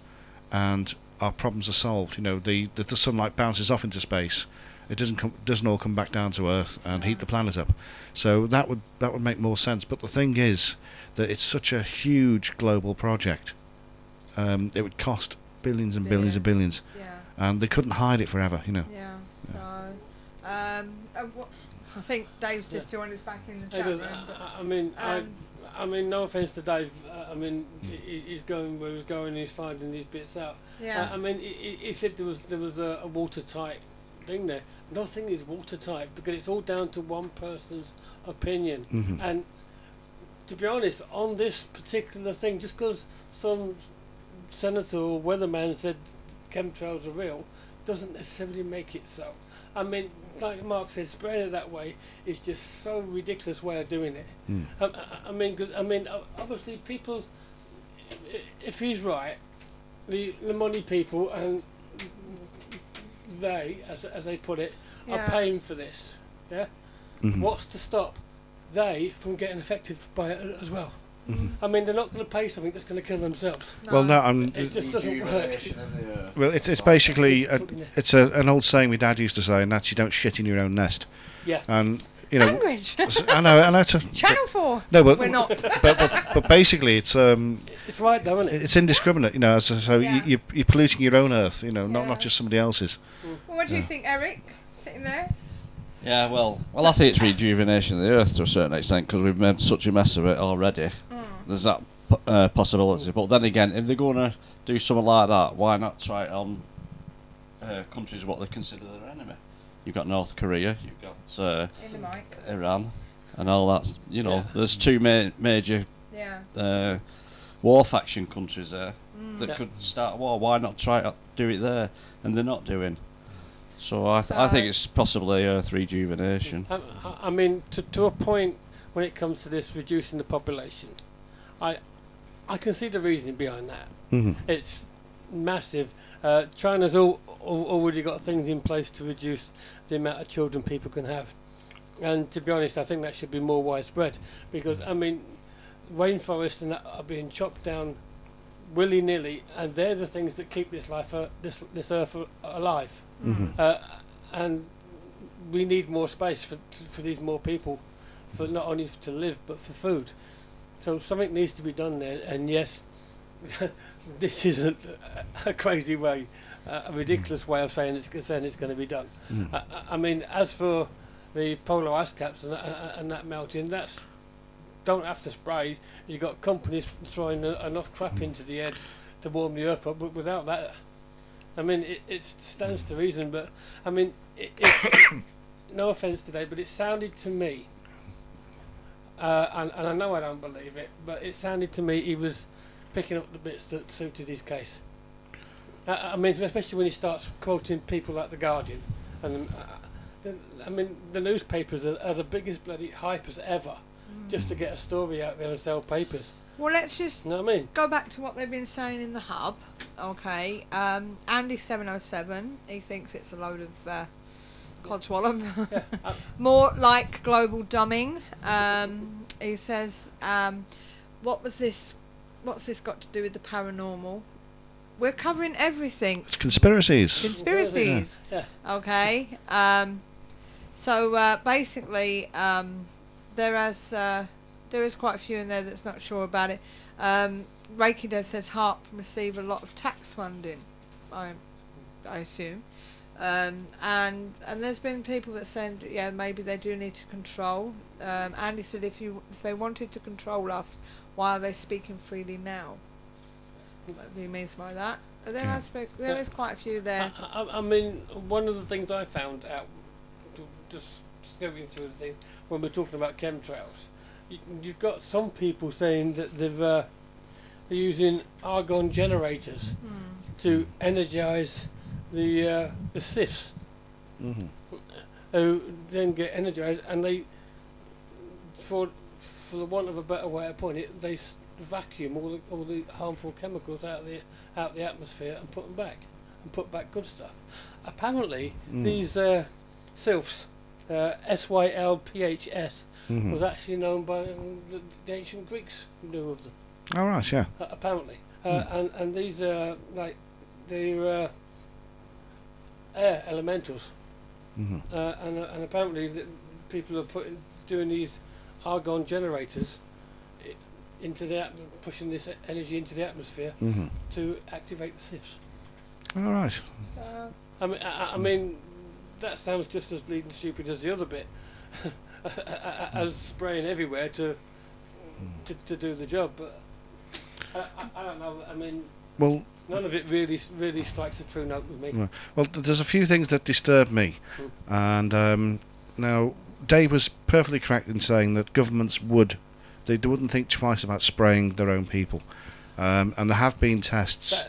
and our problems are solved. The sunlight bounces off into space. It doesn't all come back down to Earth and heat the planet up. So that would make more sense. But the thing is that it's such a huge global project. It would cost billions and billions and billions. And they couldn't hide it forever. So I think Dave's just joined us back in the chat room. I mean, no offence to Dave. He's going where he's going. He's finding these bits out. He said there was a watertight thing there. Nothing is watertight because it's all down to one person's opinion. And to be honest, on this particular thing, just because some senator or weatherman said chemtrails are real, doesn't necessarily make it so. I mean, like Mark said, spraying it that way is just so ridiculous way of doing it. Obviously people, if he's right, the money people and they, as they put it, are paying for this. What's to stop they from getting affected by it as well? I mean, they're not going to pay something that's going to kill themselves. Well, no, it just doesn't work. Well, it's basically it's an old saying my dad used to say, and that's you don't shit in your own nest. Yeah. And you know, Language. I know. It's Channel 4. No, but we're not. but basically, it's right though, isn't it? It's indiscriminate, you know. So Yeah. you're polluting your own earth, you know, not just somebody else's. Well, what do you think, Eric? Sitting there. Yeah, well, I think it's rejuvenation of the earth to a certain extent because we've made such a mess of it already. There's that possibility, but then again, if they're going to do something like that, why not try it on countries what they consider their enemy? You've got North Korea, you've got Iran, and all that. You know, there's two major war faction countries there that could start a war. Why not try to do it there? And they're not doing. So I think it's possibly earth rejuvenation. I mean, to a point when it comes to this reducing the population, I can see the reasoning behind that. It's massive. China's already got things in place to reduce the amount of children people can have. And to be honest, I think that should be more widespread because, I mean, rainforests and that are being chopped down willy-nilly, and they're the things that keep this earth alive. And we need more space for these more people, for not only to live but for food. So something needs to be done there. And yes, this isn't a crazy way, a ridiculous way of saying it's going to be done. I mean, as for the polar ice caps and that melting, that's don't have to spray. You've got companies throwing enough crap into the air to warm the earth up, but without that, I mean, it stands to reason. But I mean, no offence today, but it sounded to me, and I know I don't believe it, but it sounded to me he was picking up the bits that suited his case. I mean, especially when he starts quoting people like The Guardian, and I mean, the newspapers are the biggest bloody hypers ever, just to get a story out there and sell papers. Well, let's just know what I mean? Go back to what they've been saying in the hub. Okay, Andy 707, he thinks it's a load of codswallop. More like global dumbing. He says, what's this got to do with the paranormal? We're covering everything. It's conspiracies. Conspiracies. Yeah. Okay. So basically, there is quite a few in there that's not sure about it. Reiki Dev says HAARP receive a lot of tax funding, I assume. And there's been people that said, yeah, maybe they do need to control. Andy said, if they wanted to control us, why are they speaking freely now? What he means by that. There is quite a few there. I mean, one of the things I found out, just going through the thing, when we're talking about chemtrails, you've got some people saying that they're using argon generators to energise the sieves, who then get energised, and they, for the want of a better way of putting it, they vacuum all the harmful chemicals out the atmosphere and put them back, and put back good stuff. Apparently, these sylphs, SYLPHS, was actually known by the ancient Greeks who knew of them. Oh right, yeah. Apparently, and these are like they're air elementals, and apparently people are doing these argon generators into the pushing this energy into the atmosphere to activate the sieves. All right. So I mean, that sounds just as bleeding stupid as the other bit, as spraying everywhere to do the job. But I don't know. I mean, well, none of it really strikes a true note with me. Well, there's a few things that disturb me, and now Dave was perfectly correct in saying that governments they wouldn't think twice about spraying their own people, and there have been tests.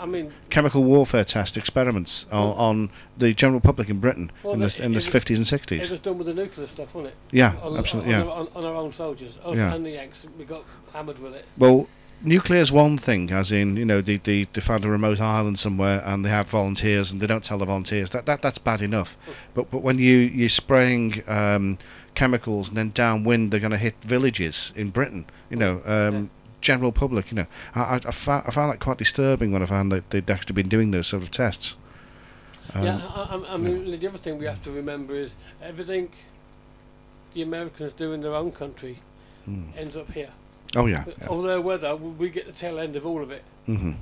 I mean, chemical warfare test experiments on the general public in Britain in the 50s and 60s. It was done with the nuclear stuff, wasn't it? Yeah, absolutely. On our own soldiers, and the Yanks, we got hammered with it. Well, nuclear's one thing, as in, you know, they find a remote island somewhere and they have volunteers and they don't tell the volunteers. That's bad enough. But when you're spraying chemicals and then downwind they're going to hit villages in Britain, you know, general public, you know, I found that quite disturbing when I found that they'd actually been doing those sort of tests. I mean, the other thing we have to remember is everything the Americans do in their own country ends up here. Oh yeah. All their weather, we get the tail end of all of it in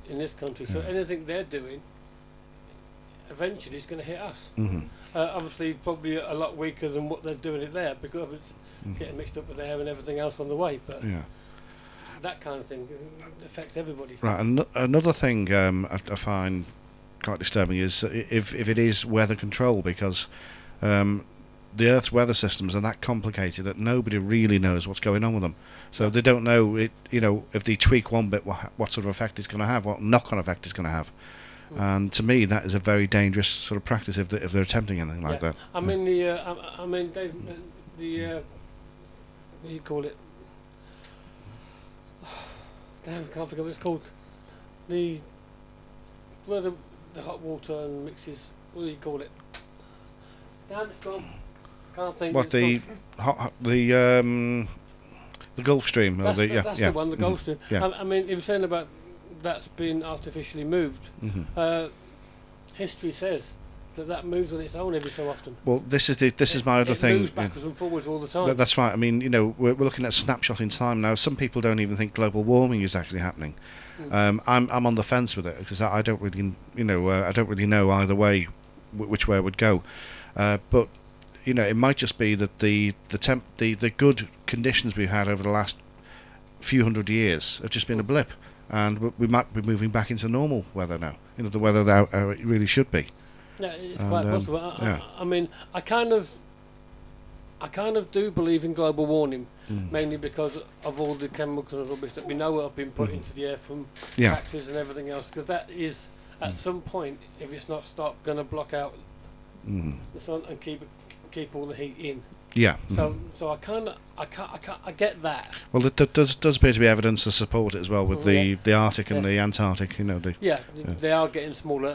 this country. So anything they're doing, eventually, is going to hit us. Obviously, probably a lot weaker than what they're doing it there because it's getting mixed up with air and everything else on the way. But that kind of thing affects everybody. Right. Another thing I find quite disturbing is if it is weather control, because the Earth's weather systems are that complicated that nobody really knows what's going on with them. So they don't know it. You know, if they tweak one bit, what sort of effect it's going to have, what knock-on effect it's going to have. And to me, that is a very dangerous sort of practice if they're attempting anything like that. I mean, I mean, Dave, what do you call it? Damn, I can't forget what it's called. Where the hot water and mixes. What do you call it? Damn, it's gone. Can't think. What the Gulf Stream? That's the one, the Gulf Stream. Yeah. I mean, he was saying about that's been artificially moved. History says that moves on its own every so often. Well, this is my other thing. It moves backwards and forwards all the time. That's right. I mean, you know, we're looking at a snapshot in time now. Some people don't even think global warming is actually happening. I'm on the fence with it because I don't really, you know, I don't really know either way which way it would go. But you know, it might just be that the good conditions we've had over the last few hundred years have just been a blip, and we might be moving back into normal weather now. You know, the weather that it really should be. Yeah, it's quite possible. I mean, I kind of do believe in global warming, mainly because of all the chemicals and rubbish that we know have been put into the air from factories and everything else. Because that is, at some point, if it's not stopped, going to block out the sun and keep all the heat in. Yeah. So I get that. Well, there does appear to be evidence to support it as well with the Arctic and the Antarctic. You know, they are getting smaller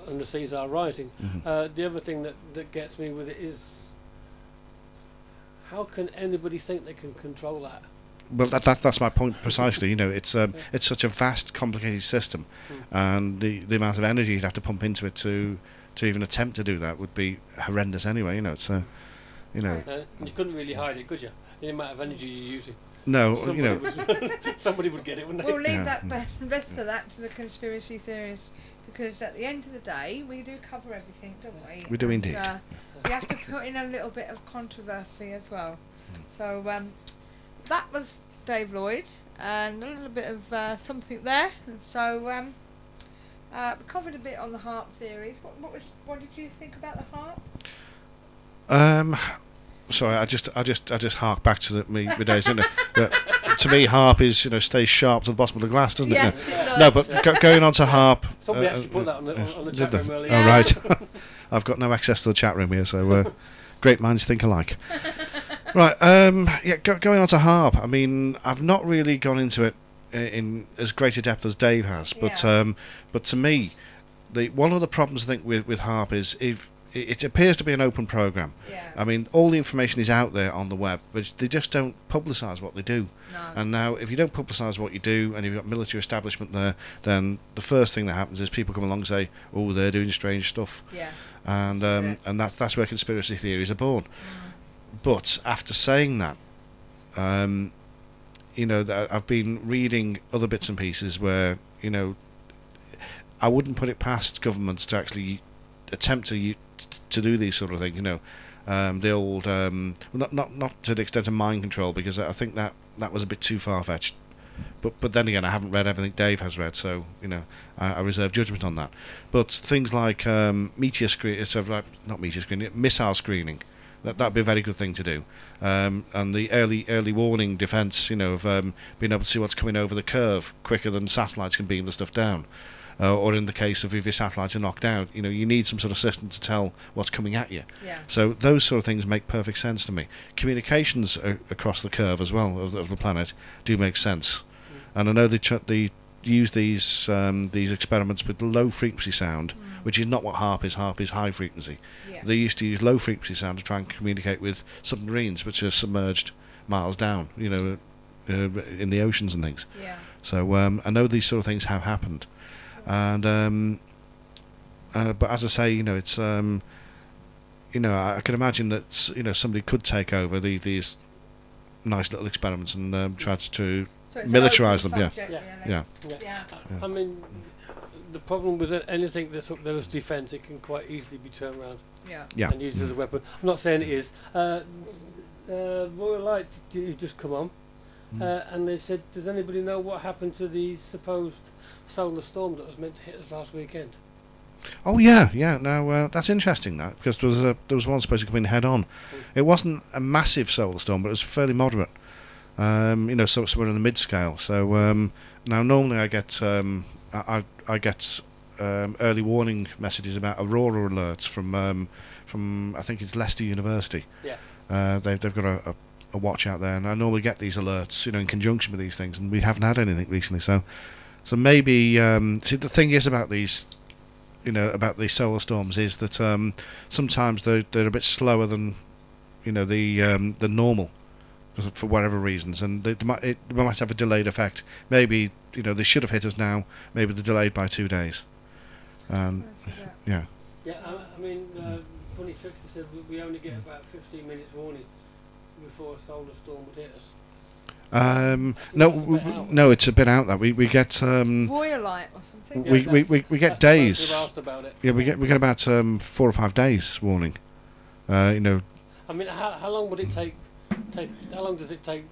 and the seas are rising. The other thing that gets me with it is, how can anybody think they can control that? Well, that's my point precisely. You know, it's such a vast, complicated system, and the amount of energy you'd have to pump into it to even attempt to do that would be horrendous anyway. You know, so you know. You couldn't really hide it, could you? The amount of energy you're using. No, somebody would get it, wouldn't they? We'll leave the rest of that to the conspiracy theorists, because at the end of the day, we do cover everything, don't we? We do indeed. We have to put in a little bit of controversy as well. So that was Dave Lloyd, and a little bit of something there. So we covered a bit on the HAARP theories. What did you think about the HAARP? Sorry, I just hark back to my days, didn't I? To me, HAARP is, you know, stays sharp to the bottom of the glass, doesn't it? Yes, Yeah. it does. No, but going on to HAARP. Somebody actually put that on the chat room earlier. Oh, right. I've got no access to the chat room here, so great minds think alike. Right. Going on to HAARP. I mean, I've not really gone into it in as great a depth as Dave has, but to me, one of the problems I think with HAARP is it appears to be an open program. I mean, all the information is out there on the web, but they just don't publicise what they do. And now, if you don't publicise what you do, and you've got military establishment there, then the first thing that happens is people come along and say, "Oh, they're doing strange stuff." And that's where conspiracy theories are born. But after saying that, you know, I've been reading other bits and pieces where, you know, I wouldn't put it past governments to actually attempt to do these sort of things. You know, the old not to the extent of mind control, because I think that was a bit too far fetched. But then again, I haven't read everything Dave has read, so you know, I reserve judgment on that. But things like missile screening. That'd be a very good thing to do, and the early warning defence, you know, of being able to see what's coming over the curve quicker than satellites can beam the stuff down, or in the case of if your satellites are knocked out, you know, you need some sort of system to tell what's coming at you. So those sort of things make perfect sense to me. Communications across the curve as well of the planet do make sense. and I know they use these experiments with low frequency sound, which is not what HAARP is. HAARP is high frequency. Yeah. They used to use low frequency sound to try and communicate with submarines which are submerged miles down, you know, in the oceans and things. Yeah. So I know these sort of things have happened, and but as I say, you know, it's you know, I can imagine that, you know, somebody could take over these nice little experiments and try to militarize them. Yeah. I mean, the problem with anything that's up there as defence, it can quite easily be turned around and used as a weapon. I'm not saying it is. Royal Light just come on, and they said, does anybody know what happened to the supposed solar storm that was meant to hit us last weekend? Oh yeah. Now that's interesting, that, because there was one supposed to come in head on. It wasn't a massive solar storm, but it was fairly moderate. You know, so somewhere in the mid scale. So now normally I get I get early warning messages about aurora alerts from I think it's Leicester University. Yeah. They've got a watch out there, and I normally get these alerts, you know, in conjunction with these things, and we haven't had anything recently. So maybe see, the thing is about these, you know, about these solar storms is that sometimes they're a bit slower than, you know, the normal for whatever reasons, and it might have a delayed effect. Maybe, you know, they should have hit us now. Maybe they're delayed by 2 days. Yeah. Yeah, I mean, Funny Trickster said we only get about 15 minutes warning before a solar storm would hit us. No, it's a bit out that we get Royal Light or something. We get days. Asked about it. Yeah, we get about 4 or 5 days warning. You know. I mean, how long would it take? How long does it take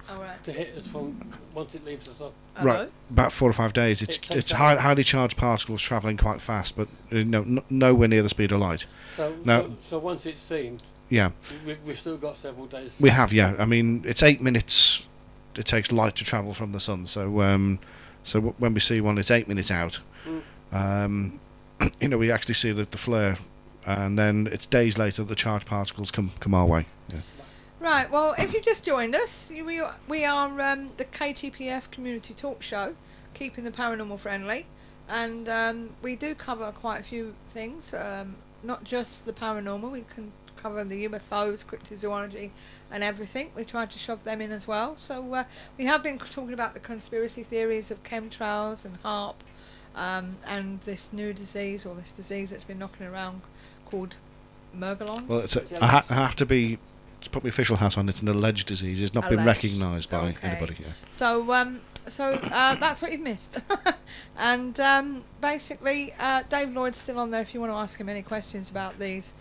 to hit us from once it leaves the sun? Right, about 4 or 5 days. It's highly charged particles travelling quite fast, but nowhere near the speed of light. So once it's seen, yeah, we've still got several days. We have, yeah. I mean, it's 8 minutes. It takes light to travel from the sun. So when we see one, it's 8 minutes out. You know, we actually see the flare, and then it's days later the charged particles come our way. Yeah. Right, well, if you just joined us, we are the KTPF Community Talk Show, keeping the paranormal friendly, and we do cover quite a few things, not just the paranormal. We can cover the UFOs, cryptozoology, and everything. We try to shove them in as well. So we have been talking about the conspiracy theories of chemtrails and HAARP, and this new disease, or this disease that's been knocking around called Mergelons. Well, I have to put my official hat on. It's an alleged disease. It's not been recognised by anybody. Yeah. So that's what you've missed. And basically, David Lloyd's still on there if you want to ask him any questions about these.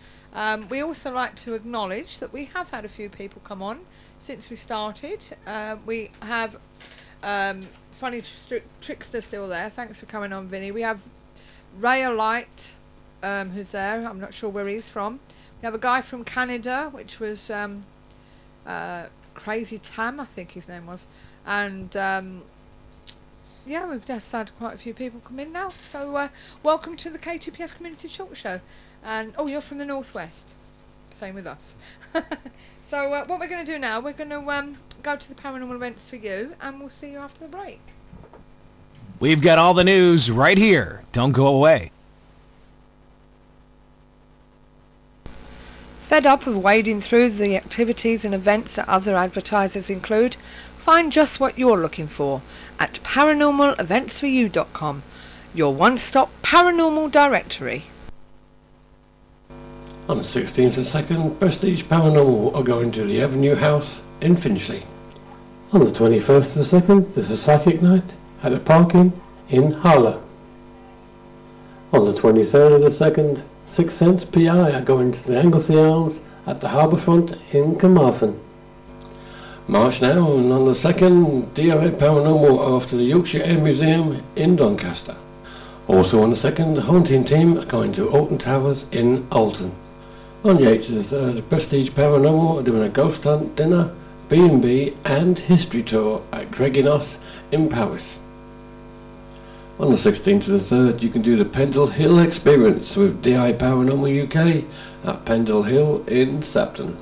We also like to acknowledge that we have had a few people come on since we started. We have Funny Trickster still there. Thanks for coming on, Vinny. We have Ray Light, who's there. I'm not sure where he's from. We have a guy from Canada, which was Crazy Tam, I think his name was. And yeah, we've just had quite a few people come in now. So welcome to the KTPF Community Talk Show. And oh, you're from the Northwest. Same with us. So what we're going to do now, we're going to go to the paranormal events for you, and we'll see you after the break. We've got all the news right here. Don't go away. Fed up of wading through the activities and events that other advertisers include? Find just what you're looking for at paranormaleventsforyou.com, your one-stop paranormal directory. On the 16th of 2nd, Prestige Paranormal are going to the Avenue House in Finchley. On the 21st of the 2nd, there's a psychic night at a parking in Harlow. On the 23rd of the 2nd, 6 Sense PI are going to the Anglesey Arms at the Harbourfront in Carmarthen. March now, and on the 2nd, DI Paranormal are off to the Yorkshire Air Museum in Doncaster. Also on the 2nd, the Haunting Team are going to Alton Towers in Alton. On the 8th of the 3rd, Prestige Paranormal are doing a ghost hunt, dinner, B&B and history tour at Craigienoss in Powys. On the 16th of the 3rd, you can do the Pendle Hill Experience with DI Paranormal UK at Pendle Hill in Sapton.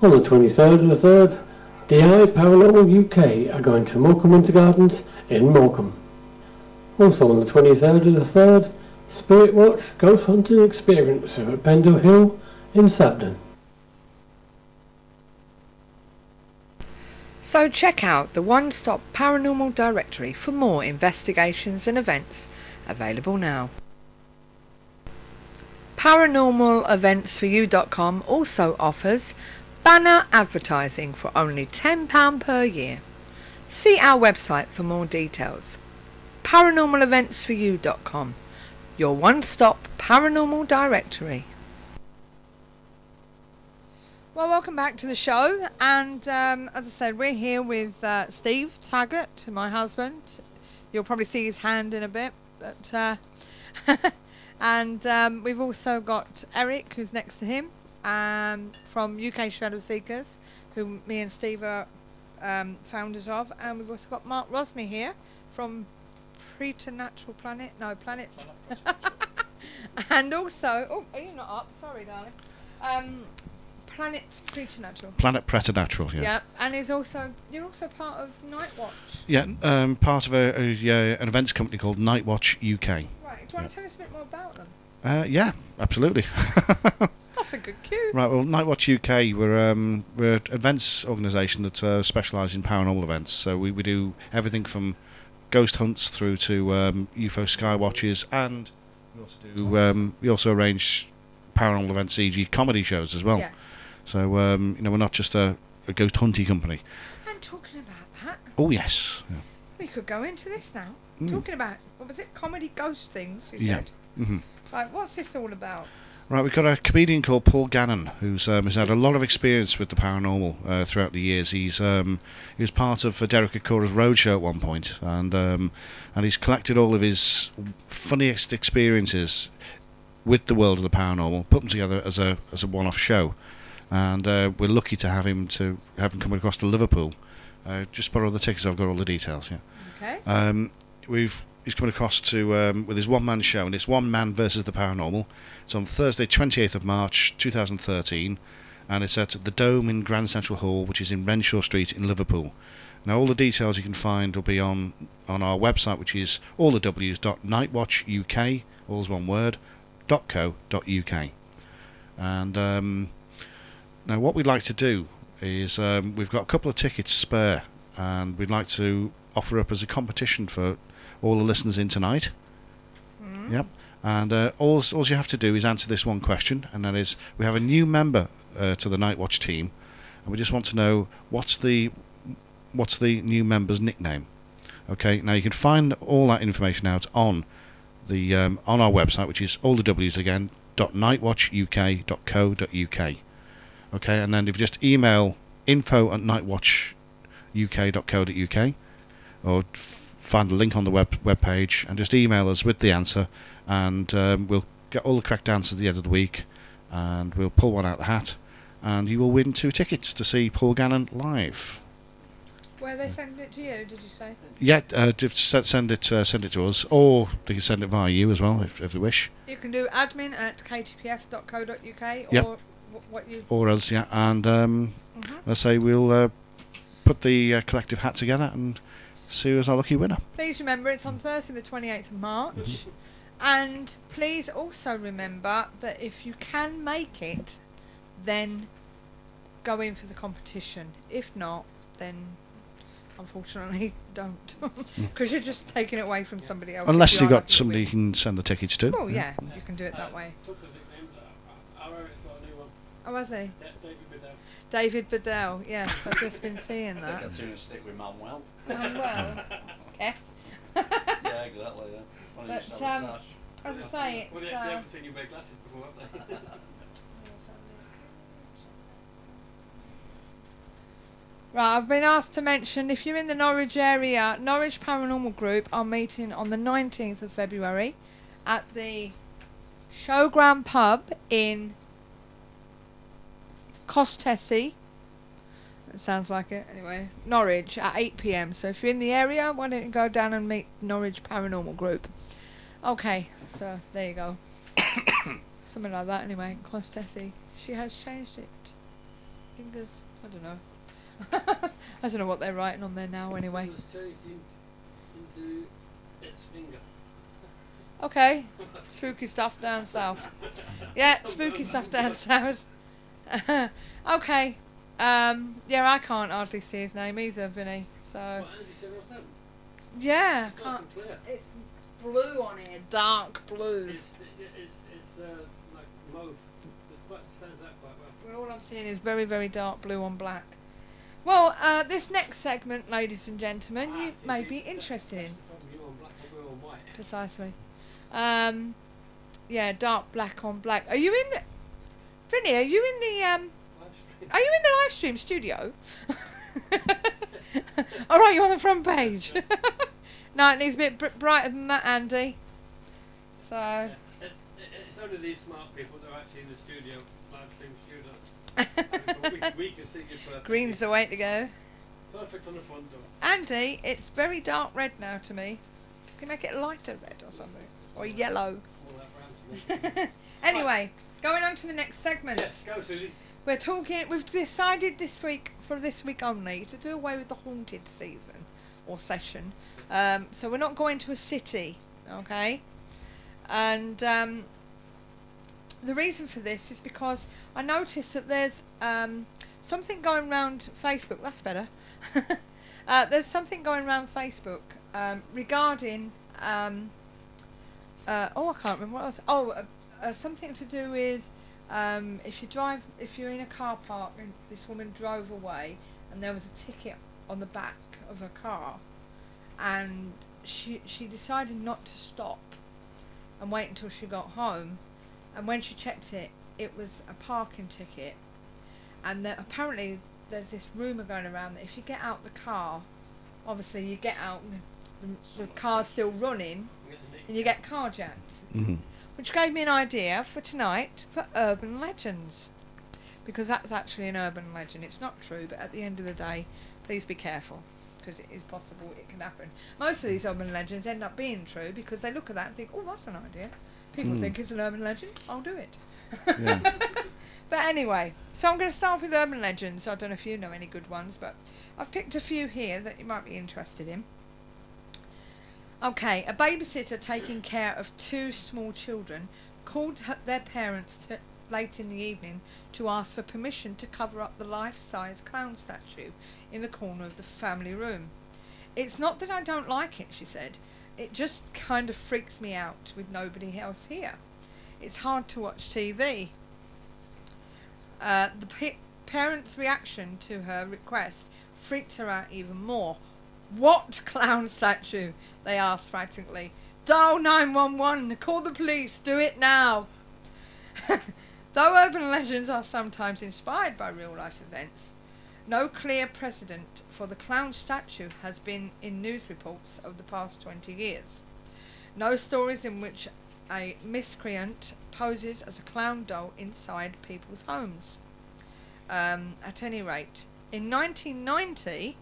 On the 23rd of the 3rd, DI Paranormal UK are going to Morecambe Winter Gardens in Morecambe. Also on the 23rd of the 3rd, Spirit Watch Ghost Hunting Experience at Pendle Hill in Sabden. So check out the one-stop paranormal directory for more investigations and events available now. ParanormalEventsForYou.com also offers banner advertising for only £10 per year. See our website for more details. ParanormalEventsForYou.com, your one-stop paranormal directory. Well, welcome back to the show, and as I said, we're here with Steve Taggart, my husband. You'll probably see his hand in a bit, but and we've also got Eric, who's next to him, from UK Shadow Seekers, who me and Steve are founders of, and we've also got Mark Rosney here from Preternatural Planet, and also, oh, are you not up? Sorry, darling. Planet Preternatural. Planet Preternatural, yeah. Yeah, and you're also part of Night Watch. Yeah, part of an events company called Night Watch UK. Right, do you want to tell us a bit more about them? Yeah, absolutely. That's a good cue. Right, well, Night Watch UK, we're an events organisation that specialises in paranormal events. So we do everything from ghost hunts through to UFO sky watches, and we also arrange paranormal events, e.g. comedy shows as well. Yes. So we're not just a ghost hunting company. And talking about that, Oh yes. Yeah. we could go into this now. Mm. Talking about, what was it, comedy ghost things, you Yeah. said? Mm-hmm. Like, what's this all about? Right, we've got a comedian called Paul Gannon who's has had a lot of experience with the paranormal throughout the years. He was part of Derek Akora's roadshow at one point, and he's collected all of his funniest experiences with the world of the paranormal, put them together as a one-off show, and we're lucky to have him come across to Liverpool. Just borrow the tickets. I've got all the details. Yeah. Okay. He's coming across to with his one-man show, and it's One Man versus the Paranormal. It's on Thursday, 28th of March, 2013, and it's at the Dome in Grand Central Hall, which is in Renshaw Street in Liverpool. Now, all the details you can find will be on our website, which is allthews.nightwatchuk, all's one word, .co.uk. And now what we'd like to do is we've got a couple of tickets spare, and we'd like to offer up as a competition for all the listeners in tonight. Yep. And all you have to do is answer this one question, and that is, we have a new member to the Night Watch team, and we just want to know what's the new member's nickname. Okay. Now you can find all that information out on the on our website, which is all the W's again .nightwatchuk.co.uk. Okay, and then if you just email info@nightwatchuk.co.uk, or find a link on the web page and just email us with the answer, and we'll get all the correct answers at the end of the week, and we'll pull one out of the hat, and you will win 2 tickets to see Paul Gannon live. Where they send it to you, did you say? Yeah, send it to us, or they can send it via you as well if they wish. You can do admin@ktpf.co.uk, Yep. or what you... Or else, yeah, and let's say we'll put the collective hat together and see who's our lucky winner. Please remember, it's on Thursday the 28th of March. And please also remember that if you can make it, then go in for the competition. If not, then unfortunately don't, because you're just taking it away from somebody else. Unless you've got somebody you can send the tickets to. Oh yeah, you can do it that way. Oh, has he? Yeah, David Bedell. David Bedell, yes, I've just been seeing that. I think I'd sooner stick with Manuel. Manuel? Okay. Yeah, exactly, yeah. But, as I say, it's... Well, they haven't seen you wear glasses before, have they? Right, I've been asked to mention, if you're in the Norwich area, Norwich Paranormal Group are meeting on the 19th of February at the Showground Pub in Costessie. It sounds like it. Anyway, Norwich at 8 p.m. So if you're in the area, why don't you go down and meet Norwich Paranormal Group? Okay, so there you go. Something like that anyway, Costessie. She has changed it. Fingers, I don't know. I don't know what they're writing on there now anyway. It was changed into its finger. Okay, spooky stuff down south. Yeah, spooky stuff down south. Okay. Yeah, I can't hardly see his name either, Vinny. So. What, Andy said what's that? Yeah, It's nice can't. and clear. It's blue on here, dark blue. It's like mauve. Stands out quite well. Well, all I'm seeing is very, very dark blue on black. Well, this next segment, ladies and gentlemen, you may be interested in. Blue on black or blue on white. Precisely. Yeah, dark black on black. Are you in the... Vinny, are you in the... Are you in the live stream studio? Alright, you're on the front page. No, it needs a bit brighter than that, Andy. So... Yeah, it's only these smart people that are actually in the studio, live stream studio. we can see you perfect. Green's the way to go. Perfect on the front door. Andy, it's very dark red now to me. You can make it lighter red or something. Or yellow. Anyway, going on to the next segment. Yes, go Susie. We're talking, we've decided this week, for this week only, to do away with the haunted season, or session. So we're not going to a city, okay? And the reason for this is because I noticed that there's something going around Facebook, that's better. There's something going around Facebook regarding, oh, I can't remember what else. Oh, something to do with if you're in a car park and this woman drove away and there was a ticket on the back of her car, and she decided not to stop and wait until she got home, and when she checked it, it was a parking ticket, and apparently there's this rumour going around that if you get out the car, obviously you get out and the car's still running and you get carjacked. Mm-hmm. Which gave me an idea for tonight for urban legends, because that's actually an urban legend. It's not true, but at the end of the day, please be careful, because it is possible it can happen. Most of these urban legends end up being true because they look at that and think, oh, that's an idea. People think it's an urban legend, I'll do it. Yeah. But anyway, so I'm going to start with urban legends. I don't know if you know any good ones, but I've picked a few here that you might be interested in. Okay, a babysitter taking care of two small children called their parents late in the evening to ask for permission to cover up the life-size clown statue in the corner of the family room. It's not that I don't like it, she said. It just kind of freaks me out with nobody else here. It's hard to watch TV. The parents' reaction to her request freaked her out even more. What clown statue? They asked frantically. Dial 911, call the police, do it now. Though urban legends are sometimes inspired by real life events, no clear precedent for the clown statue has been in news reports over the past 20 years. No stories in which a miscreant poses as a clown doll inside people's homes. At any rate, in 1990,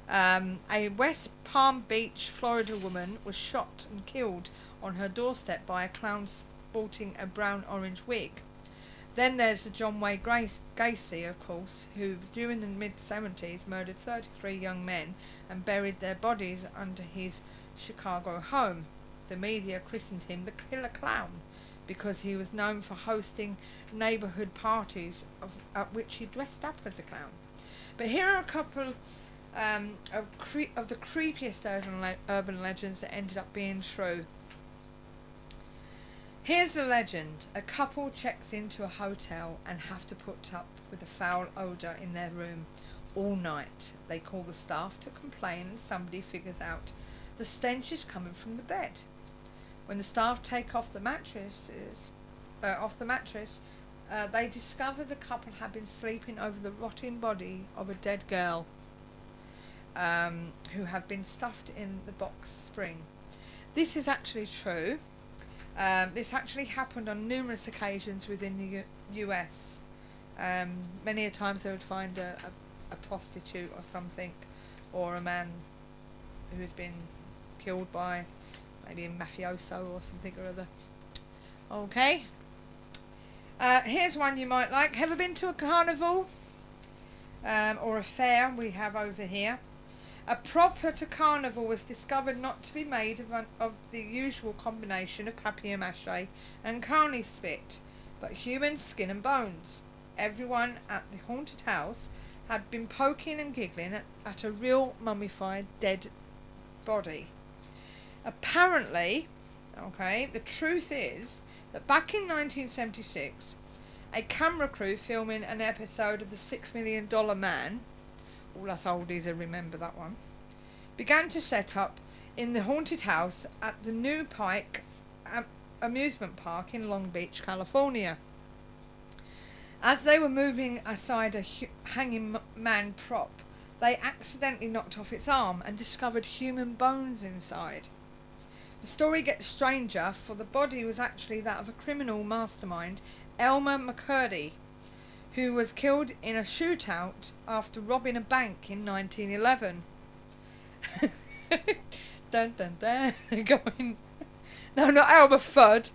a West Palm Beach, Florida woman was shot and killed on her doorstep by a clown sporting a brown-orange wig. Then there's the John Wayne Gacy, of course, who during the mid-70s murdered 33 young men and buried their bodies under his Chicago home. The media christened him the Killer Clown because he was known for hosting neighbourhood parties at which he dressed up as a clown. But here are a couple of the creepiest urban legends that ended up being true. Here's the legend. A couple checks into a hotel and have to put up with a foul odour in their room all night. They call the staff to complain and somebody figures out the stench is coming from the bed. When the staff take off the mattress, they discover the couple had been sleeping over the rotting body of a dead girl who had been stuffed in the box spring. This is actually true. This actually happened on numerous occasions within the US. Many a times they would find a prostitute or something, or a man who has been killed by maybe a mafioso or something or other. Okay. Here's one you might like. Ever been to a carnival? or affair we have over here. A prop at a carnival was discovered not to be made of the usual combination of papier-mâché and carny spit, but human skin and bones. Everyone at the haunted house had been poking and giggling at a real mummified dead body. Apparently, okay, the truth is that back in 1976, a camera crew filming an episode of the $6 Million Man, all us oldies will remember that one, began to set up in the haunted house at the New Pike amusement park in Long Beach, California. As they were moving aside a hanging man prop, they accidentally knocked off its arm and discovered human bones inside. The story gets stranger, for the body was actually that of a criminal mastermind, Elmer McCurdy, who was killed in a shootout after robbing a bank in 1911. Dun dun dun. Going. No, not Elmer Fudd.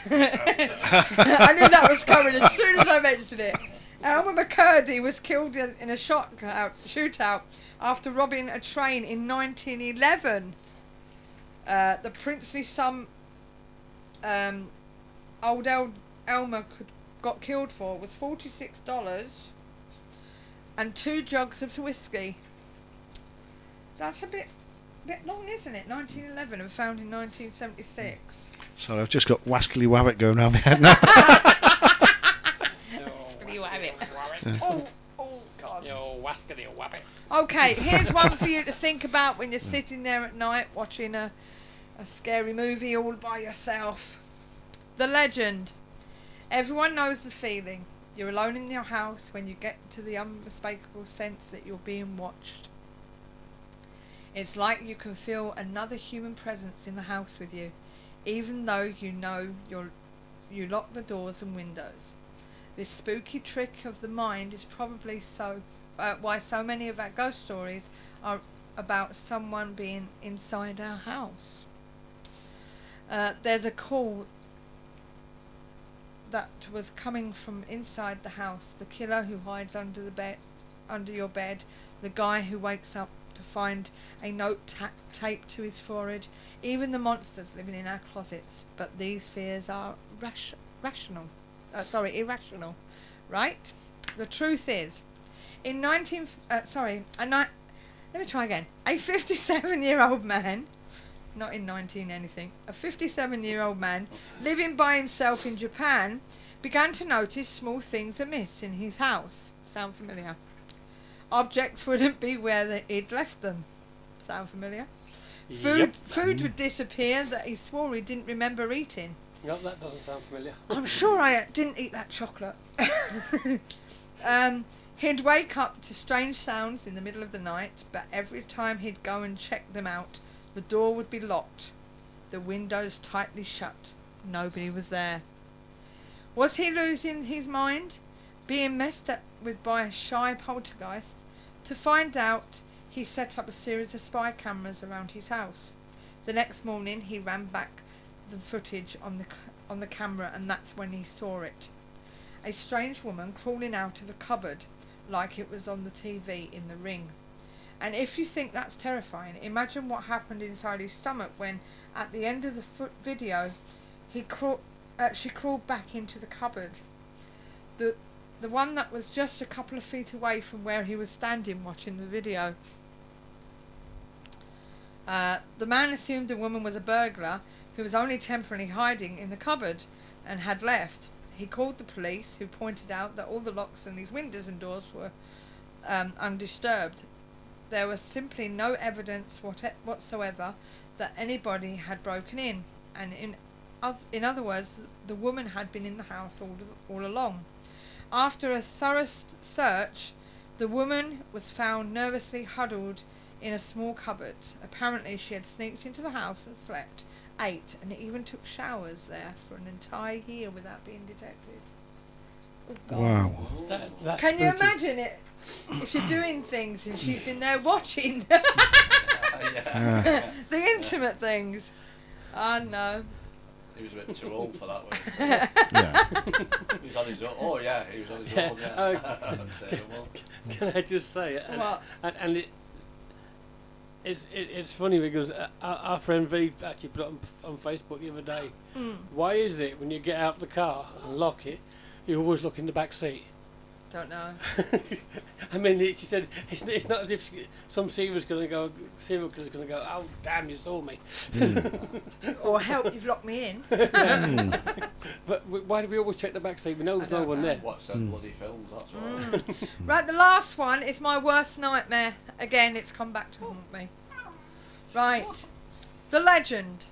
I knew that was coming as soon as I mentioned it. Elmer McCurdy was killed in a shootout after robbing a train in 1911. The princely sum old Elmer got killed for was $46 and 2 jugs of whiskey. That's a bit long, isn't it? 1911 and found in 1976. Sorry, I've just got Wascally Wabbit going around my head now. Wascally Wabbit. Yeah. Oh God. Yo, Wascally Wabbit. Okay, here's one for you to think about when you're sitting there at night watching a scary movie all by yourself. The legend. Everyone knows the feeling. You're alone in your house when you get to the unmistakable sense that you're being watched. It's like you can feel another human presence in the house with you, even though you know you lock the doors and windows. This spooky trick of the mind is probably why so many of our ghost stories are about someone being inside our house. There's a call that was coming from inside the house. The killer who hides under your bed, the guy who wakes up to find a note taped to his forehead, even the monsters living in our closets. But these fears are irrational, right? The truth is, a 57-year-old man, not in 19 anything, a 57-year-old man living by himself in Japan began to notice small things amiss in his house. Sound familiar? Objects wouldn't be where he'd left them. Sound familiar? Food would disappear that he swore he didn't remember eating. No, that doesn't sound familiar. I'm sure I didn't eat that chocolate. He'd wake up to strange sounds in the middle of the night, but every time he'd go and check them out, the door would be locked, the windows tightly shut. Nobody was there. Was he losing his mind? Being messed up with by a shy poltergeist? To find out, he set up a series of spy cameras around his house. The next morning, he ran back the footage on the camera, and that's when he saw it. A strange woman crawling out of a cupboard, like it was on the TV in the Ring. And if you think that's terrifying, imagine what happened inside his stomach when, at the end of the video, she crawled back into the cupboard. The one that was just a couple of feet away from where he was standing watching the video. The man assumed the woman was a burglar who was only temporarily hiding in the cupboard and had left. He called the police, who pointed out that all the locks on these windows and doors were undisturbed. There was simply no evidence whatsoever that anybody had broken in, and in other words, the woman had been in the house all along. After a thorough search, the woman was found nervously huddled in a small cupboard. Apparently she had sneaked into the house and slept, ate, and even took showers there for an entire year without being detected. Oh, God. Wow. That's Can you spooky. imagine it? If you're doing things and she's been there watching. Yeah. The intimate things. I know. He was a bit too old for that, wasn't he? Yeah. He was on his own. Oh yeah, he was on his own. Yeah. Can I just say, and it's funny because our friend V actually put it on Facebook the other day. Why is it when you get out of the car and lock it, you always look in the back seat? Don't know. I mean, she said it's not as if some serial killer's going to go, oh damn, you saw me. Or help, you've locked me in. But why do we always check the back seat? We know there's no one there. Watch them bloody films, that's why. Right, the last one is my worst nightmare. Again, it's come back to haunt me. Right, the legend.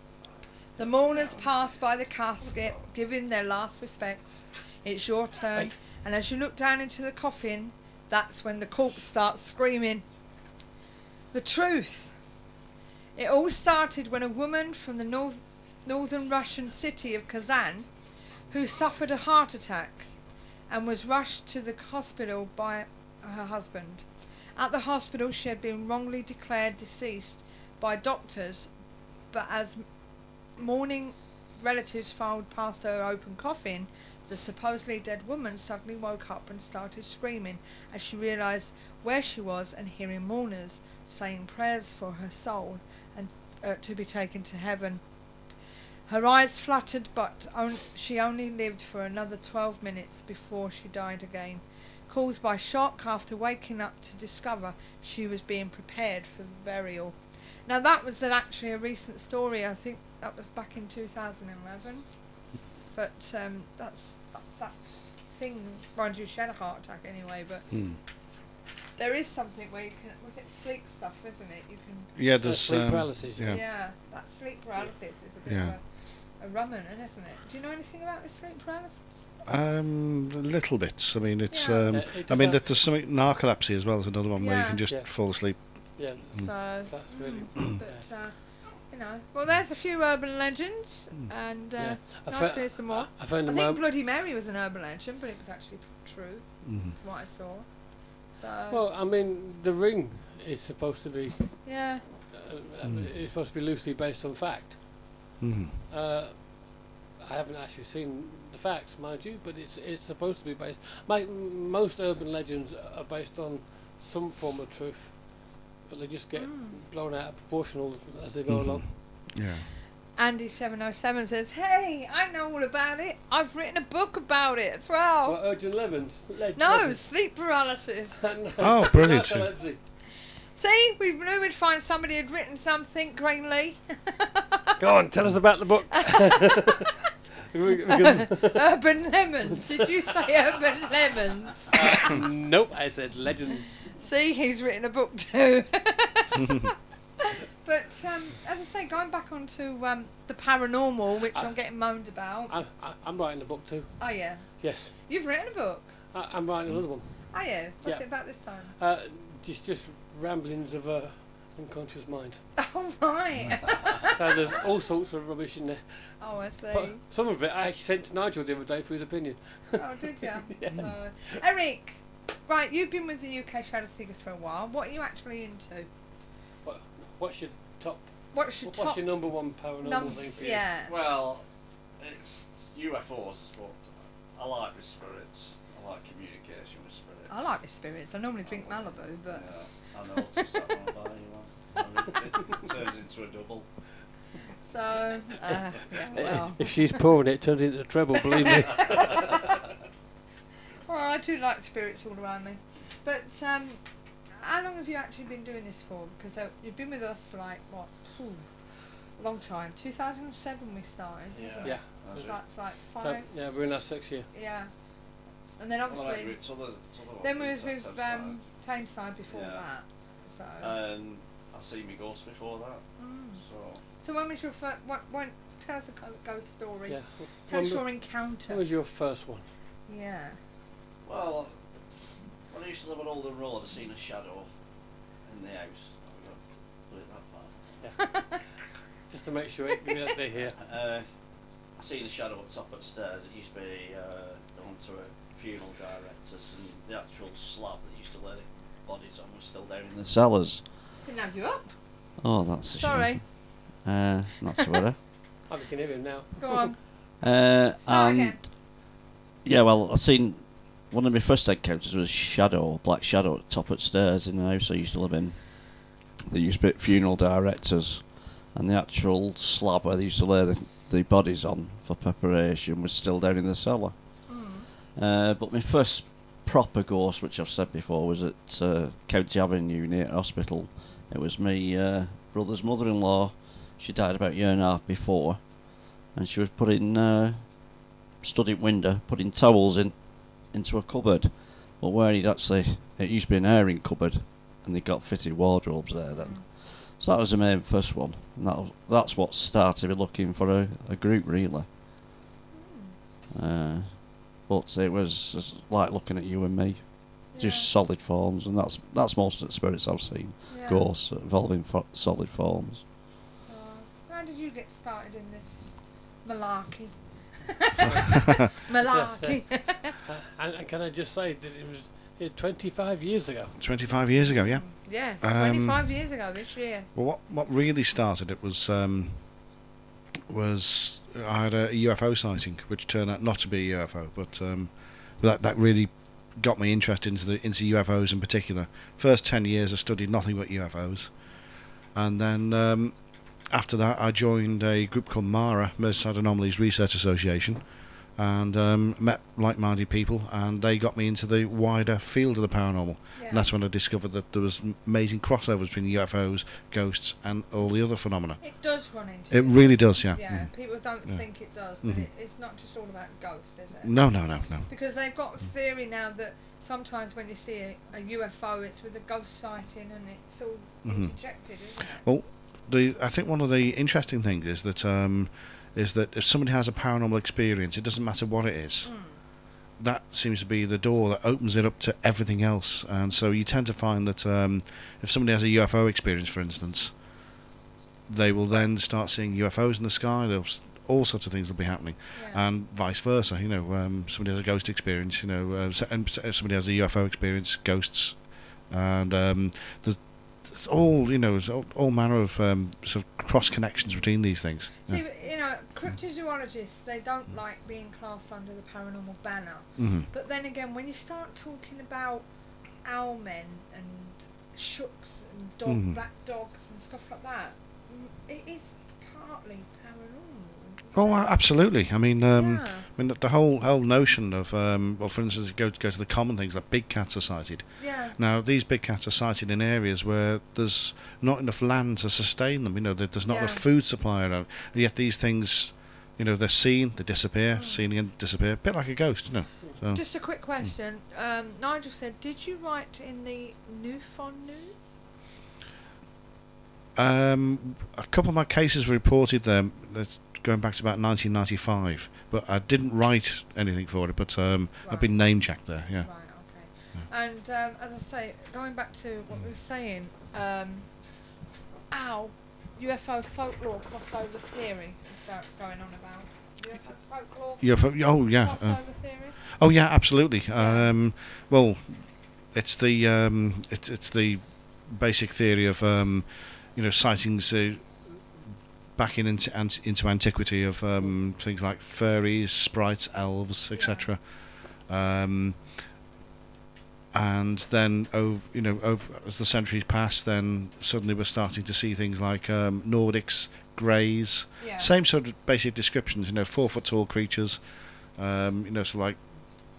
The mourners pass by the casket, giving their last respects. It's your turn, and as you look down into the coffin, that's when the corpse starts screaming. The truth. It all started when a woman from the northern Russian city of Kazan, who suffered a heart attack and was rushed to the hospital by her husband. At the hospital, she had been wrongly declared deceased by doctors, but as mourning relatives filed past her open coffin, the supposedly dead woman suddenly woke up and started screaming as she realised where she was and hearing mourners saying prayers for her soul and to be taken to heaven. Her eyes fluttered, but she only lived for another 12 minutes before she died again, caused by shock after waking up to discover she was being prepared for the burial. Now that was actually a recent story. I think that was back in 2011. But that's that thing. Mind you, she had a heart attack anyway. But there is something where you can. Was it sleep stuff, isn't it? You can. Yeah, there's sleep paralysis. Yeah, that sleep paralysis is a bit of a rum isn't it? Do you know anything about this sleep paralysis? Little bits. I mean, it's. it I mean, there's something narcolepsy as well as another one where you can just fall asleep. Yeah. So that's really. But you know, well, there's a few urban legends, and nice to hear some more. I think Bloody Mary was an urban legend, but it was actually true, from what I saw. So. Well, I mean, The Ring is supposed to be. Yeah. It's supposed to be loosely based on fact. I haven't actually seen the facts, mind you, but it's supposed to be based. Most urban legends are based on some form of truth, but they just get blown out of proportion as they go along. Yeah. Andy707 says, "Hey, I know all about it. I've written a book about it as well." What, Urgent Lemons? No, sleep paralysis. No. Oh, brilliant. See, we knew we'd find somebody who'd written something, Greenlee. Go on, tell us about the book. Urban Lemons. Did you say Urban Lemons? Nope, I said legend. See, he's written a book too. But as I say, going back onto the paranormal, which I'm getting moaned about. I'm writing a book too. Oh yeah. Yes. You've written a book. I'm writing another one. Are you? What's it about this time? Just ramblings of a unconscious mind. Oh right. So there's all sorts of rubbish in there. Oh, I see. But some of it I actually sent to Nigel the other day for his opinion. Oh, did you? Yeah. Eric, right, you've been with the UK Shadow Seekers for a while. What are you actually into? What's your top? What's your number one paranormal thing for you? Yeah. Well, it's UFOs, but I like the spirits. I like communication with spirits. I like the spirits. I normally drink Malibu, but. Yeah, I noticed that when I buy you one. It turns into a double. So, yeah, well. If she's pouring it, it turns into a treble, believe me. Well, I do like spirits all around me. But how long have you actually been doing this for? Because you've been with us for like, what, a long time. 2007 we started, wasn't it? Yeah. So that's like 5. So, yeah, we're in our 6th year. Yeah. And then obviously, then we was with Tameside before that. So. And I seen my ghost before that. So when was your first? Tell us a ghost story. Yeah. Tell us your encounter. What was your first one? Yeah. Well, when I used to live on Oldham Road, I seen a shadow in the house. Put it that far. Yeah. Just to make sure it can be here. I seen a shadow at the top of the stairs. It used to be done to a funeral directors, and the actual slab that used to lay the bodies on was still there in the cellars. Didn't have you up. Oh, that's a Sorry. shame. Not to worry. I can hear him now. Go on. And again. yeah, well, I seen one of my first encounters was shadow, black shadow at the top of the stairs in the house I used to live in. They used to be funeral directors, and the actual slab where they used to lay the bodies on for preparation was still down in the cellar. But my first proper ghost, which I've said before, was at County Avenue near the hospital. It was my brother's mother-in-law. She died about a year and a half before, and she was putting stood in window, putting towels into a cupboard. But where it used to be an airing cupboard, and they got fitted wardrobes there then. So that was the main first one, and that's what started me looking for a group really. But it was just like looking at you and me, just solid forms, and that's most of the spirits I've seen, ghosts involving solid forms. How did you get started in this malarkey? Malarkey. And can I just say that it was 25 years ago? 25 years ago, yeah. Yes, 25 years ago this year. Well, what really started it was I had a UFO sighting, which turned out not to be a UFO, but that really got me interested into UFOs in particular. First 10 years I studied nothing but UFOs, and then after that I joined a group called MARA, Merseyside Anomalies Research Association, and met like-minded people, and they got me into the wider field of the paranormal. And that's when I discovered that there was amazing crossovers between UFOs, ghosts, and all the other phenomena. It does run into it. Really does, yeah. Yeah, people don't think it does, but it's not just all about ghosts, is it? No. Because they've got a theory now that sometimes when you see a UFO, it's with a ghost sighting, and it's all interjected, isn't it? Well, I think one of the interesting things is that if somebody has a paranormal experience, it doesn't matter what it is. That seems to be the door that opens it up to everything else. And so you tend to find that if somebody has a UFO experience, for instance, they will then start seeing UFOs in the sky. All sorts of things will be happening, and vice versa. Somebody has a ghost experience, and somebody has a UFO experience, ghosts, and there's all manner of sort of cross connections between these things. See, cryptozoologists, they don't like being classed under the paranormal banner. But then again, when you start talking about owlmen and shooks and black dogs and stuff like that, it is partly paranormal. Oh, absolutely. I mean, the whole notion of, well, for instance, go to the common things like big cats are sighted. Yeah. Now, these big cats are sighted in areas where there's not enough land to sustain them. There's not enough food supply around. Yet these things, they're seen, they disappear, seen again, disappear. A bit like a ghost, So. Just a quick question. Nigel said, did you write in the Newfound News? A couple of my cases were reported there. That's going back to about 1995, but I didn't write anything for it. But I've been name checked there. Yeah. Right. Okay. And as I say, going back to what we were saying, UFO folklore crossover theory is that going on about UFO folklore. Oh yeah. Crossover theory. Oh yeah, absolutely. Well, it's the basic theory of sightings back into antiquity of things like fairies, sprites, elves, etc. And then, as the centuries passed, then suddenly we're starting to see things like Nordics, greys, same sort of basic descriptions. 4 foot tall creatures, sort of like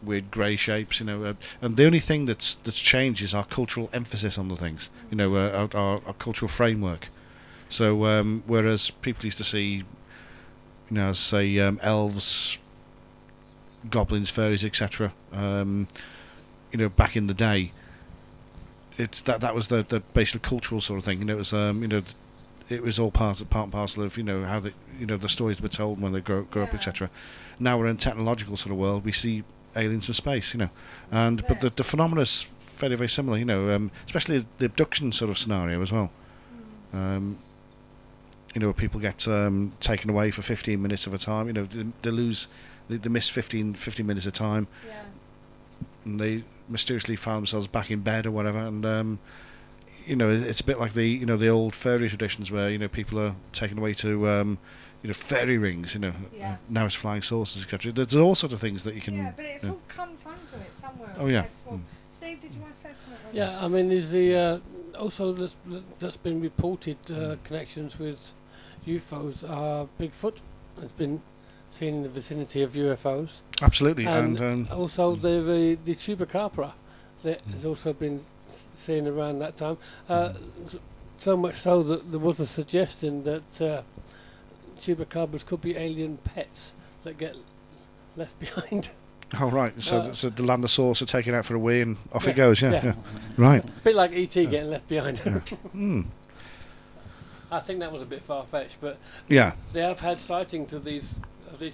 weird grey shapes. And the only thing that's changed is our cultural emphasis on the things. Our cultural framework. So whereas people used to see, say elves, goblins, fairies, etc. Back in the day, that was the basic cultural sort of thing. It was it was all part and parcel of how the stories were told when they grow up, etc. Now we're in a technological sort of world. We see aliens from space, but the phenomena is very, very similar. Especially the abduction sort of scenario as well. Where people get taken away for 15 minutes of a time. They miss 15 minutes of time, and they mysteriously found themselves back in bed or whatever. And you know, it's a bit like the, you know, the old fairy traditions where, you know, people are taken away to, you know, fairy rings, you know, now it's flying saucers, etc. There's all sorts of things that you can. Yeah, but it's all comes home to it somewhere. Oh yeah. Steve, did you want to say something? Yeah, I mean, is the also that's been reported connections with UFOs are Bigfoot. It's been seen in the vicinity of UFOs. Absolutely, and also the chupacabra that has also been seen around that time. So much so that there was a suggestion that chupacabras could be alien pets that get left behind. Oh right, so the Landosaurus are taken out for a wee and off it goes. Yeah. Right. A bit like E.T. getting left behind. Yeah. I think that was a bit far fetched, but yeah, they have had sightings of these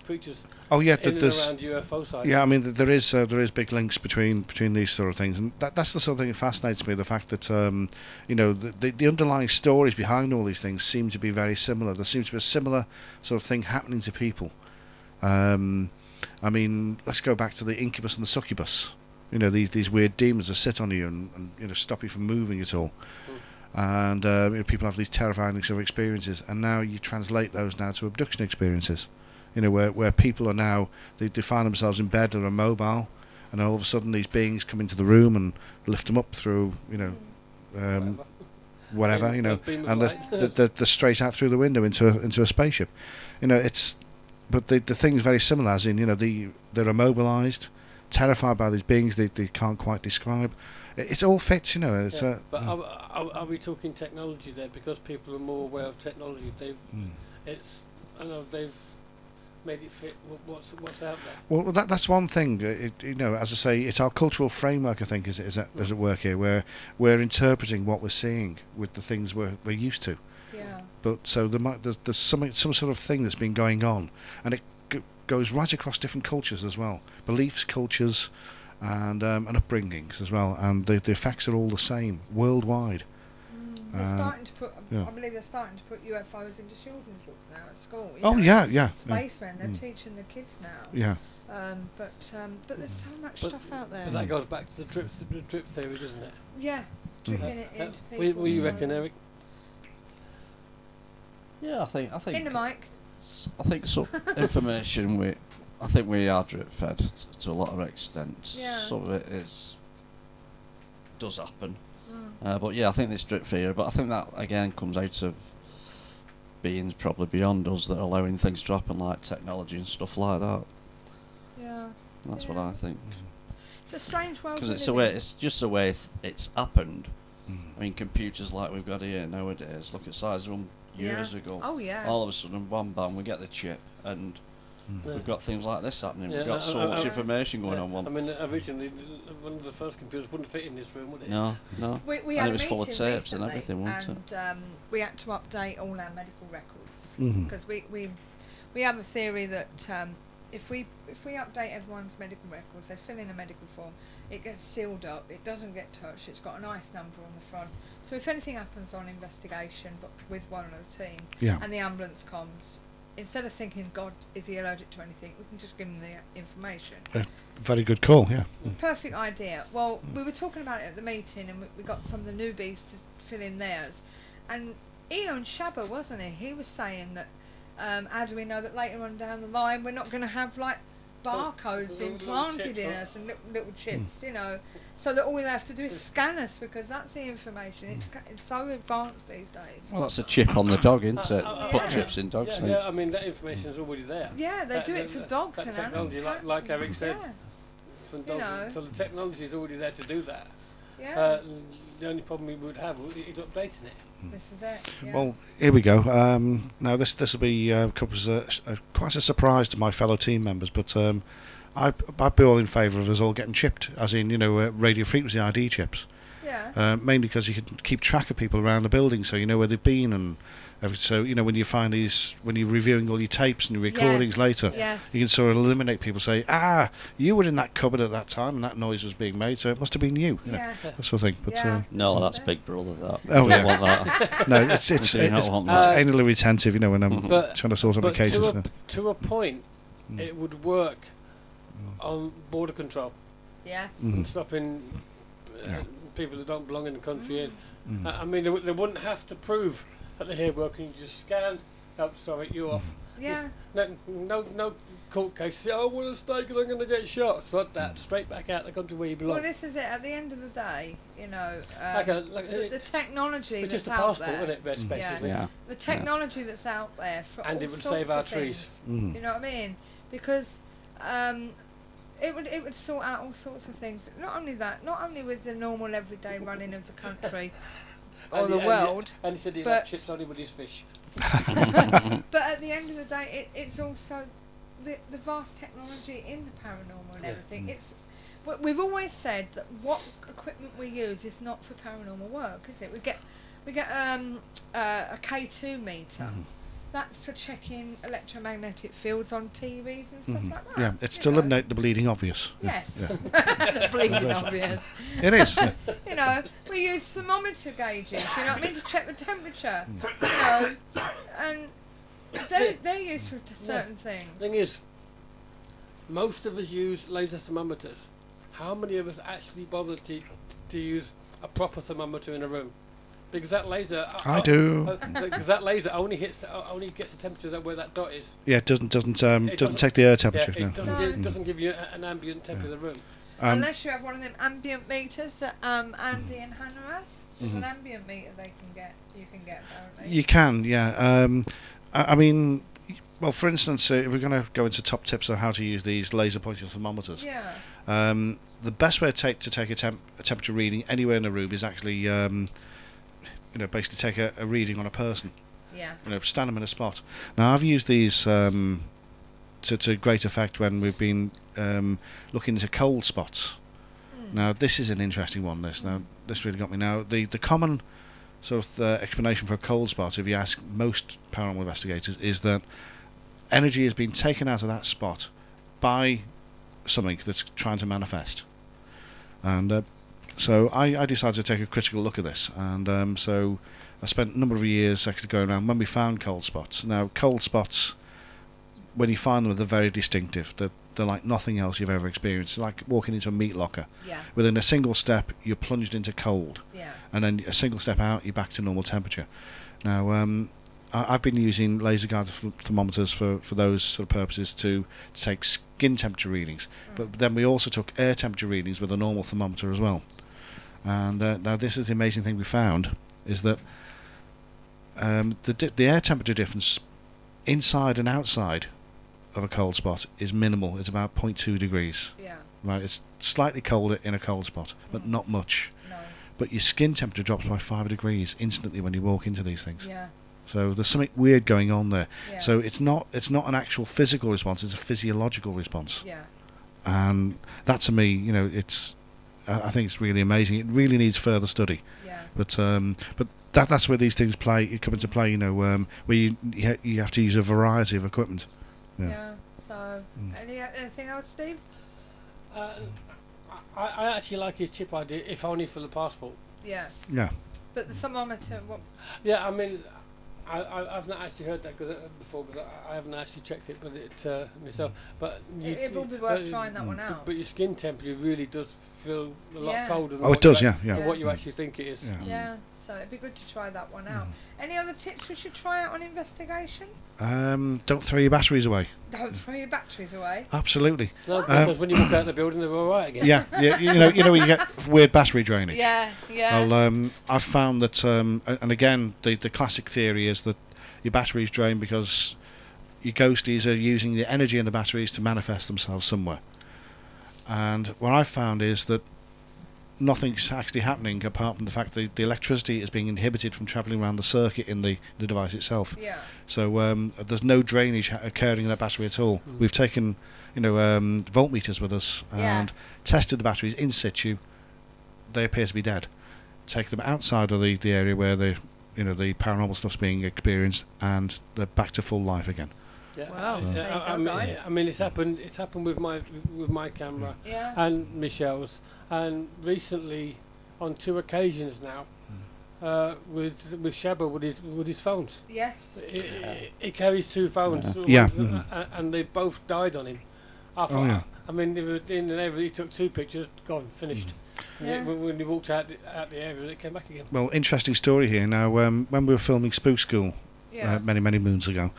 creatures. Oh yeah, in and around UFO sites. Yeah, I mean there is big links between these sort of things, and that's the sort of thing that fascinates me. The fact that you know, the underlying stories behind all these things seem to be very similar. There seems to be a similar sort of thing happening to people. I mean, let's go back to the incubus and the succubus. You know, these weird demons that sit on you and you know, stop you from moving at all. And you know, people have these terrifying sort of experiences, and now you translate those now to abduction experiences. You know, where people are now, they find themselves in bed or immobile, and all of a sudden these beings come into the room and lift them up through, you know, whatever, you know, and they're straight out through the window into a spaceship. You know, but the thing's very similar, as in, you know, they're immobilized, terrified by these beings they can't quite describe. It all fits, you know. It's but are we talking technology there? Because people are more aware of technology. I know they've made it fit what's out there. Well, that's one thing. You know, as I say, it's our cultural framework, I think, is at work here, where we're interpreting what we're seeing with the things we're used to. Yeah. But so there's some sort of thing that's been going on, and it goes right across different cultures as well, beliefs, cultures, and upbringings as well, and the effects are all the same worldwide. They're starting to put. I believe they're starting to put UFOs into children's books now at school. Oh yeah. Spacemen, they're teaching the kids now. Yeah. But there's so much stuff out there. But that goes back to the drip theory, doesn't it? Yeah, dripping it into people. What do you reckon, Eric? Yeah, I think in the mic. I think some information I think we are drip fed to a lot of extent. Yeah. Some of it does happen. But yeah, I think this drip theory, but I think that again comes out of beings probably beyond us that are allowing things to happen, like technology and stuff like that. Yeah. That's what I think. It's a strange world. Because it's just the way it's happened. I mean, computers like we've got here nowadays, look at size of them years ago. Oh yeah. All of a sudden, bam, bam, we get the chip, and we've got things like this happening. Yeah, We've got so much information going on. I mean, originally, one of the first computers wouldn't fit in this room, would it? No. We and had it was a full of meeting tapes and everything, wasn't it? And we had to update all our medical records because we have a theory that if we update everyone's medical records, they fill in a medical form, it gets sealed up, it doesn't get touched, it's got a nice number on the front. So if anything happens on investigation, but with one of the team, and the ambulance comes, instead of thinking, God, is he allergic to anything, we can just give him the information. Very good call, yeah. Perfect idea. Well, we were talking about it at the meeting, and we got some of the newbies to fill in theirs. And Ian Shabba, wasn't he? He was saying that, how do we know that later on down the line we're not going to have, like, barcodes implanted in us and little chips, you know, so that all we have to do is scan us, because that's the information. It's so advanced these days. Well, that's a chip on the dog, isn't it? Put chips in dogs. Yeah, I mean, that information is already there. Yeah, they do it to dogs and technology, like Eric said. You know. So the technology is already there to do that. Yeah. The only problem we would have is updating it. This is it. Yeah. Well, here we go. Now this will be quite a surprise to my fellow team members, but I'd be all in favour of us all getting chipped, as in, you know, radio frequency ID chips. Yeah. Mainly because you can keep track of people around the building, so you know where they've been, and so you know when you find these, when you're reviewing all your tapes and your recordings later, you can sort of eliminate people. Say, you were in that cupboard at that time, and that noise was being made, so it must have been you. You know, that sort of thing. But no, that's Big Brother. That. Oh we yeah. don't want that. No, it's anally retentive. You know, when I'm trying to sort out my cases. To a point, it would work on border control. Yes. Stopping people that don't belong in the country in. Mm. I mean, they wouldn't have to prove that they're here working. You just scan. Oh, sorry, you're off. Yeah. No court case. Oh, well, a mistake and I'm going to get shot. Sod that. Straight back out the country where you belong. Well, this is it. At the end of the day, you know, the technology it's that's just a out passport, there. isn't it, basically? Yeah. The technology that's out there for and all it would sorts save our of trees. things, you know what I mean? Because it would sort out all sorts of things. Not only that, not only with the normal everyday running of the country or the world, and he said he had chips only with his fish. But at the end of the day, it's also the vast technology in the paranormal and everything. It's we've always said that what equipment we use is not for paranormal work, is it? We get a K2 meter. That's for checking electromagnetic fields on TVs and stuff like that. Yeah, it's to eliminate the bleeding obvious. Yes, Yeah. bleeding obvious. It is. Yeah. You know, we use thermometer gauges. You know what I mean, to check the temperature. You know, and they're used for certain things. Thing is, most of us use laser thermometers. How many of us actually bother to use a proper thermometer in a room? Because that laser, I do. Because that laser only gets the temperature where that dot is. Yeah, it doesn't take the air temperature. Yeah, No. it doesn't give you an ambient temperature of the room. Unless you have one of them ambient meters that Andy and Hannah have. There's an ambient meter you can get apparently. You can, yeah. I mean, well, for instance, if we're going to go into top tips on how to use these laser pointing thermometers, the best way to take a temperature reading anywhere in the room is actually, basically take a reading on a person. Yeah. Stand them in a spot. Now, I've used these to great effect when we've been looking into cold spots. Now, this is an interesting one. This really got me. Now, the common sort of explanation for a cold spot, if you ask most paranormal investigators, is that energy has been taken out of that spot by something that's trying to manifest. And so I decided to take a critical look at this, and so I spent a number of years actually going around when we found cold spots. Now, cold spots, when you find them, they're very distinctive. They're like nothing else you've ever experienced. They're like walking into a meat locker. Yeah. Within a single step, you're plunged into cold. Yeah. And then a single step out, you're back to normal temperature. Now, I've been using laser-guided thermometers for those sort of purposes to take skin temperature readings. But then we also took air temperature readings with a normal thermometer as well. And now this is the amazing thing we found, is that the air temperature difference inside and outside of a cold spot is minimal. It's about 0.2 degrees. Yeah. Right, it's slightly colder in a cold spot, but not much. No. But your skin temperature drops by 5 degrees instantly when you walk into these things. Yeah. So there's something weird going on there. Yeah. So it's not an actual physical response, it's a physiological response. Yeah. And that, to me, it's I think it's really amazing. It really needs further study. Yeah. But that's where these things come into play. Where you have to use a variety of equipment. Yeah. So, anything else, Steve? I actually like his chip idea, if only for the passport. Yeah. Yeah. But the thermometer, what? Yeah, I mean, I've not actually heard that before, but I haven't actually checked it, but myself. But it will be worth trying that one out. But your skin temperature really does feel a lot colder than what you actually think it is. Yeah. So it'd be good to try that one out. Any other tips we should try out on investigation? Don't throw your batteries away. Don't throw your batteries away. Absolutely. No, because when you walk out of the building, they're all right again. Yeah. You know when you get weird battery drainage. Yeah. Yeah. Well, I've found that, and again, the classic theory is that your batteries drain because your ghosties are using the energy in the batteries to manifest themselves somewhere. And what I've found is that nothing's actually happening apart from the fact that the electricity is being inhibited from travelling around the circuit in the device itself. Yeah. So there's no drainage occurring in that battery at all. We've taken voltmeters with us and tested the batteries in situ. They appear to be dead. Take them outside of the area where the paranormal stuff's being experienced, and they're back to full life again. Yeah. Wow. I mean, it's happened with my camera and Michelle's, and recently on 2 occasions now with Shabba with his phones. Yes. He carries 2 phones. And they both died on him. I mean, it was in the neighbourhood. He took 2 pictures, gone, finished. Yeah. When you walked out the area, it came back again. Well, interesting story here. Now, when we were filming Spook School many moons ago,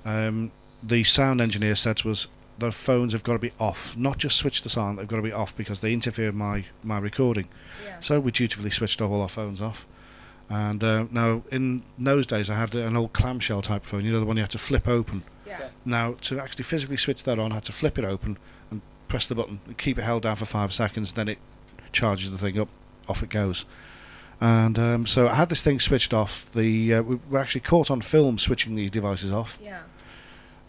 the sound engineer said to us, the phones have got to be off, not just switch to silent, they've got to be off because they interfere with my recording. Yeah. So we dutifully switched all our phones off. And now, in those days, I had an old clamshell type phone, you know, the one you had to flip open. Yeah. Now, to actually physically switch that on, I had to flip it open and press the button, and keep it held down for 5 seconds, then it charges the thing up, off it goes. And so I had this thing switched off. We were actually caught on film switching these devices off. Yeah.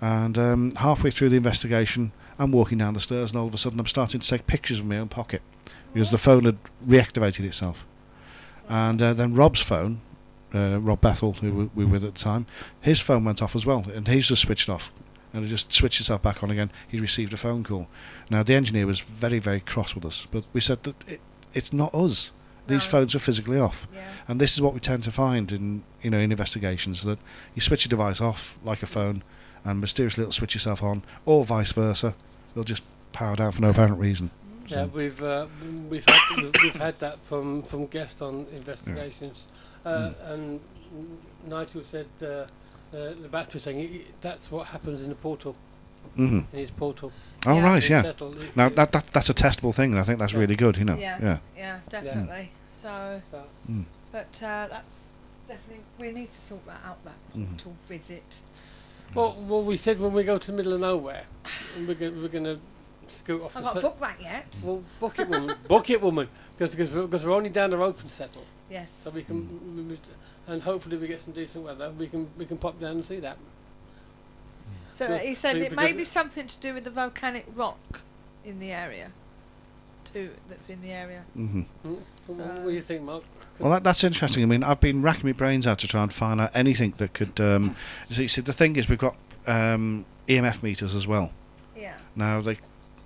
And halfway through the investigation, I'm walking down the stairs, and all of a sudden I'm starting to take pictures of my own pocket because the phone had reactivated itself. And then Rob's phone, Rob Bethel, who we were with at the time, his phone went off as well, and his was switched off. And it just switched itself back on again. He received a phone call. Now, the engineer was very, very cross with us, but we said that it's not us. These phones are physically off. Yeah. And this is what we tend to find in investigations, that you switch a device off like a phone, and mysteriously it'll switch itself on, or vice versa. It'll just power down for no apparent reason. Yeah, we've had that from guests on investigations, and Nigel said the battery thing. That's what happens in the portal. In his portal. Oh right, yeah. Now that's a testable thing, and I think that's really good. You know. Yeah, definitely. So but that's definitely, we need to sort that out. That portal visit. Well, we said when we go to the middle of nowhere, we're going to scoot off. I've not booked that yet. Well, book it, woman. Book it, woman. Because we're only down the road from Settle. Yes. So we can, and hopefully we get some decent weather. We can pop down and see that. So he said it may be something to do with the volcanic rock in the area, that's in the area. So what do you think, Mark? Well, that's interesting. I mean, I've been racking my brains out to try and find out anything that could. See, the thing is, we've got EMF meters as well. Yeah. Now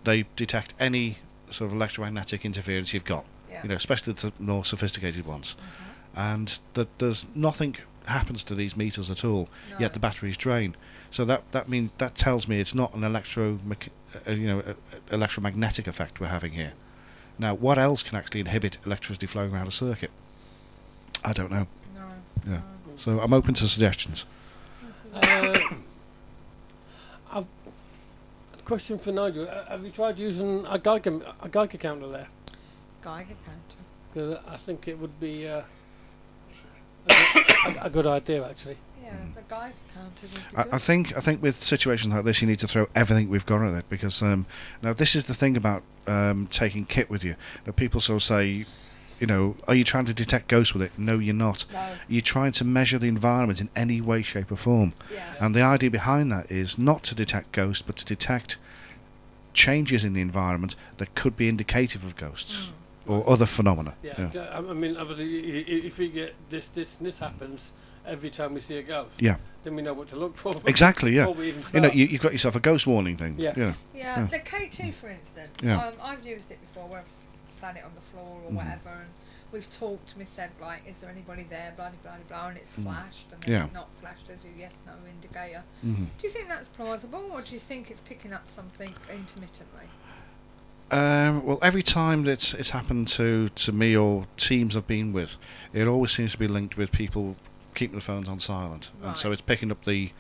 they detect any sort of electromagnetic interference you've got. Yeah. You know, especially the more sophisticated ones, and there's nothing happens to these meters at all. No. Yet the batteries drain. So that tells me it's not an electromagnetic effect we're having here. Now, what else can actually inhibit electricity flowing around a circuit? I don't know. No. Yeah. So I'm open to suggestions. A question for Nigel: have you tried using a Geiger counter there? Geiger counter. Because I think it would be a good idea, actually. Yeah, the Geiger counter would be good. I think with situations like this, you need to throw everything we've got at it, because now this is the thing about taking kit with you. Now, people sort of say, you know, are you trying to detect ghosts with it? No, you're not. No. You're trying to measure the environment in any way, shape or form. Yeah. And the idea behind that is not to detect ghosts, but to detect changes in the environment that could be indicative of ghosts or other phenomena. Yeah. I mean, obviously, if we get this and this happens every time we see a ghost, then we know what to look for. Exactly, yeah. Before we even You know, start. you've got yourself a ghost warning thing. Yeah. Yeah, the K2, for instance. Yeah. I've used it before where I've sat it on the floor or whatever, and we've talked and we said, like, is there anybody there, blah, blah, blah, blah, and it's flashed, and then it's not flashed as a yes-no indicator. Do you think that's plausible, or do you think it's picking up something intermittently? Well, every time that it's happened to me or teams I've been with, it always seems to be linked with people keeping the phones on silent, and so it's picking up the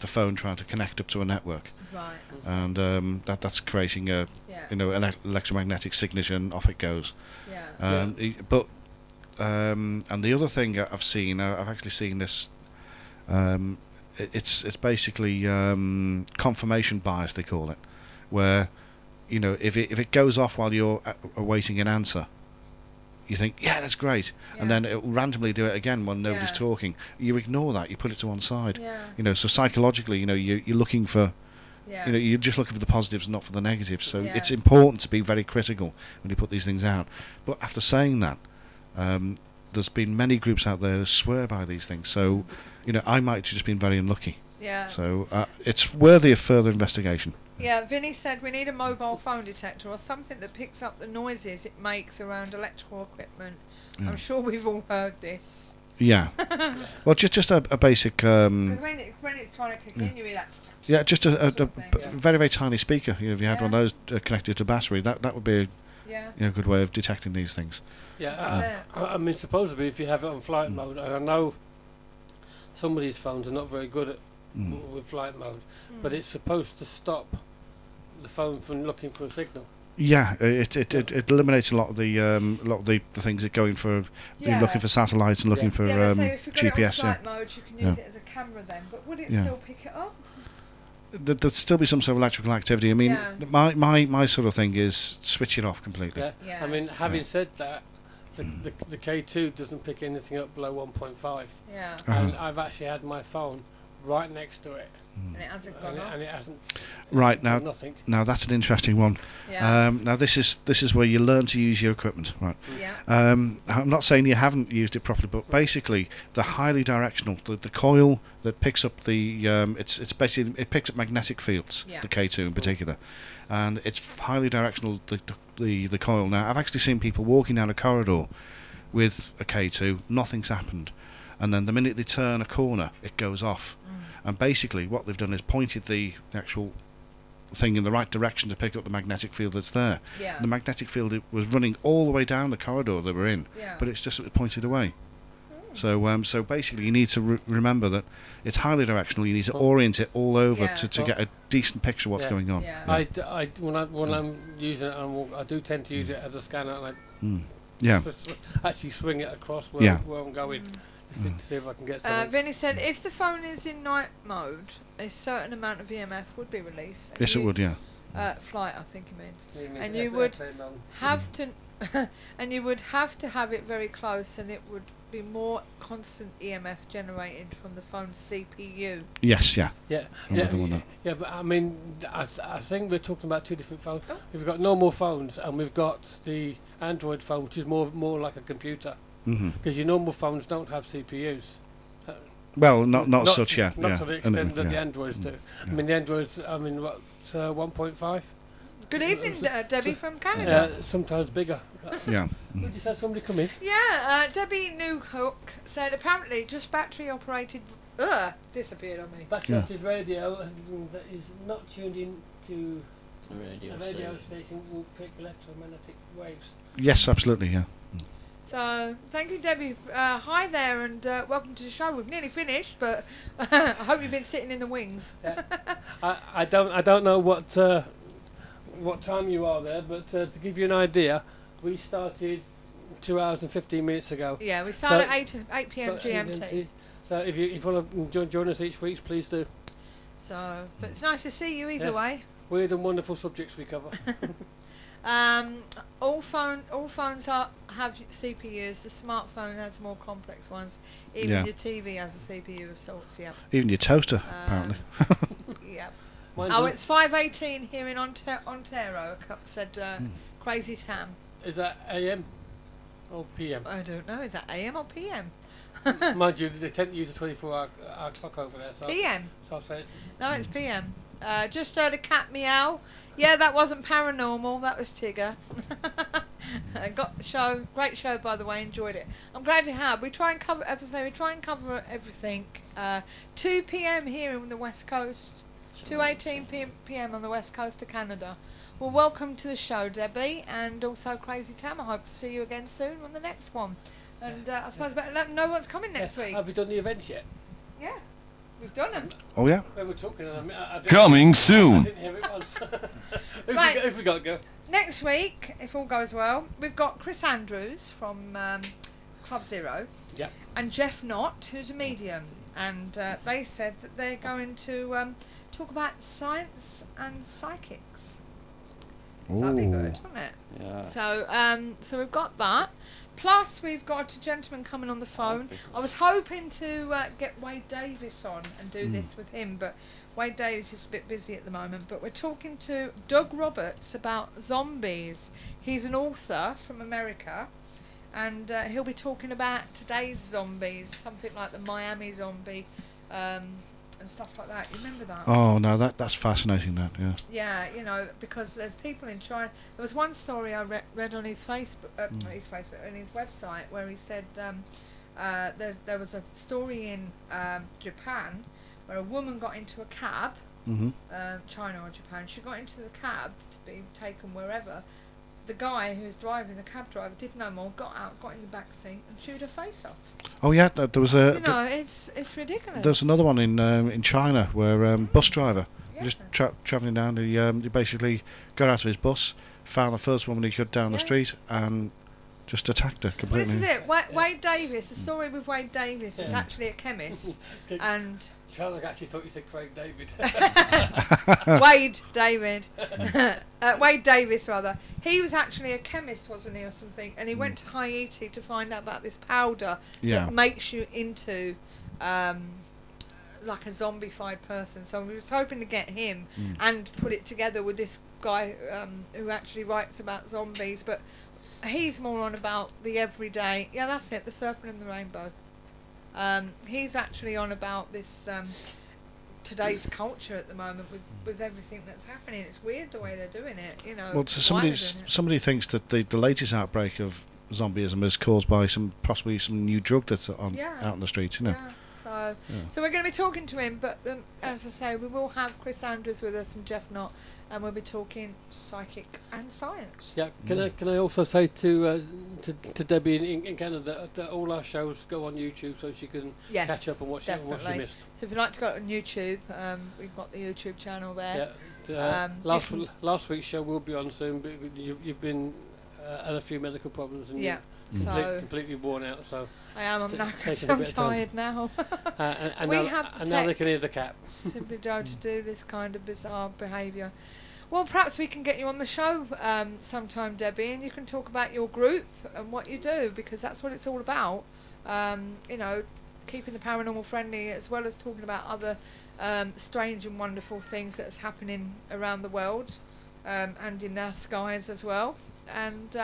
phone trying to connect up to a network, and that's creating a an electromagnetic signature, and off it goes. But and the other thing I've seen, I've actually seen this. It's basically confirmation bias, they call it, where, you know, if it goes off while you're awaiting an answer, you think, yeah, that's great, and then it will randomly do it again when nobody's talking. You ignore that, you put it to one side. You know, so psychologically, you know, you're looking for, you know, you're just looking for the positives, not for the negatives. So it's important to be very critical when you put these things out. But after saying that, there's been many groups out there that swear by these things. So, you know, I might have just been very unlucky. Yeah. So it's worthy of further investigation. Yeah, Vinny said we need a mobile phone detector or something that picks up the noises it makes around electrical equipment. I'm sure we've all heard this. Yeah. Well, just a basic. Because when it's trying to kick in, you hear that. Yeah, just a very, very tiny speaker. You know, if you had one of those connected to battery, that would be Yeah. A good way of detecting these things. Yeah, I mean, supposedly if you have it on flight mode, and I know some of these phones are not very good at with flight mode, but it's supposed to stop the phone from looking for a signal. Yeah, it eliminates a lot of the things that going for looking for satellites and looking for so if you've got GPS. it on flight mode, you can use it as a camera then. But would it still pick it up? There'd still be some sort of electrical activity. I mean, my sort of thing is switch it off completely. Yeah. I mean, having said that, the K2 doesn't pick anything up below 1.5. Yeah. And I've actually had my phone right next to it. And it hasn't gone off. And it hasn't. Right now, nothing. Now that's an interesting one. Yeah. Now this is where you learn to use your equipment. Right. Yeah. I'm not saying you haven't used it properly, but basically the highly directional, the coil that picks up the it's basically it picks up magnetic fields. Yeah. The K2 in particular, and it's highly directional. The coil. Now I've actually seen people walking down a corridor with a K2, nothing's happened, and then the minute they turn a corner, it goes off. And basically what they've done is pointed the actual thing in the right direction to pick up the magnetic field that's there. Yeah. The magnetic field was running all the way down the corridor they were in, but it's just pointed away. So basically you need to remember that it's highly directional. You need to orient it all over to get a decent picture of what's going on. When I'm using it, I do tend to use it as a scanner, and I actually swing it across where I'm going. To see if I can get something. Vinny said if the phone is in night mode, a certain amount of EMF would be released. Yes, it would, yeah. Flight, I think it means. And you would have to, and you would have to have it very close, and it would be more constant EMF generated from the phone's CPU. Yes, yeah. Yeah, but I mean, I think we're talking about two different phones. We've got normal phones, and we've got the Android phone, which is more like a computer. Because your normal phones don't have CPUs. Well, not such, Not to the extent that the Androids do. I mean, the Androids, 1.5? Good evening, Debbie from Canada. Sometimes bigger. Yeah. Did you say somebody come in? Yeah, Debbie Newhook said apparently just battery operated... disappeared on me. Battery operated radio that is not tuned in to a radio station will pick electromagnetic waves. Yes, absolutely, yeah. So, thank you, Debbie. Hi there, and welcome to the show. We've nearly finished, but I hope you've been sitting in the wings. I don't know what time you are there, but to give you an idea, we started 2 hours and 15 minutes ago. Yeah, we started at 8 p.m. GMT. So if you want to join us each week, please do. So, but it's nice to see you either way. Weird and wonderful subjects we cover. All phones have CPUs. The smartphone has more complex ones. Even your TV has a CPU of sorts. Yeah. Even your toaster, apparently. Yeah. It's 5:18 here in Ontario. Said Crazy Tam. Is that AM or PM? I don't know. Is that AM or PM? Mind you, they tend to use a 24-hour clock over there. So PM. So I'll say no, it's PM. Just heard a cat meow. Yeah, that wasn't paranormal. That was Tigger. Great show, by the way. Enjoyed it. I'm glad you have. We try and cover, as I say, we try and cover everything. 2 p.m. here on the West Coast. 2:18 p.m. on the West Coast of Canada. Well, welcome to the show, Debbie, and also Crazy Tam. I hope to see you again soon on the next one. And I suppose better let them know what's coming next week. Have we done the events yet? Yeah. We've done them. Oh, yeah? We were talking. Coming soon. I didn't hear it once. Who've we got to go? Next week, if all goes well, we've got Chris Andrews from Club Zero. Yeah. And Jeff Knott, who's a medium. And they said that they're going to talk about science and psychics. So that'd be good, wouldn't it? Yeah. So we've got that. Plus, we've got a gentleman coming on the phone. I was hoping to get Wade Davis on and do this with him, but Wade Davis is a bit busy at the moment. But we're talking to Doug Roberts about zombies. He's an author from America, and he'll be talking about today's zombies, something like the Miami zombie, and stuff like that. You remember that? Oh no, that's fascinating. That Yeah, you know, because there's people in China. There was one story I read on his Facebook, not his Facebook, on his website, where he said there was a story in Japan where a woman got into a cab, China or Japan. She got into the cab to be taken wherever. the guy who was driving, the cab driver, did no more, got out, got in the back seat and chewed her face off. Oh yeah, there was a. You know, it's ridiculous. There's another one in China where bus driver just travelling down. He basically got out of his bus, found the first woman he could down the street, and just attacked her completely. Well, this is it. Wade Davis. The story with Wade Davis is actually a chemist, and Charlotte actually thought you said Craig David. Wade Davis rather. He was actually a chemist, wasn't he, or something? And he went to Haiti to find out about this powder that makes you into like a zombified person. So we was hoping to get him and put it together with this guy who actually writes about zombies, but he's more on about the everyday. Yeah, that's it. The Serpent and the Rainbow. He's actually on about this today's culture at the moment with everything that's happening. It's weird the way they're doing it. You know. Well, somebody thinks that the latest outbreak of zombieism is caused by possibly some new drug that's out in the streets. You know. Yeah. So we're going to be talking to him, but as I say, we will have Chris Andrews with us and Jeff Knott, and we'll be talking psychic and science. Yeah. Can I also say to Debbie in Canada that all our shows go on YouTube, so she can catch up on what she missed. So if you'd like to go on YouTube, we've got the YouTube channel there. Yeah. Last week's show will be on soon, but you've been had a few medical problems and you're completely worn out. So I am. I'm knackered. I'm tired now. and we now, have the and tech now they can hear the cat. Simply to do this kind of bizarre behaviour. Well, perhaps we can get you on the show sometime, Debbie, and you can talk about your group and what you do, because that's what it's all about. You know, keeping the paranormal friendly, as well as talking about other strange and wonderful things that's happening around the world and in our skies as well. And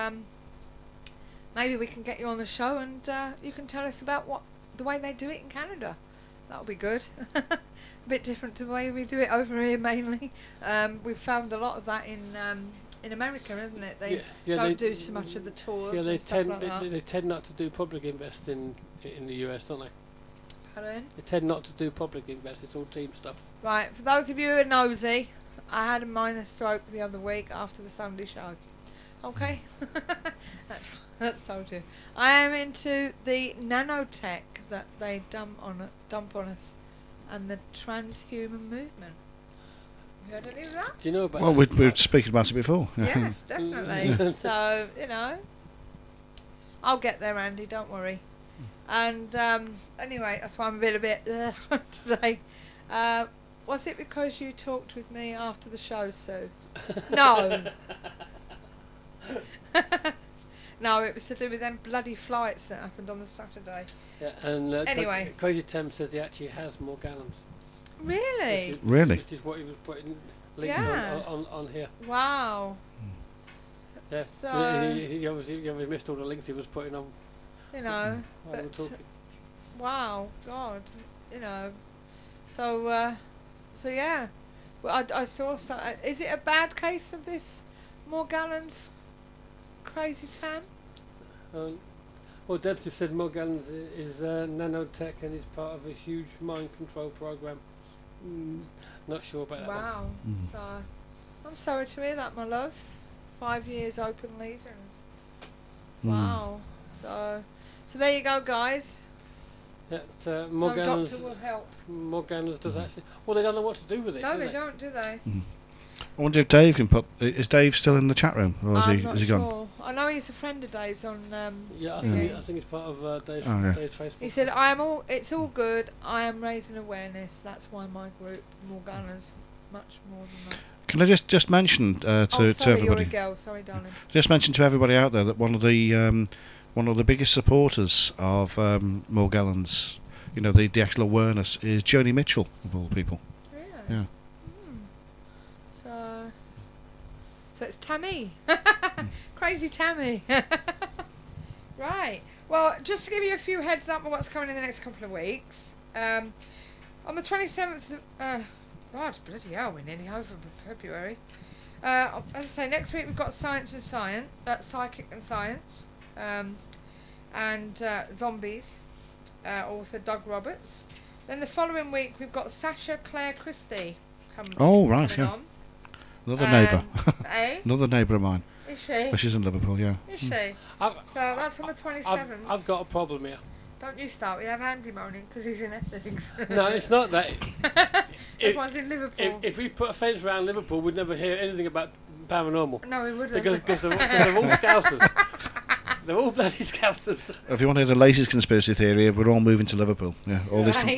maybe we can get you on the show and you can tell us about the way they do it in Canada. That'll be good. A bit different to the way we do it over here mainly. We've found a lot of that in America, isn't it? They don't do so much of the tours. Yeah, they tend they tend not to do public invest in the US, don't they? Pardon? They tend not to do public invest. It's all team stuff. Right. For those of you who are nosy, I had a minor stroke the other week after the Sunday show. Okay. That's told you. I am into the nanotech that they dump on us, and the transhuman movement. You heard any of that? Do you know about? Well, we were speaking about it before. Yes, definitely. So you know, I'll get there, Andy. Don't worry. And anyway, that's why I'm a bit today. Was it because you talked with me after the show, Sue? No. No, it was to do with them bloody flights that happened on the Saturday. Yeah, and anyway, Crazy Tim said he actually has more gallons. Really? Which is what he was putting links on here. Wow. Yeah. So he obviously missed all the links he was putting on. You know, but wow, God, you know, so yeah. Well, I saw some. Is it a bad case of this more gallons? Crazy Tam? Well, Deb just said Morgan is nanotech and is part of a huge mind control program. Not sure about that. Wow. So I'm sorry to hear that, my love. 5 years open leaders. Wow. So there you go, guys. Yeah, no doctor will help. Morgana's does actually. Well, they don't know what to do with it. No, they don't, do they? I wonder if Dave can put. Is Dave still in the chat room, or is he gone? I know he's a friend of Dave's on. Yeah, I think it's part of Dave's Facebook. He said, "It's all good. I am raising awareness. That's why my group, Morgana's, much more than that." Can I just mention to everybody? You're a girl. Sorry, darling. Just mention to everybody out there that one of the biggest supporters of Morgellons, you know, the actual awareness, is Joni Mitchell, of all people. Really? Yeah. So it's Tammy. Crazy Tammy. Right. Well, just to give you a few heads up on what's coming in the next couple of weeks. On the 27th of... God, bloody hell, we're nearly over February. As I say, next week we've got Science and Science. Psychic and Science. And Zombies. Author Doug Roberts. Then the following week we've got Sasha Claire Christie coming on. On. Another neighbour. Eh? Another neighbour of mine. Is she? Well, she's in Liverpool, yeah. Is she? So that's on the 27th. I've got a problem here. Don't you start. We have Andy moaning because he's in Essex. No, it's not that. Everyone's in Liverpool. If we put a fence around Liverpool, we'd never hear anything about paranormal. No, we wouldn't. Because they're all scousers. They're all bloody scousers. If you wanted the latest conspiracy theory, we're all moving to Liverpool. Yeah, all this. All So we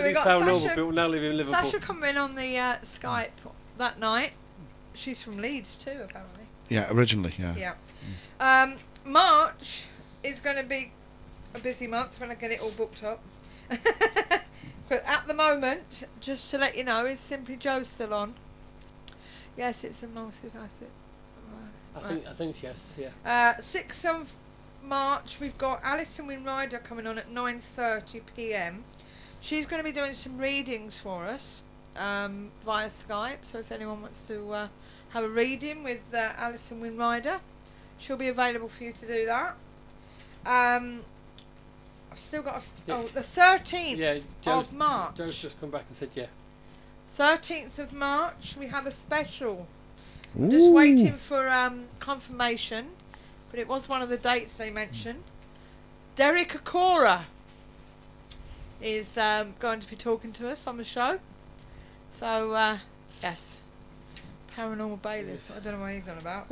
these got paranormal Sasha, people now live in Liverpool. Sasha come in on the Skype that night. She's from Leeds too, apparently. Yeah, originally, yeah. Yeah. March is going to be a busy month when I get it all booked up. But at the moment, just to let you know, is Simply Joe still on? Yes, it's a emulsive acid. I think yes, yeah. 6th of March, we've got Alison Winrider coming on at 9:30 p.m. She's going to be doing some readings for us via Skype. So if anyone wants to have a reading with Alison Winrider, she'll be available for you to do that. I've still got the 13th of March. Joe's just come back and said, yeah. 13th of March, we have a special. I'm just waiting for confirmation, but it was one of the dates they mentioned. Derek Akora is going to be talking to us on the show. So, yes. Paranormal bailiff. I don't know what he's on about.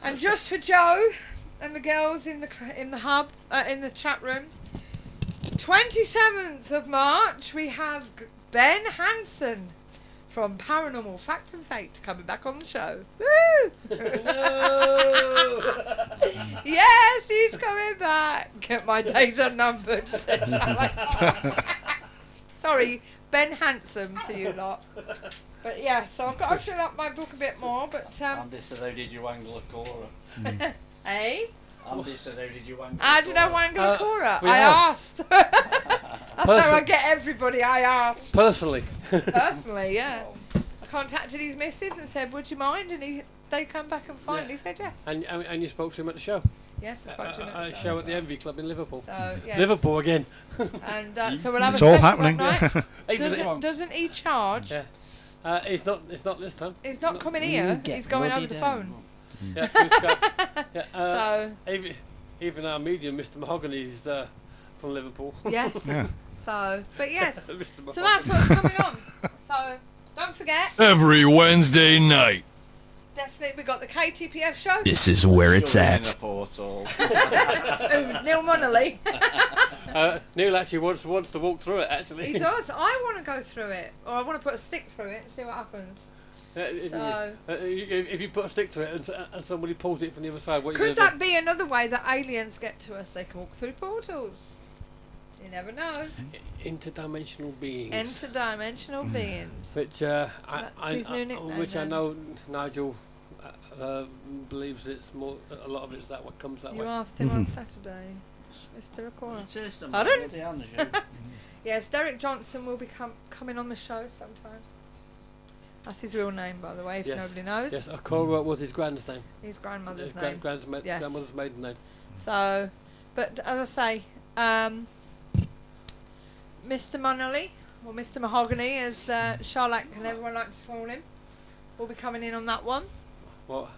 And just for Joe and the girls in the hub, in the chat room, 27th of March, we have Ben Hansen from Paranormal Fact and Fate coming back on the show. Woo! Yes, he's coming back. My days are numbered. Sorry, Ben Hansen to you lot. But yeah, so I've got to fill up my book a bit more. But Andy said, how did you wangle a Cora? Eh? Andy said, how did you wangle I did I wangle a Cora? I asked. asked. That's how I get everybody. I asked. Personally. Personally, yeah. I contacted his missus and said, "Would you mind?" And they come back and finally said yes. And you spoke to him at the show. Yes, I spoke to him at the show at the Envy Club in Liverpool. So, yes. Liverpool again. And so we'll have it's a all special happening. that night. Doesn't he charge? Yeah. It's not this time. He's not coming here. He's going over the phone. Yeah, through Skype. Yeah, so even our medium, Mr. Mahogany, is from Liverpool. Yes. Yeah. So, but yes. So that's what's coming on. So don't forget. Every Wednesday night. Definitely, we got the KTPF show. This is where it's at. Neil Munnelly. Neil actually wants to walk through it. Actually, he does. I want to go through it, or I want to put a stick through it and see what happens. If you put a stick to it and somebody pulls it from the other side, what could that be another way that aliens get to us? They can walk through portals. You never know. Interdimensional beings. Interdimensional beings. Which that's his new nickname. Which I know Nigel believes it's more. A lot of it's that what comes that way. You asked him on Saturday, Mr. Akora. Pardon? Yes, Derek Johnson will be coming on the show sometime. That's his real name, by the way, if nobody knows. Yes, Akora was his grand's name. His grandmother's name. Grandmother's maiden name. So, but as I say, Mr. Munnelly, or Mr. Mahogany, as Charlotte and everyone likes to call him, will be coming in on that one. What?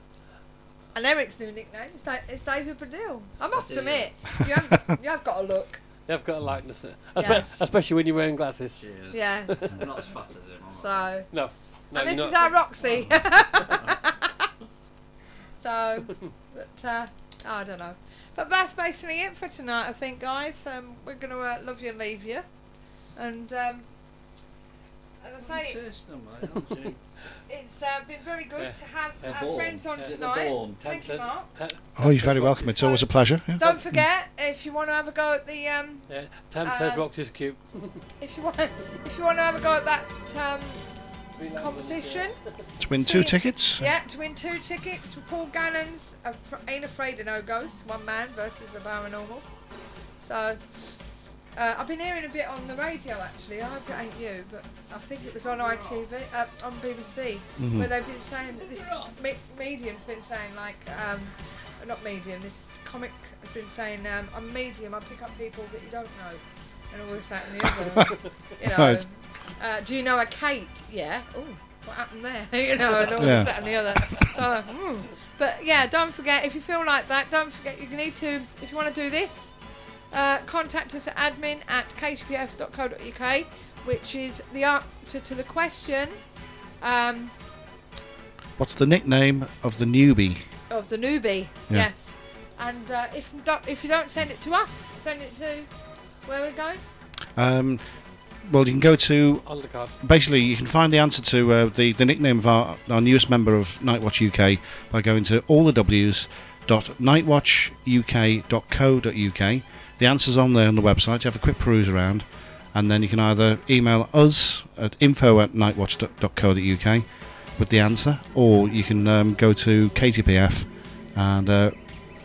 And Eric's new nickname is David Baddiel. I must admit, you have got a look. You have got a likeness there. Yes. Especially when you're wearing glasses. Yeah. I'm not as fat as him. So. No. And this is our Roxy. So, but I don't know. But that's basically it for tonight, I think, guys. We're going to love you and leave you. And as I say, it's been very good to have our friends on tonight. Thank you, Mark. Oh, you're very welcome. It's always a pleasure. Yeah. Don't forget, if you want to have a go at the Tam says Roxy's cute. If you want to have a go at that competition to win 2 tickets. Yeah, to win 2 tickets for Paul Gannon's Ain't Afraid of No Ghosts, one man versus a paranormal. So I've been hearing a bit on the radio actually. I hope it ain't you, but I think it was on ITV, on BBC, where they've been saying that this medium's been saying like, not medium, this comic has been saying, I'm medium, I pick up people that you don't know, and all this, that and the other. You know. Right. Do you know a Kate? Yeah. Oh, what happened there? You know, and all this, that and the other. So, but yeah, don't forget, if you feel like that, don't forget you need to, if you want to do this, contact us at admin@ktpf.co.uk, which is the answer to the question. What's the nickname of the newbie? Of the newbie, yes. And if you don't send it to us, send it to where we go. Well, you can go to. Undercard. Basically, you can find the answer to the nickname of our newest member of Nightwatch UK by going to allthews.nightwatchuk.co.uk. The answer's on there on the website. You have a quick peruse around, and then you can either email us at info@nightwatch.co.uk with the answer, or you can go to KTPF and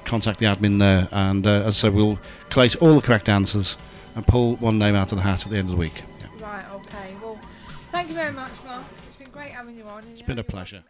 contact the admin there, and as I said, we'll collate all the correct answers and pull one name out of the hat at the end of the week. Right, okay. Well, thank you very much, Mark. It's been great having you on. It's been a pleasure.